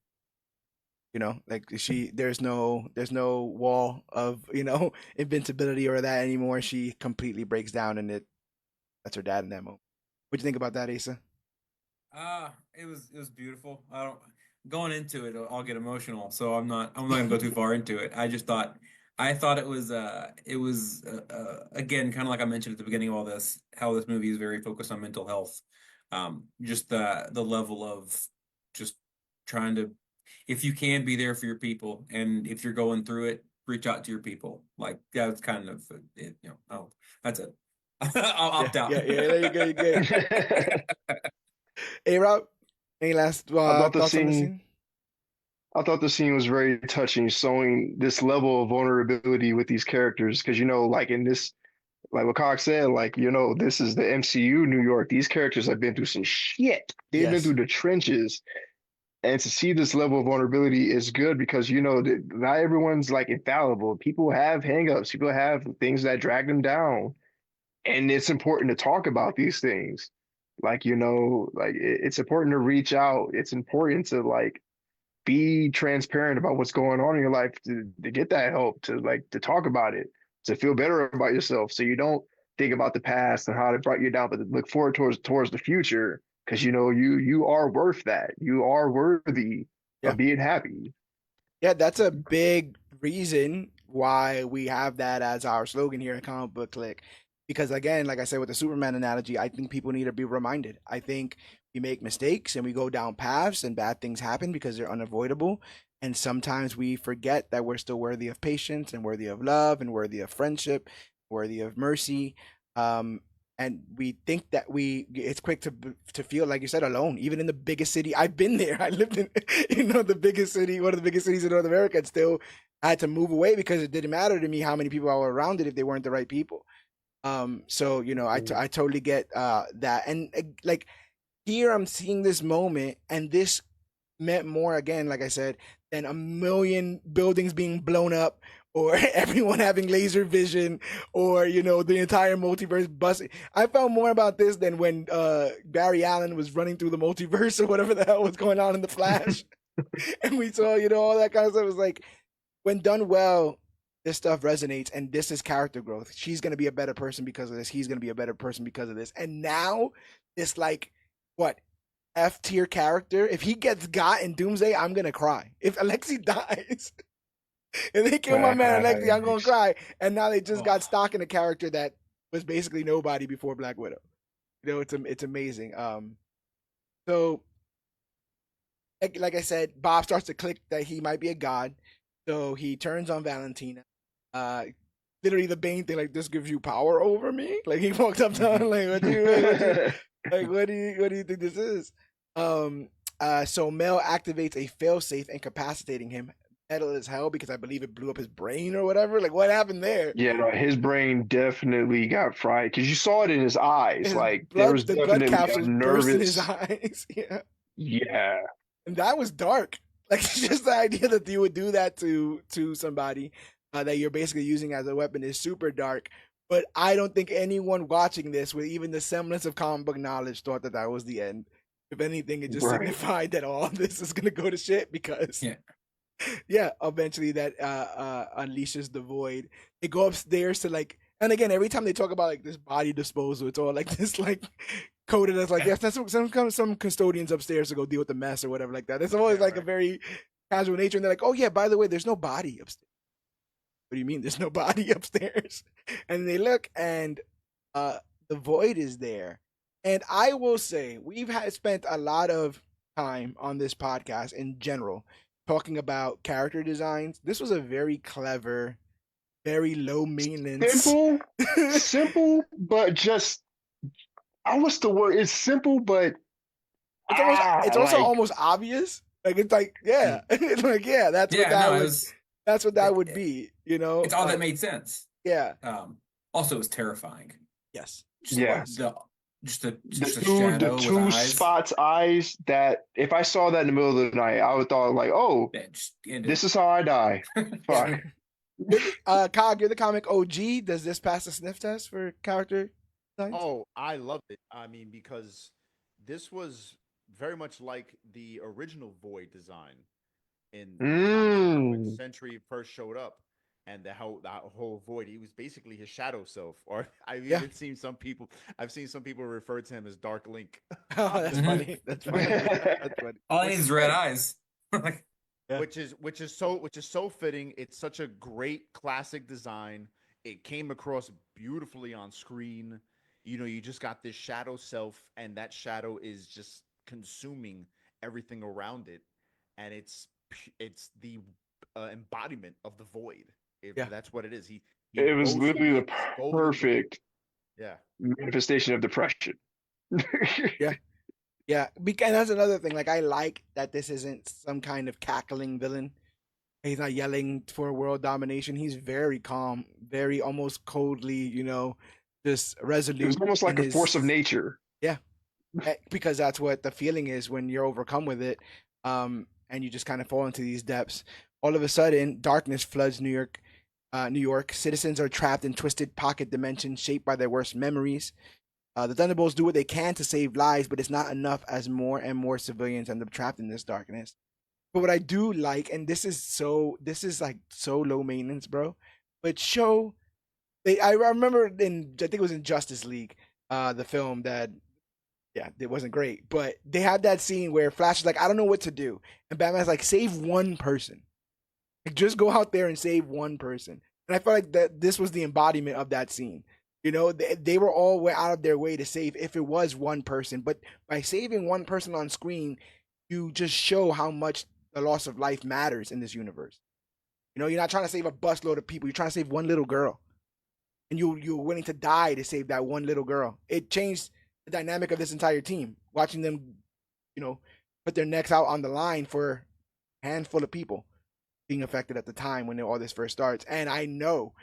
You know, like there's no wall of, you know, invincibility or that anymore. She completely breaks down, and that's her dad in that moment. What'd you think about that, Asa? it was beautiful. I don't going into it, I'll get emotional, so I'm not gonna go too far into it. I thought it was again, kind of like I mentioned at the beginning of all this, how this movie is very focused on mental health. Just the level of just trying to, if you can, be there for your people, and if you're going through it, reach out to your people. Like that's kind of it, you know. Oh, that's it. I'll opt out. Yeah. There you go. You good. Hey, Rob. Any last I thought the thoughts on the scene. scene? I thought the scene was very touching, showing this level of vulnerability with these characters. Because, you know, like in this, like what Cox said, like, you know, this is the MCU New York. These characters have been through some shit. They've been Yes. through the trenches. And to see this level of vulnerability is good because, you know, not everyone's like infallible. People have hangups, people have things that drag them down. And it's important to talk about these things. Like, you know, like it's important to reach out. It's important to like be transparent about what's going on in your life to get that help, to talk about it, to feel better about yourself. So you don't think about the past and how it brought you down, but look forward towards the future. Cause you know, you are worth that. You are worthy Yeah. of being happy. Yeah, that's a big reason why we have that as our slogan here at Comic Book Click. Because again, like I said with the Superman analogy, I think people need to be reminded. I think we make mistakes and we go down paths and bad things happen because they're unavoidable. And sometimes we forget that we're still worthy of patience and worthy of love and worthy of friendship, worthy of mercy. And we think that it's quick to feel like you said alone, even in the biggest city. I've been there. I lived in, you know, the biggest city, one of the biggest cities in North America, and still had to move away because it didn't matter to me how many people were around it if they weren't the right people. So you know, I totally get that, and like here I'm seeing this moment, and this meant more, again, like I said, than a million buildings being blown up or everyone having laser vision or, you know, the entire multiverse busting. I felt more about this than when Barry Allen was running through the multiverse or whatever the hell was going on in the Flash. And we saw, you know, all that kind of stuff. It was like, when done well, this stuff resonates, and this is character growth. She's going to be a better person because of this. He's going to be a better person because of this. And now, this, like, what, F tier character, if he gets got in Doomsday, I'm going to cry. If Alexi dies, if they kill my man Alexi, I'm going to cry. And now they just got stock in a character that was basically nobody before Black Widow. You know, it's amazing. So, like I said, Bob starts to click that he might be a god. So he turns on Valentina. Literally the Bane thing, like, this gives you power over me. Like, he walked up to her, like, what do you think this is? So Mel activates a failsafe, incapacitating him. Metal as hell because I believe it blew up his brain or whatever. Like, what happened there? Yeah, no, his brain definitely got fried because you saw it in his eyes. His like blood, there was the definitely blood capsules a burst in nervous. his eyes. Yeah, Yeah, and that was dark. Like, just the idea that you would do that to somebody that you're basically using as a weapon is super dark. But I don't think anyone watching this with even the semblance of comic book knowledge thought that that was the end. If anything, it just Right. signified that all this is gonna go to shit because eventually that unleashes the void. They go upstairs to, like, and again, every time they talk about, like, this body disposal, it's all like this, like, coded as like, yes, that's some custodians upstairs to go deal with the mess or whatever like that. It's always like a very casual nature, and they're like, oh yeah, by the way, there's no body upstairs. What do you mean there's no body upstairs? And they look, and the void is there. And I will say, we've spent a lot of time on this podcast in general talking about character designs. This was a very clever, very low maintenance, simple, but just what's the word? It's simple, but it's also almost obvious. Like, it's like, yeah, it's like, yeah, that's what that would be. You know, it's all that made sense. Yeah. Also, it was terrifying. Yes. Just the two spots eyes that if I saw that in the middle of the night, I would thought like, oh, this is how I die. Fuck. Cog, you're the comic OG. Does this pass the sniff test for character designs? Oh, I loved it. I mean, because this was very much like the original Void design in when Sentry first showed up. And that whole Void, he was basically his shadow self. Or I've even seen some people refer to him as Dark Link. Oh, that's funny. That's funny. That's funny. All he needs is red eyes. Which is so fitting. It's such a great classic design. It came across beautifully on screen. You know, you just got this shadow self, and that shadow is just consuming everything around it, and it's the embodiment of the Void. That's what it is. It was literally the perfect manifestation of depression. Yeah, because that's another thing. Like, I like that this isn't some kind of cackling villain. He's not yelling for world domination. He's very calm, very almost coldly, you know, just resolute. It was almost like a force of nature. Yeah, because that's what the feeling is when you're overcome with it, and you just kind of fall into these depths. All of a sudden, darkness floods New York. Citizens are trapped in twisted pocket dimensions shaped by their worst memories. The Thunderbolts do what they can to save lives, but it's not enough as more and more civilians end up trapped in this darkness. But what I do like, and this is like so low maintenance, bro. But I remember I think it was in Justice League, the film that, it wasn't great, but they have that scene where Flash is like, I don't know what to do, and Batman's like, save one person. Like, just go out there and save one person. And I felt like that this was the embodiment of that scene. You know, they were all out of their way to save if it was one person. But by saving one person on screen, you just show how much the loss of life matters in this universe. You know, you're not trying to save a busload of people. You're trying to save one little girl. And you're willing to die to save that one little girl. It changed the dynamic of this entire team. Watching them, you know, put their necks out on the line for a handful of people being affected at the time when all this first starts. And I know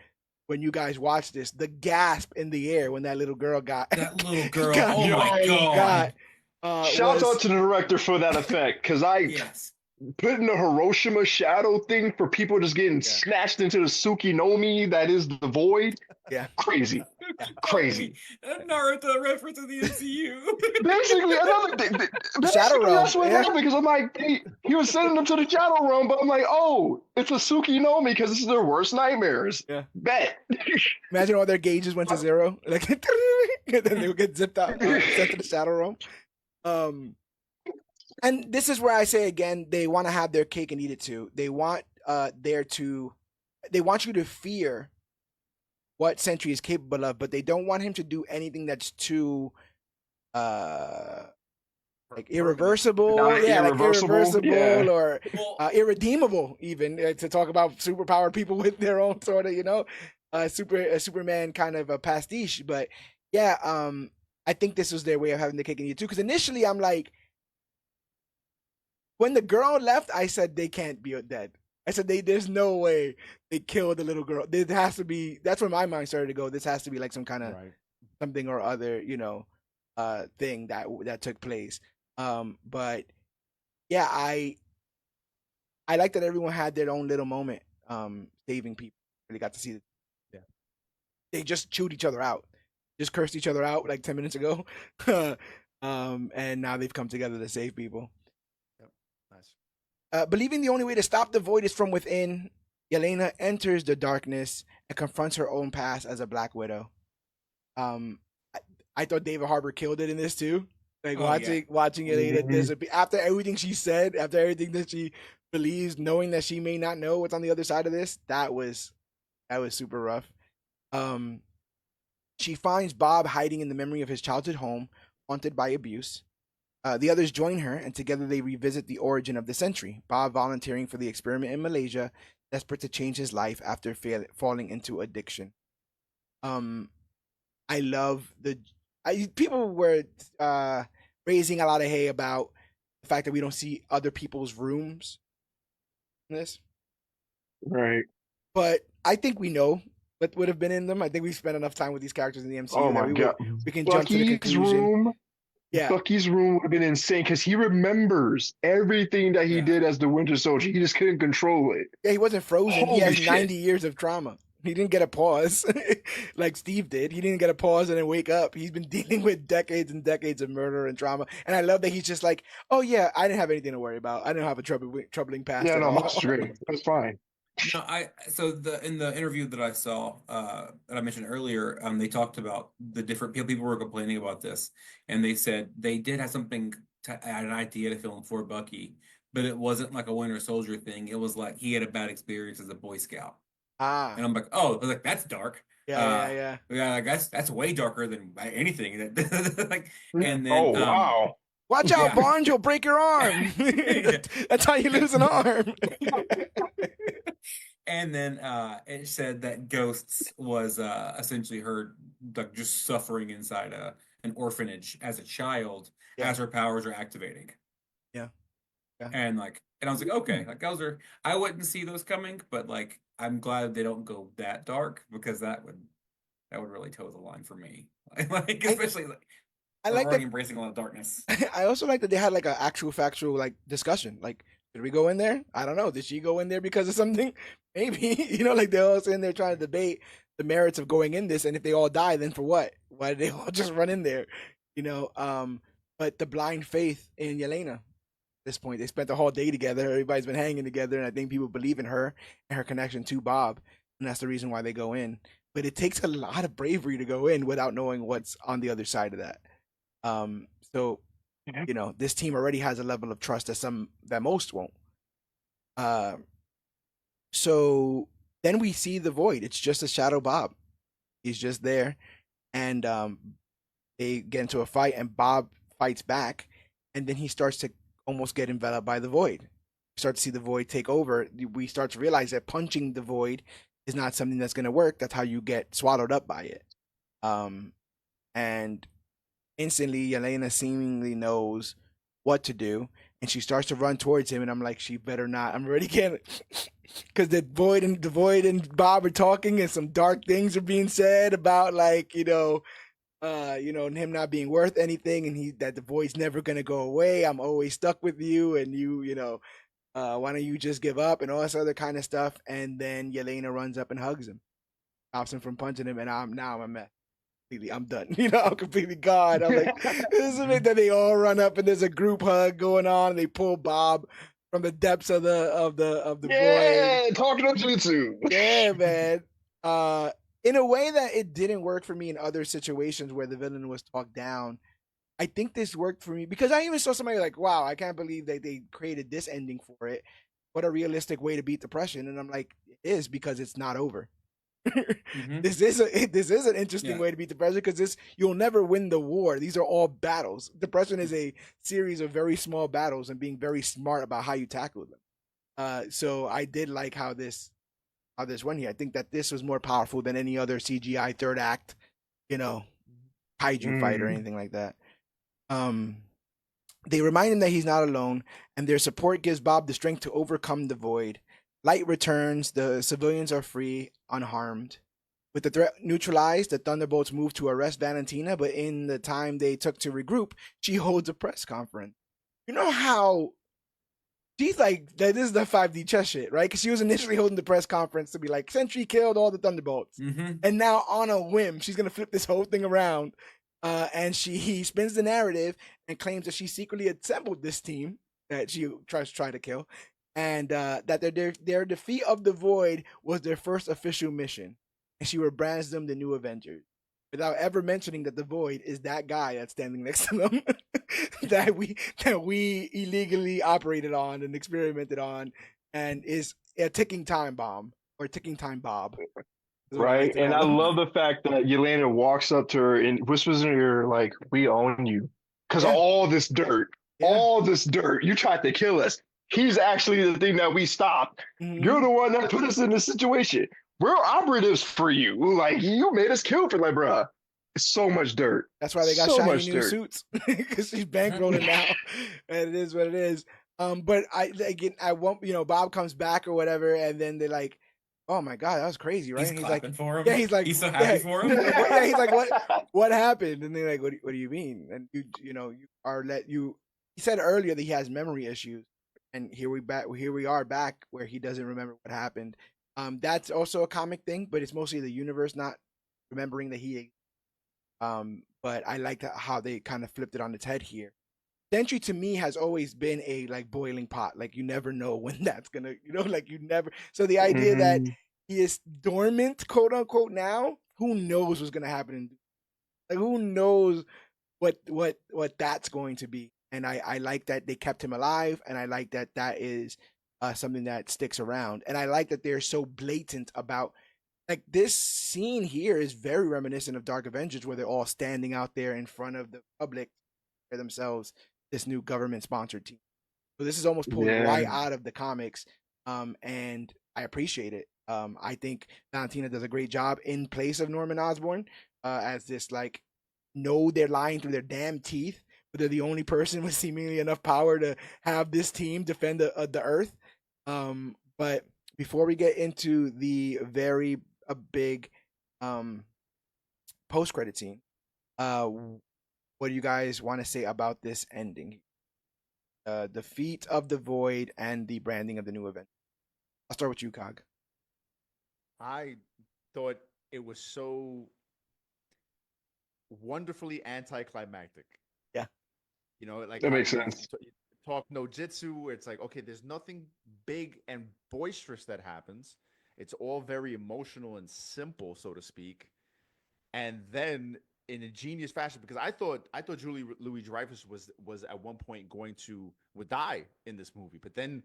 when you guys watch this, the gasp in the air when that little girl got oh my god, Shout out to the director for that effect, because Yes. putting the Hiroshima shadow thing for people just getting snatched into the Tsukinomi that is the void. Yeah. Crazy. Crazy. Naruto reference to the MCU. Basically, another thing. Shadow Basically, Realm, that's what yeah. happened because I'm like, he was sending them to the Shadow Realm, but I'm like, oh, it's a Tsukinomi because this is their worst nightmares. Yeah. Bet. Imagine all their gauges went to zero, like, and then they would get zipped out, sent to the Shadow Realm. And this is where I say again, they want to have their cake and eat it too. They want they want you to fear what Sentry is capable of, but they don't want him to do anything that's too like irreversible, Not like irreversible, irreversible yeah. or Well, irredeemable, even to talk about superpowered people with their own sort of, Superman kind of a pastiche. But yeah, I think this was their way of having the cake and eat it too. Because initially, I'm like, when the girl left, I said they can't be dead. I said there's no way they killed the little girl. There has to be. That's where my mind started to go. This has to be like some kind of something or other, thing that took place. But yeah, I like that everyone had their own little moment, saving people. Really got to see they just chewed each other out, just cursed each other out like 10 minutes ago, and now they've come together to save people. Nice. Believing the only way to stop the void is from within, Yelena enters the darkness and confronts her own past as a Black Widow. I thought David Harbour killed it in this too. Like watching Yelena disappear after everything she said, after everything that she believes, knowing that she may not know what's on the other side of this. That was super rough. She finds Bob hiding in the memory of his childhood home, haunted by abuse. The others join her, and together they revisit the origin of the Sentry, Bob volunteering for the experiment in Malaysia, desperate to change his life after falling into addiction. I love people were raising a lot of hay about the fact that we don't see other people's rooms in this. Right. But I think we know what would have been in them. I think we've spent enough time with these characters in the MCU. Oh my god. We can jump to the conclusion. Room. Yeah. Bucky's room would have been insane because he remembers everything that he did as the Winter Soldier. He just couldn't control it. Yeah, he wasn't frozen. Holy he has shit. 90 years of trauma. He didn't get a pause like Steve did. He didn't get a pause and then wake up. He's been dealing with decades and decades of murder and trauma. And I love that he's just like, oh yeah, I didn't have anything to worry about. I didn't have a troubling past. Yeah, at no, all. that's great. That's fine. No, in the interview that I saw that I mentioned earlier, they talked about the different people were complaining about this, and they said they did have something an idea to film for Bucky, but it wasn't like a Winter Soldier thing. It was like he had a bad experience as a Boy Scout. And I'm like, oh, I was like, that's dark. Yeah. Like, that's way darker than anything. Like, and then, oh wow. Watch out, Barnes! You'll break your arm. That's how you lose an arm. And then it said that Ghosts was essentially her like just suffering inside an orphanage as a child as her powers are activating. Yeah. And I was like, okay, like I wouldn't see those coming, but like I'm glad they don't go that dark because that would really toe the line for me. Like especially I like already embracing a lot of darkness. I also like that they had like an actual factual like discussion. Like, did we go in there? I don't know. Did she go in there because of something? Maybe. Like they're all sitting there trying to debate the merits of going in this, and if they all die, then for what? Why did they all just run in there? But the blind faith in Yelena. At this point, they spent the whole day together. Everybody's been hanging together, and I think people believe in her and her connection to Bob, and that's the reason why they go in. But it takes a lot of bravery to go in without knowing what's on the other side of that. So this team already has a level of trust that most won't. So then we see the void. It's just a shadow Bob. He's just there, and they get into a fight, and Bob fights back, and then he starts to almost get enveloped by the void. We start to see the void take over. We start to realize that punching the void is not something that's going to work. That's how you get swallowed up by it. And instantly, Yelena seemingly knows what to do, and she starts to run towards him. And I'm like, she better not. I'm already getting, because the void and Bob are talking, and some dark things are being said about and him not being worth anything, and that the void's never gonna go away. I'm always stuck with you, and why don't you just give up and all this other kind of stuff. And then Yelena runs up and hugs him, stops him from punching him, and I'm a mess. I'm done. I'm completely gone. I'm like, this is it that they all run up and there's a group hug going on, and they pull Bob from the depths of the void. Yeah, talking no jutsu. Yeah, man. In a way that it didn't work for me in other situations where the villain was talked down. I think this worked for me because I even saw somebody like, wow, I can't believe that they created this ending for it. What a realistic way to beat depression. And I'm like, it is, because it's not over. Mhm. This is an interesting Yeah. way to beat depression, because you'll never win the war. These are all battles. Depression is a series of very small battles, and being very smart about how you tackle them. So I did like how this went here. I think that this was more powerful than any other CGI third act, kaiju fight or anything like that. They remind him that he's not alone, and their support gives Bob the strength to overcome the void. Light returns, the civilians are free, unharmed. With the threat neutralized, the Thunderbolts move to arrest Valentina, but in the time they took to regroup, she holds a press conference. You know how she's like, this is the 5D chess shit, right? Because she was initially holding the press conference to be like, Sentry killed all the Thunderbolts. Mm-hmm. And now on a whim, she's going to flip this whole thing around. And he spins the narrative and claims that she secretly assembled this team that she tries to kill. And that their defeat of the Void was their first official mission. And she rebrands them the new Avengers, without ever mentioning that the Void is that guy that's standing next to them that we illegally operated on and experimented on, and is a ticking time bomb, or ticking time Bob. Right. And I love the fact that Yelena walks up to her and whispers in her ear, like, we own you. Because all this dirt, you tried to kill us. He's actually the thing that we stopped. Mm-hmm. You're the one that put us in this situation. We're operatives for you. Like, you made us kill for, like, bruh. It's so much dirt. That's why they got shiny new suits, because she's bankrolling now, and it is what it is. But I won't. Bob comes back or whatever, and then they're like, "Oh my god, that was crazy, right?" He's clapping like, for him. "Yeah." He's like, he's so happy for him. Yeah, he's like, "What happened?" And they're like, "What do you mean?" And He said earlier that he has memory issues, and here we are back where he doesn't remember what happened. That's also a comic thing, but it's mostly the universe not remembering that he. But I like how they kind of flipped it on its head here. Sentry to me has always been a boiling pot. Like, you never know when that's gonna, you never. So the idea that he is dormant, quote unquote, now, who knows what's gonna happen? Who knows what that's going to be? And I like that they kept him alive, and I like that is something that sticks around. And I like that they're so blatant about. Like, this scene here is very reminiscent of Dark Avengers, where they're all standing out there in front of the public for themselves, this new government-sponsored team. So this is almost pulled right out of the comics, and I appreciate it. I think Valentina does a great job in place of Norman Osborn, as this, know they're lying through their damn teeth, but they're the only person with seemingly enough power to have this team defend the Earth. But before we get into the very big post-credit scene, what do you guys want to say about this ending? Defeat of the Void and the branding of the new event. I'll start with you, Cog. I thought it was so wonderfully anticlimactic. Yeah. That makes sense. Talk no jitsu, where it's like, okay, there's nothing big and boisterous that happens. It's all very emotional and simple, so to speak. And then in a genius fashion, because I thought Julie Louis-Dreyfus was at one point would die in this movie, but then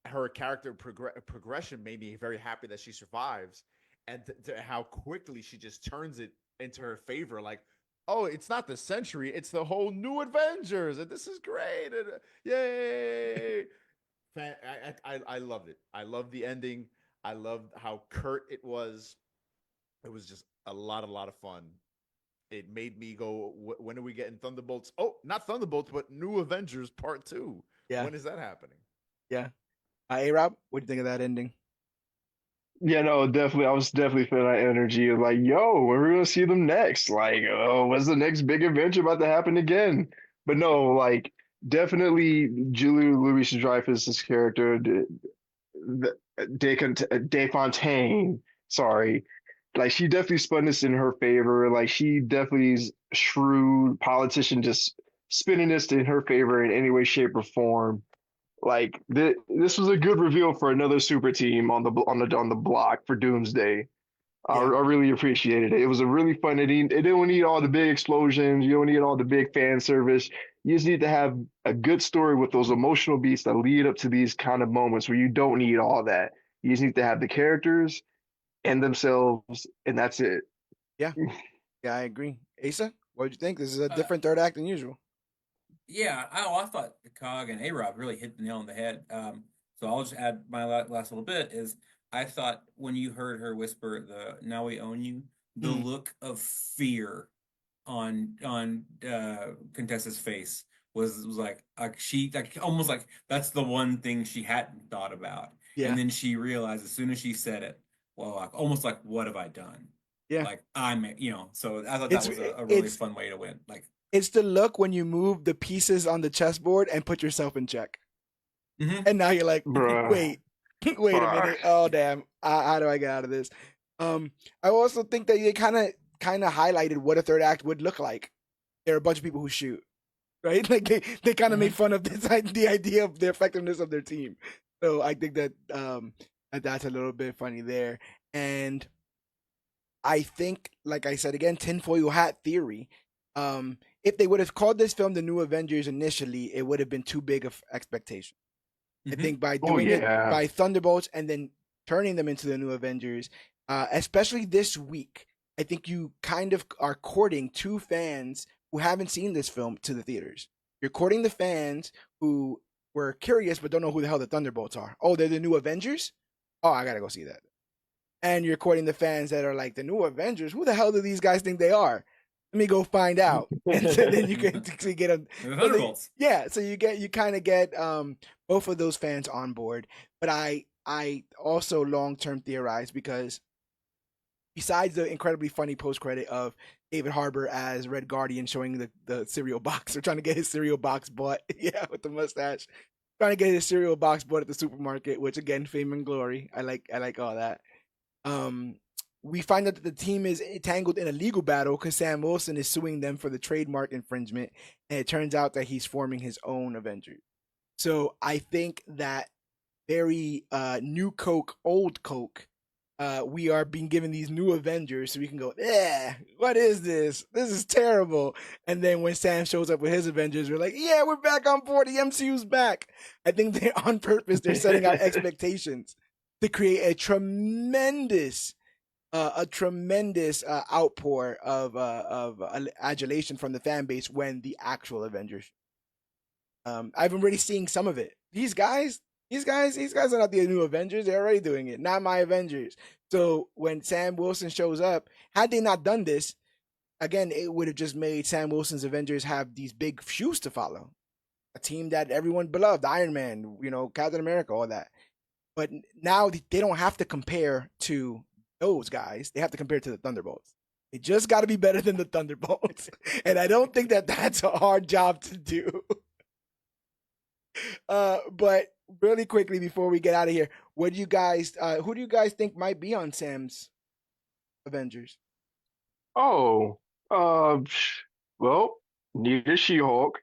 her character progression made me very happy that she survives, and how quickly she just turns it into her favor. Like, oh, it's not the Century, it's the whole new Avengers, and this is great, and yay! I loved it. I loved the ending. I loved how curt it was. It was just a lot of fun. It made me go, when are we getting Thunderbolts? Oh, not Thunderbolts, but New Avengers Part 2. Yeah. When is that happening? Yeah. A-Rob, what do you think of that ending? Yeah, no, definitely. I was definitely feeling that energy of like, yo, when are we gonna see them next? Like, oh, what's the next big adventure about to happen again? But no, like, definitely Julia Louis-Dreyfus's character, De Fontaine, sorry, like she definitely spun this in her favor. Like she definitely is a shrewd politician, just spinning this in her favor in any way, shape, or form. Like this was a good reveal for another super team on the block for Doomsday. I Yeah. really appreciated it. It was a really fun. It didn't need all the big explosions. You don't need all the big fan service. You just need to have a good story with those emotional beats that lead up to these kind of moments where you don't need all that. You just need to have the characters and themselves, and that's it. Yeah. Yeah, I agree. Asa, what did you think? This is a Uh, different third act than usual. Yeah, I thought the Cog and A-Rod really hit the nail on the head. So I'll just add my last little bit is I thought when you heard her whisper the "Now we own you," the Mm. look of fear on Contessa's face was like she like almost like that's the one thing she hadn't thought about, and Yeah. then she realized as soon as she said it, well, like almost like what have I done? Yeah. Like so I thought that It's was a really it's fun way to win. Like, it's the look when you move the pieces on the chessboard and put yourself in check. mhm. And now you're like, Bruh. wait, wait a Fuck. minute. Oh damn. How do I get out of this? I also think that they kind of highlighted what a third act would look like. There are a bunch of people who shoot, right? Like they kind of made fun of this the idea of the effectiveness of their team. So I think that that's a little bit funny there. And I think, like I said again, tinfoil hat theory. If they would have called this film the New Avengers initially, it would have been too big of expectation. I think by Oh doing it yeah. by Thunderbolts and then turning them into the New Avengers, especially this week, I think you kind of are courting two fans who haven't seen this film to the theaters. You're courting the fans who were curious but don't know who the hell the Thunderbolts are. Oh, they're the New Avengers? Oh, I gotta go see that. And you're courting the fans that are like the New Avengers. Who the hell do these guys think they are? Let me go find out, and so then you can so you get them. The Thunderbolts. Yeah, so you kind of get both of those fans on board. But I also long term theorize because besides the incredibly funny post credit of David Harbour as Red Guardian showing the cereal box or trying to get his cereal box bought, yeah, with the mustache, trying to get his cereal box bought at the supermarket, which again, fame and glory. I like all that. Um, we find out that the team is tangled in a legal battle because Sam Wilson is suing them for the trademark infringement, and it turns out that he's forming his own Avengers. So I think that very new Coke, old Coke, we are being given these new Avengers, so we can go, yeah, what is this? This is terrible. And then when Sam shows up with his Avengers, we're like, yeah, we're back on board. The MCU's back. I think they're on purpose. They're setting out expectations to create a tremendous outpour of adulation from the fan base when the actual Avengers. I've already seen some of it. These guys are not the new Avengers. They're already doing it. Not my Avengers. So when Sam Wilson shows up, had they not done this, again, it would have just made Sam Wilson's Avengers have these big shoes to follow. A team that everyone beloved, Iron Man, Captain America, all that. But now they don't have to compare to those guys. They have to compare to the Thunderbolts. They just got to be better than the Thunderbolts. And I don't think that that's a hard job to do. But really quickly before we get out of here, who do you guys think might be on Sam's Avengers? Oh, well, need a She-Hulk.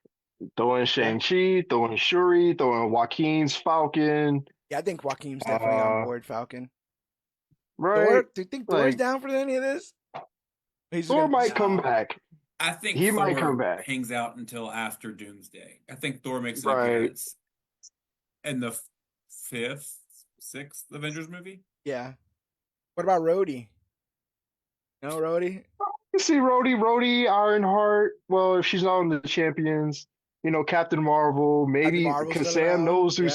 Throw in Yeah. Shang-Chi, throw in Shuri, throw in Joaquin's Falcon. Yeah, I think Joaquin's definitely on board, Falcon. Right? Do you think Thor's Like, down for any of this? Thor might come No. back. I think He might come Thor back. hangs out until after Doomsday. I think Thor makes an Right. appearance in the sixth Avengers movie. Yeah. What about Rhodey? No, Rhodey? You see Rhodey, Ironheart. Well, if she's not on the champions, Captain Marvel, maybe Marvel's because still Sam around, knows who yeah.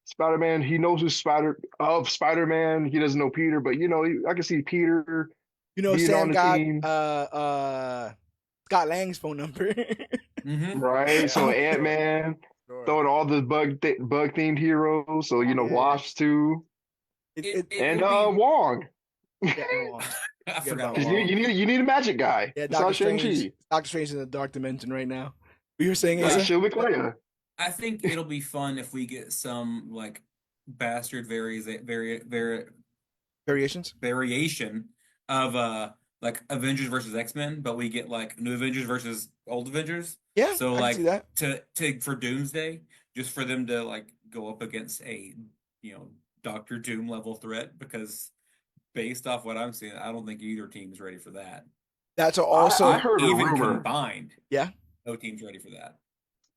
Spider-Man, he knows who Spider-Man. He doesn't know Peter, but I can see Peter being on Sam the got team. Scott Lang's phone number. Mm-hmm. Right? Yeah. So Ant-Man, Sure. throwing all the bug themed heroes. So Yeah. Wasp too. And It'll be. Wong. Yeah, and Wong. I Forget forgot about 'Cause Wong. you need a magic guy. Yeah, It's not Doctor Strange. Shang-Chi. Doctor Strange is in the dark dimension right now. You were saying, Like Asa? Shield McClay. I think it'll be fun if we get some like bastard Variations. variation of like Avengers versus X-Men, but we get like new Avengers versus old Avengers. Yeah, So I can see like that. to for Doomsday, just for them to like go up against a Doctor Doom level threat, because based off what I'm seeing, I don't think either team's ready for that. That's I also heard a Even rumor. combined, yeah. no team's ready for that.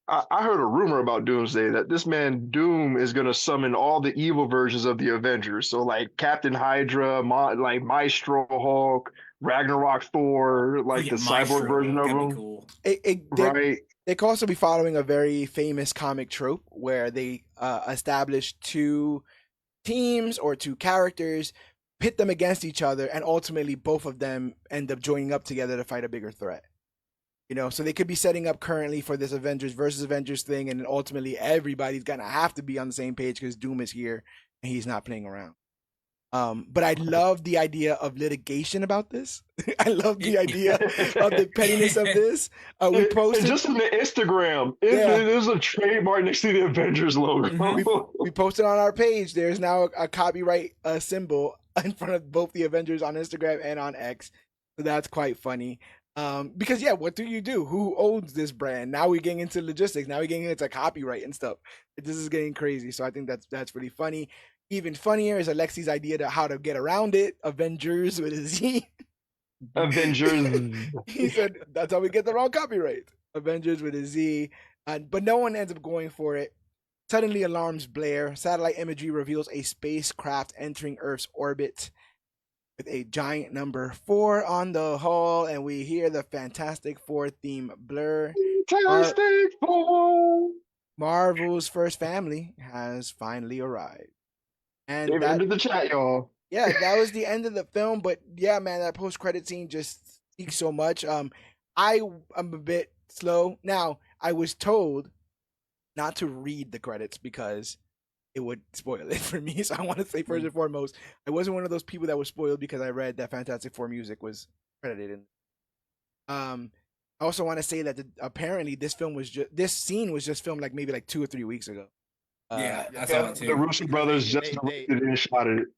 I heard a rumor about Doomsday that this man Doom is gonna summon all the evil versions of the Avengers. So like Captain Hydra, like Maestro Hulk, Ragnarok Thor, like the cyborg version of That'd be him, cool. right? They could also be following a very famous comic trope where they establish two teams or two characters, pit them against each other, and ultimately both of them end up joining up together to fight a bigger threat. So they could be setting up currently for this Avengers versus Avengers thing, and then ultimately everybody's gonna have to be on the same page because Doom is here and he's not playing around. But I love the idea of litigation about this. I love the idea of the pettiness of this. We posted just in the Instagram. There's a trademark next to the Avengers logo. we posted on our page. There's now a copyright symbol in front of both the Avengers on Instagram and on X. So that's quite funny. Because what do you do? Who owns this brand? Now we're getting into logistics. Now we're getting into copyright and stuff. This is getting crazy. So I think that's really funny. Even funnier is Alexi's idea to how to get around it. Avengers with a Z. Avengers. He said that's how we get the wrong copyright. Avengers with a Z. But no one ends up going for it. Suddenly alarms blare. Satellite imagery reveals a spacecraft entering Earth's orbit with a giant number 4 on the hull, and we hear the Fantastic Four theme blur. Fantastic Four. Marvel's first family has finally arrived. And They've entered the chat, y'all. Yeah, that was the end of the film, but yeah, man, that post-credit scene just speaks so much. I'm a bit slow. Now, I was told not to read the credits because it would spoil it for me. So I want to say first and foremost, I wasn't one of those people that was spoiled because I read that Fantastic Four music was credited. I also want to say that apparently this scene was just filmed maybe 2 or 3 weeks ago. I saw it too. The Russo brothers just directed and shot it.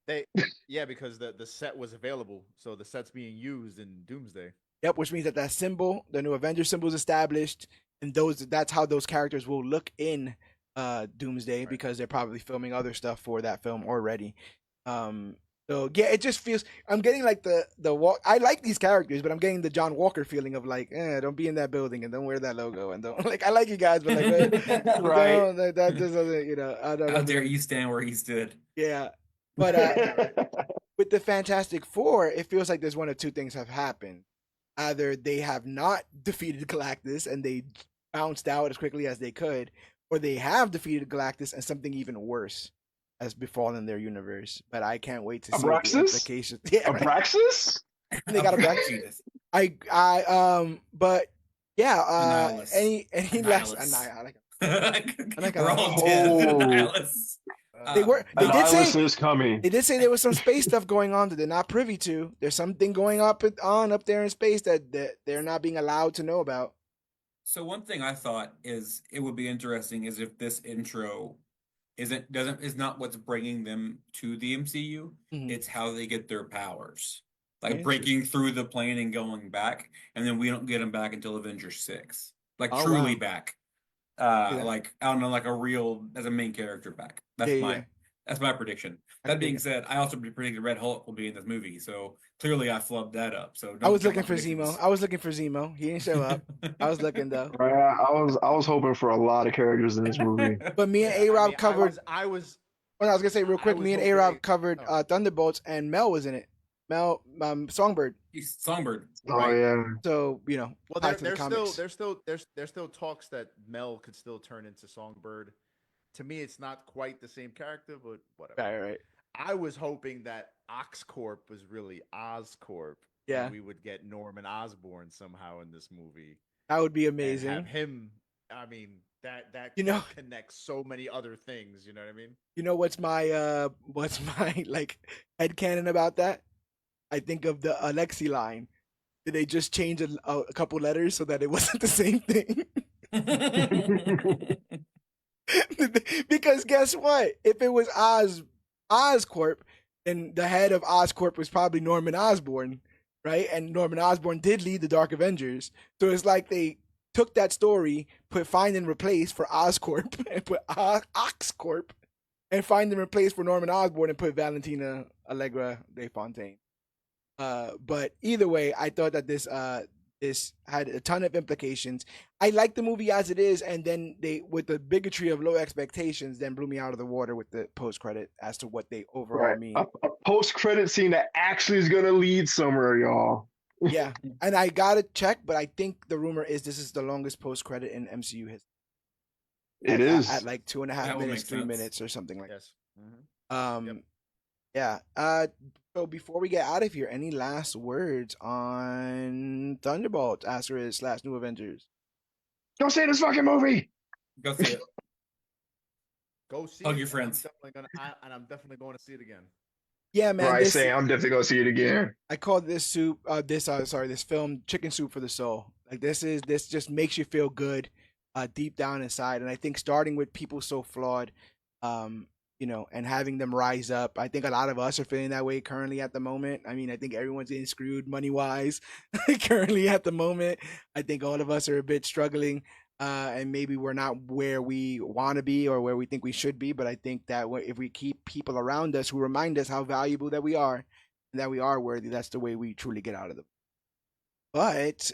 Because the set was available, so the set's being used in Doomsday. Yep, which means that symbol, the new Avengers symbol, is established, and that's how those characters will look in Doomsday, right, because they're probably filming other stuff for that film already. So yeah, it just feels I'm getting the walk. I like these characters, but I'm getting the John Walker feeling of don't be in that building and don't wear that logo and don't I like you guys, but right, that just doesn't I don't. How dare you stand where he stood? Yeah, but with the Fantastic Four, it feels like there's one of two things have happened. Either they have not defeated Galactus and they bounced out as quickly as they could, or they have defeated Galactus and something even worse has befallen their universe. But I can't wait to see the implications. Yeah, Abraxas? They got Abraxas. But yeah, any last Annihilus. We're all dead. Annihilus. They did say is coming. They did say there was some space stuff going on that they're not privy to. There's something going up there in space that they're not being allowed to know about. So one thing I thought is it would be interesting is if this intro is not what's bringing them to the MCU. Mm-hmm. It's how they get their powers, like breaking through the plane and going back, and then we don't get them back until Avengers 6, truly back. I don't know, a real as a main character back. That's my prediction. That being said, I also predicted Red Hulk will be in this movie, so clearly I flubbed that up. So I was looking for Zemo. He didn't show up. I was looking though. I was hoping for a lot of characters in this movie. But me and A-Rob covered. I was gonna say real quick. Me and A-Rob covered Thunderbolts, and Mel was in it. Mel, Songbird. He's Songbird. Oh right. Yeah. So well, there's still talks that Mel could still turn into Songbird. To me, it's not quite the same character, but whatever. Right. I was hoping that Oxcorp was really Oscorp. Yeah. And we would get Norman Osborn somehow in this movie. That would be amazing. And have him. I mean, that You know, that connects so many other things. You know what I mean? you know what's my like headcanon about that? I think of the Alexi line. Did they just change a couple letters so that it wasn't the same thing? Because guess what? If it was Oscorp, then the head of Oscorp was probably Norman Osborn, right? And Norman Osborn did lead the Dark Avengers. So it's like they took that story, put find and replace for Oscorp, and put Oxcorp, and find and replace for Norman Osborn, and put Valentina Allegra de Fontaine. But either way, I thought that this had a ton of implications. I like the movie as it is, and then they, with the bigotry of low expectations, then blew me out of the water with the post credit as to what they overall Right. mean. A post credit scene that actually is gonna lead somewhere, y'all. Yeah, and I gotta check, but I think the rumor is this is the longest post credit in MCU history. It is. At like 2.5 That would minutes, make 3 sense. minutes, or something like Yes. Mhm. that. Yep. Yeah. So before we get out of here, any last words on Thunderbolts, Asterisk / New Avengers? Go see this fucking movie. Go see it. Go see Hug it. your friends. I'm definitely going to see it again. Yeah, man. Right, This, saying I'm definitely gonna see it again. I call this this film chicken soup for the soul. Like this just makes you feel good, deep down inside. And I think starting with people so flawed, and having them rise up. I think a lot of us are feeling that way currently at the moment. I mean, I think everyone's getting screwed money wise currently at the moment. I think all of us are a bit struggling. And maybe we're not where we want to be or where we think we should be. But I think that if we keep people around us who remind us how valuable that we are and that we are worthy, that's the way we truly get out of the. But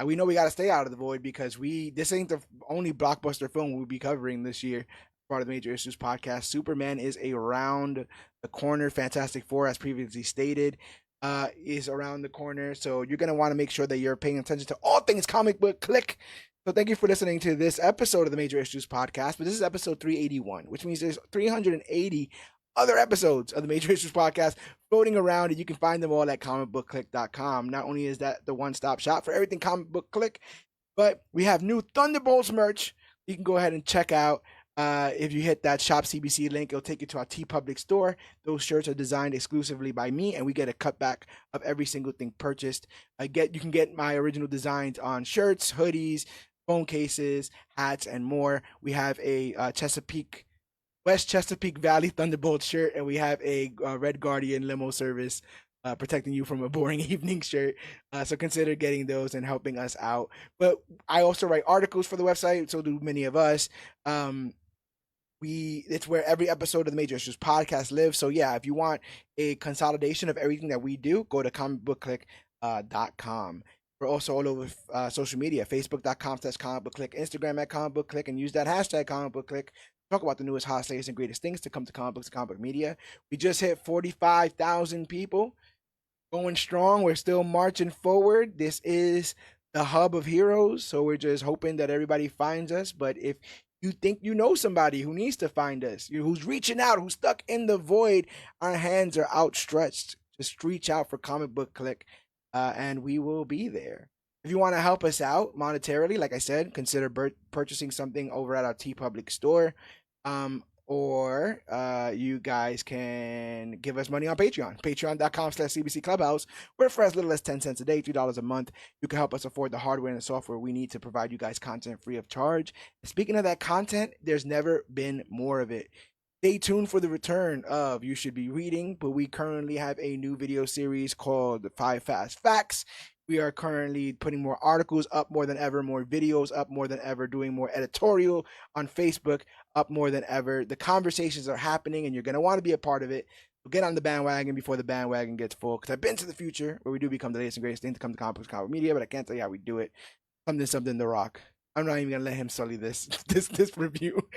we know we got to stay out of the void because this ain't the only blockbuster film we'll be covering this year. Part of the Major Issues podcast. Superman is around the corner. Fantastic Four, as previously stated, is around the corner. So you're going to want to make sure that you're paying attention to all things comic book click. So thank you for listening to this episode of the Major Issues podcast. But this is episode 381, which means there's 380 other episodes of the Major Issues podcast floating around, and you can find them all at comicbookclick.com. Not only is that the one-stop shop for everything comic book click, but we have new Thunderbolts merch you can go ahead and check out. If you hit that Shop CBC link, it'll take you to our TeePublic store. Those shirts are designed exclusively by me, and we get a cutback of every single thing purchased. You can get my original designs on shirts, hoodies, phone cases, hats, and more. We have a West Chesapeake Valley Thunderbolt shirt, and we have a Red Guardian limo service protecting you from a boring evening shirt. So consider getting those and helping us out. But I also write articles for the website, so do many of us. It's where every episode of the Major Issues podcast lives. So yeah, if you want a consolidation of everything that we do, go to comicbookclick.com. We're also all over social media, facebook.com/comicbookclick, Instagram at comicbookclick, and use that hashtag comicbookclick. Talk about the newest, hottest, latest, and greatest things to come to comic books and comic book media. We just hit 45,000 people. Going strong. We're still marching forward. This is the hub of heroes. So we're just hoping that everybody finds us. But if you think you know somebody who needs to find us, who's reaching out, who's stuck in the void, our hands are outstretched. Just reach out for Comic Book Click, and we will be there. If you want to help us out monetarily, like I said, consider purchasing something over at our TeePublic store. Or you guys can give us money on Patreon. Patreon.com/CBC Clubhouse, where for as little as 10 cents a day, $3 a month, you can help us afford the hardware and the software we need to provide you guys content free of charge. And speaking of that content, there's never been more of it. Stay tuned for the return of You Should Be Reading, but we currently have a new video series called 5 Fast Facts. We are currently putting more articles up more than ever, more videos up more than ever, doing more editorial on Facebook up more than ever. The conversations are happening, and you're going to want to be a part of it. So get on the bandwagon before the bandwagon gets full, because I've been to the future where we do become the latest and greatest thing to come to comic books, comic media, but I can't tell you how we do it. Something The Rock. I'm not even going to let him sully this review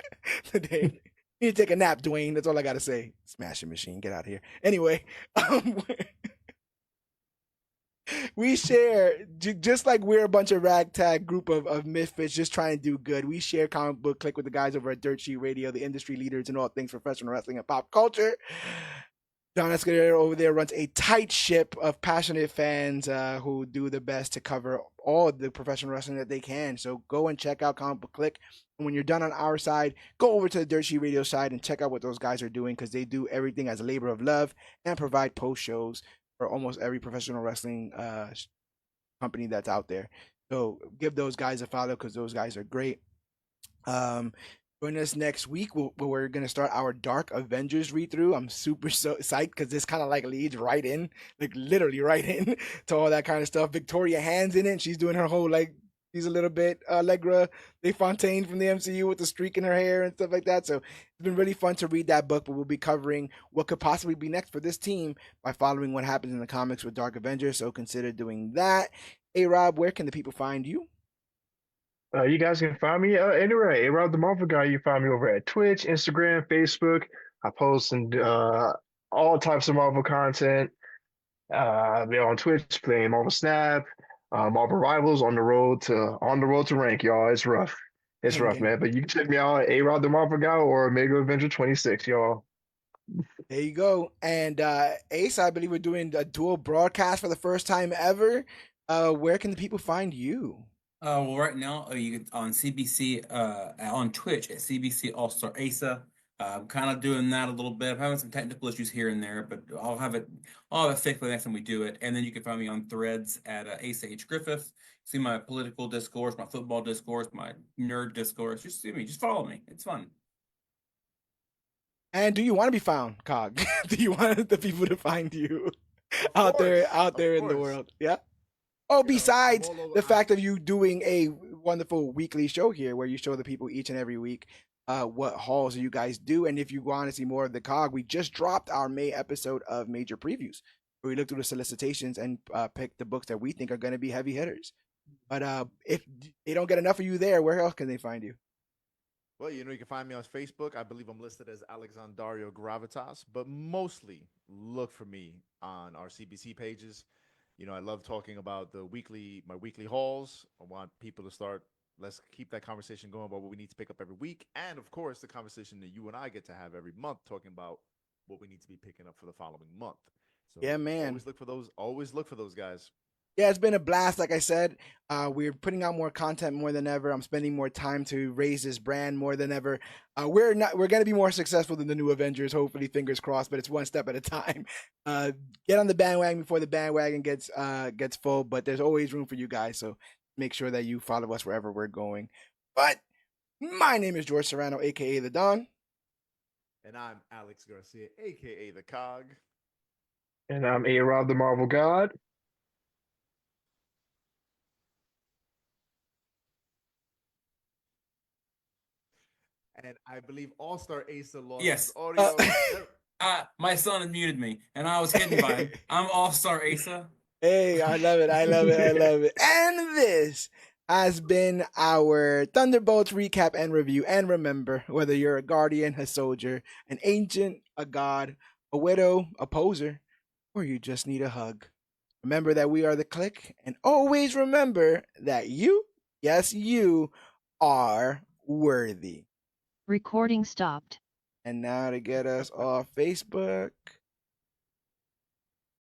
today. You need to take a nap, Dwayne. That's all I got to say. Smashing machine. Get out of here. Anyway, we share, just like we're a bunch of ragtag group of misfits just trying to do good. We share Comic Book Click with the guys over at Dirt Sheet Radio, the industry leaders in all things professional wrestling and pop culture. John Escudero over there runs a tight ship of passionate fans who do the best to cover all the professional wrestling that they can. So go and check out Comic Book Click. And when you're done on our side, go over to the Dirt Sheet Radio side and check out what those guys are doing, because they do everything as a labor of love and provide post shows for almost every professional wrestling company that's out there. So give those guys a follow, because those guys are great. Join us next week. We're going to start our Dark Avengers read through. I'm super so psyched, because this kind of like leads right in, like literally right in to all that kind of stuff. Victoria Hand's in it. And she's doing her whole like, she's a little bit Allegra De Fontaine from the MCU with the streak in her hair and stuff like that. So it's been really fun to read that book, but we'll be covering what could possibly be next for this team by following what happens in the comics with Dark Avengers. So consider doing that. Hey, Rob, where can the people find you? You guys can find me anywhere. A-Rod the Marvel Guy. You find me over at Twitch, Instagram, Facebook. I post and all types of Marvel content. They're on Twitch playing Marvel Snap, Marvel Rivals on the road to rank, y'all. It's rough. It's rough, man. But you can check me out, A-Rod the Marvel Guy or Mega Avenger 26, y'all. There you go. And Ace, I believe we're doing a dual broadcast for the first time ever. Where can the people find you? Well, right now you can on CBC on Twitch at CBC All Star Asa. I'm kind of doing that a little bit. I'm having some technical issues here and there, but I'll have it fixed by the next time we do it. And then you can find me on Threads at Asa H Griffith. See my political discourse, my football discourse, my nerd discourse. Just see me. Just follow me. It's fun. And do you want to be found, Cog? Do you want the people to find you out there in the world? Yeah. Oh, besides the fact of you doing a wonderful weekly show here where you show the people each and every week what hauls you guys do. And if you want to see more of the Cog, we just dropped our May episode of Major Previews, where we looked through the solicitations and picked the books that we think are going to be heavy hitters. But if they don't get enough of you there, where else can they find you? Well, you can find me on Facebook. I believe I'm listed as Alexandario Gravitas, but mostly look for me on our CBC pages. I love talking about my weekly hauls. I want people to let's keep that conversation going about what we need to pick up every week. And of course, the conversation that you and I get to have every month, talking about what we need to be picking up for the following month. So yeah, man. Always look for those guys. Yeah, it's been a blast. Like I said, we're putting out more content more than ever. I'm spending more time to raise this brand more than ever. We're going to be more successful than the new Avengers, hopefully, fingers crossed, but it's one step at a time. Get on the bandwagon before the bandwagon gets full, but there's always room for you guys. So make sure that you follow us wherever we're going. But my name is George Serrano, a.k.a. The Don. And I'm Alex Garcia, a.k.a. The Cog. And I'm A-Rod the Marvel God. And I believe All-Star Asa lost Yes. audio. My son had muted me, and I was hidden by him. I'm All-Star Asa. Hey, I love it. And this has been our Thunderbolts recap and review. And remember, whether you're a guardian, a soldier, an ancient, a god, a widow, a poser, or you just need a hug, remember that we are the Clique, and always remember that you, yes, you, are worthy. Recording stopped. And now to get us off Facebook.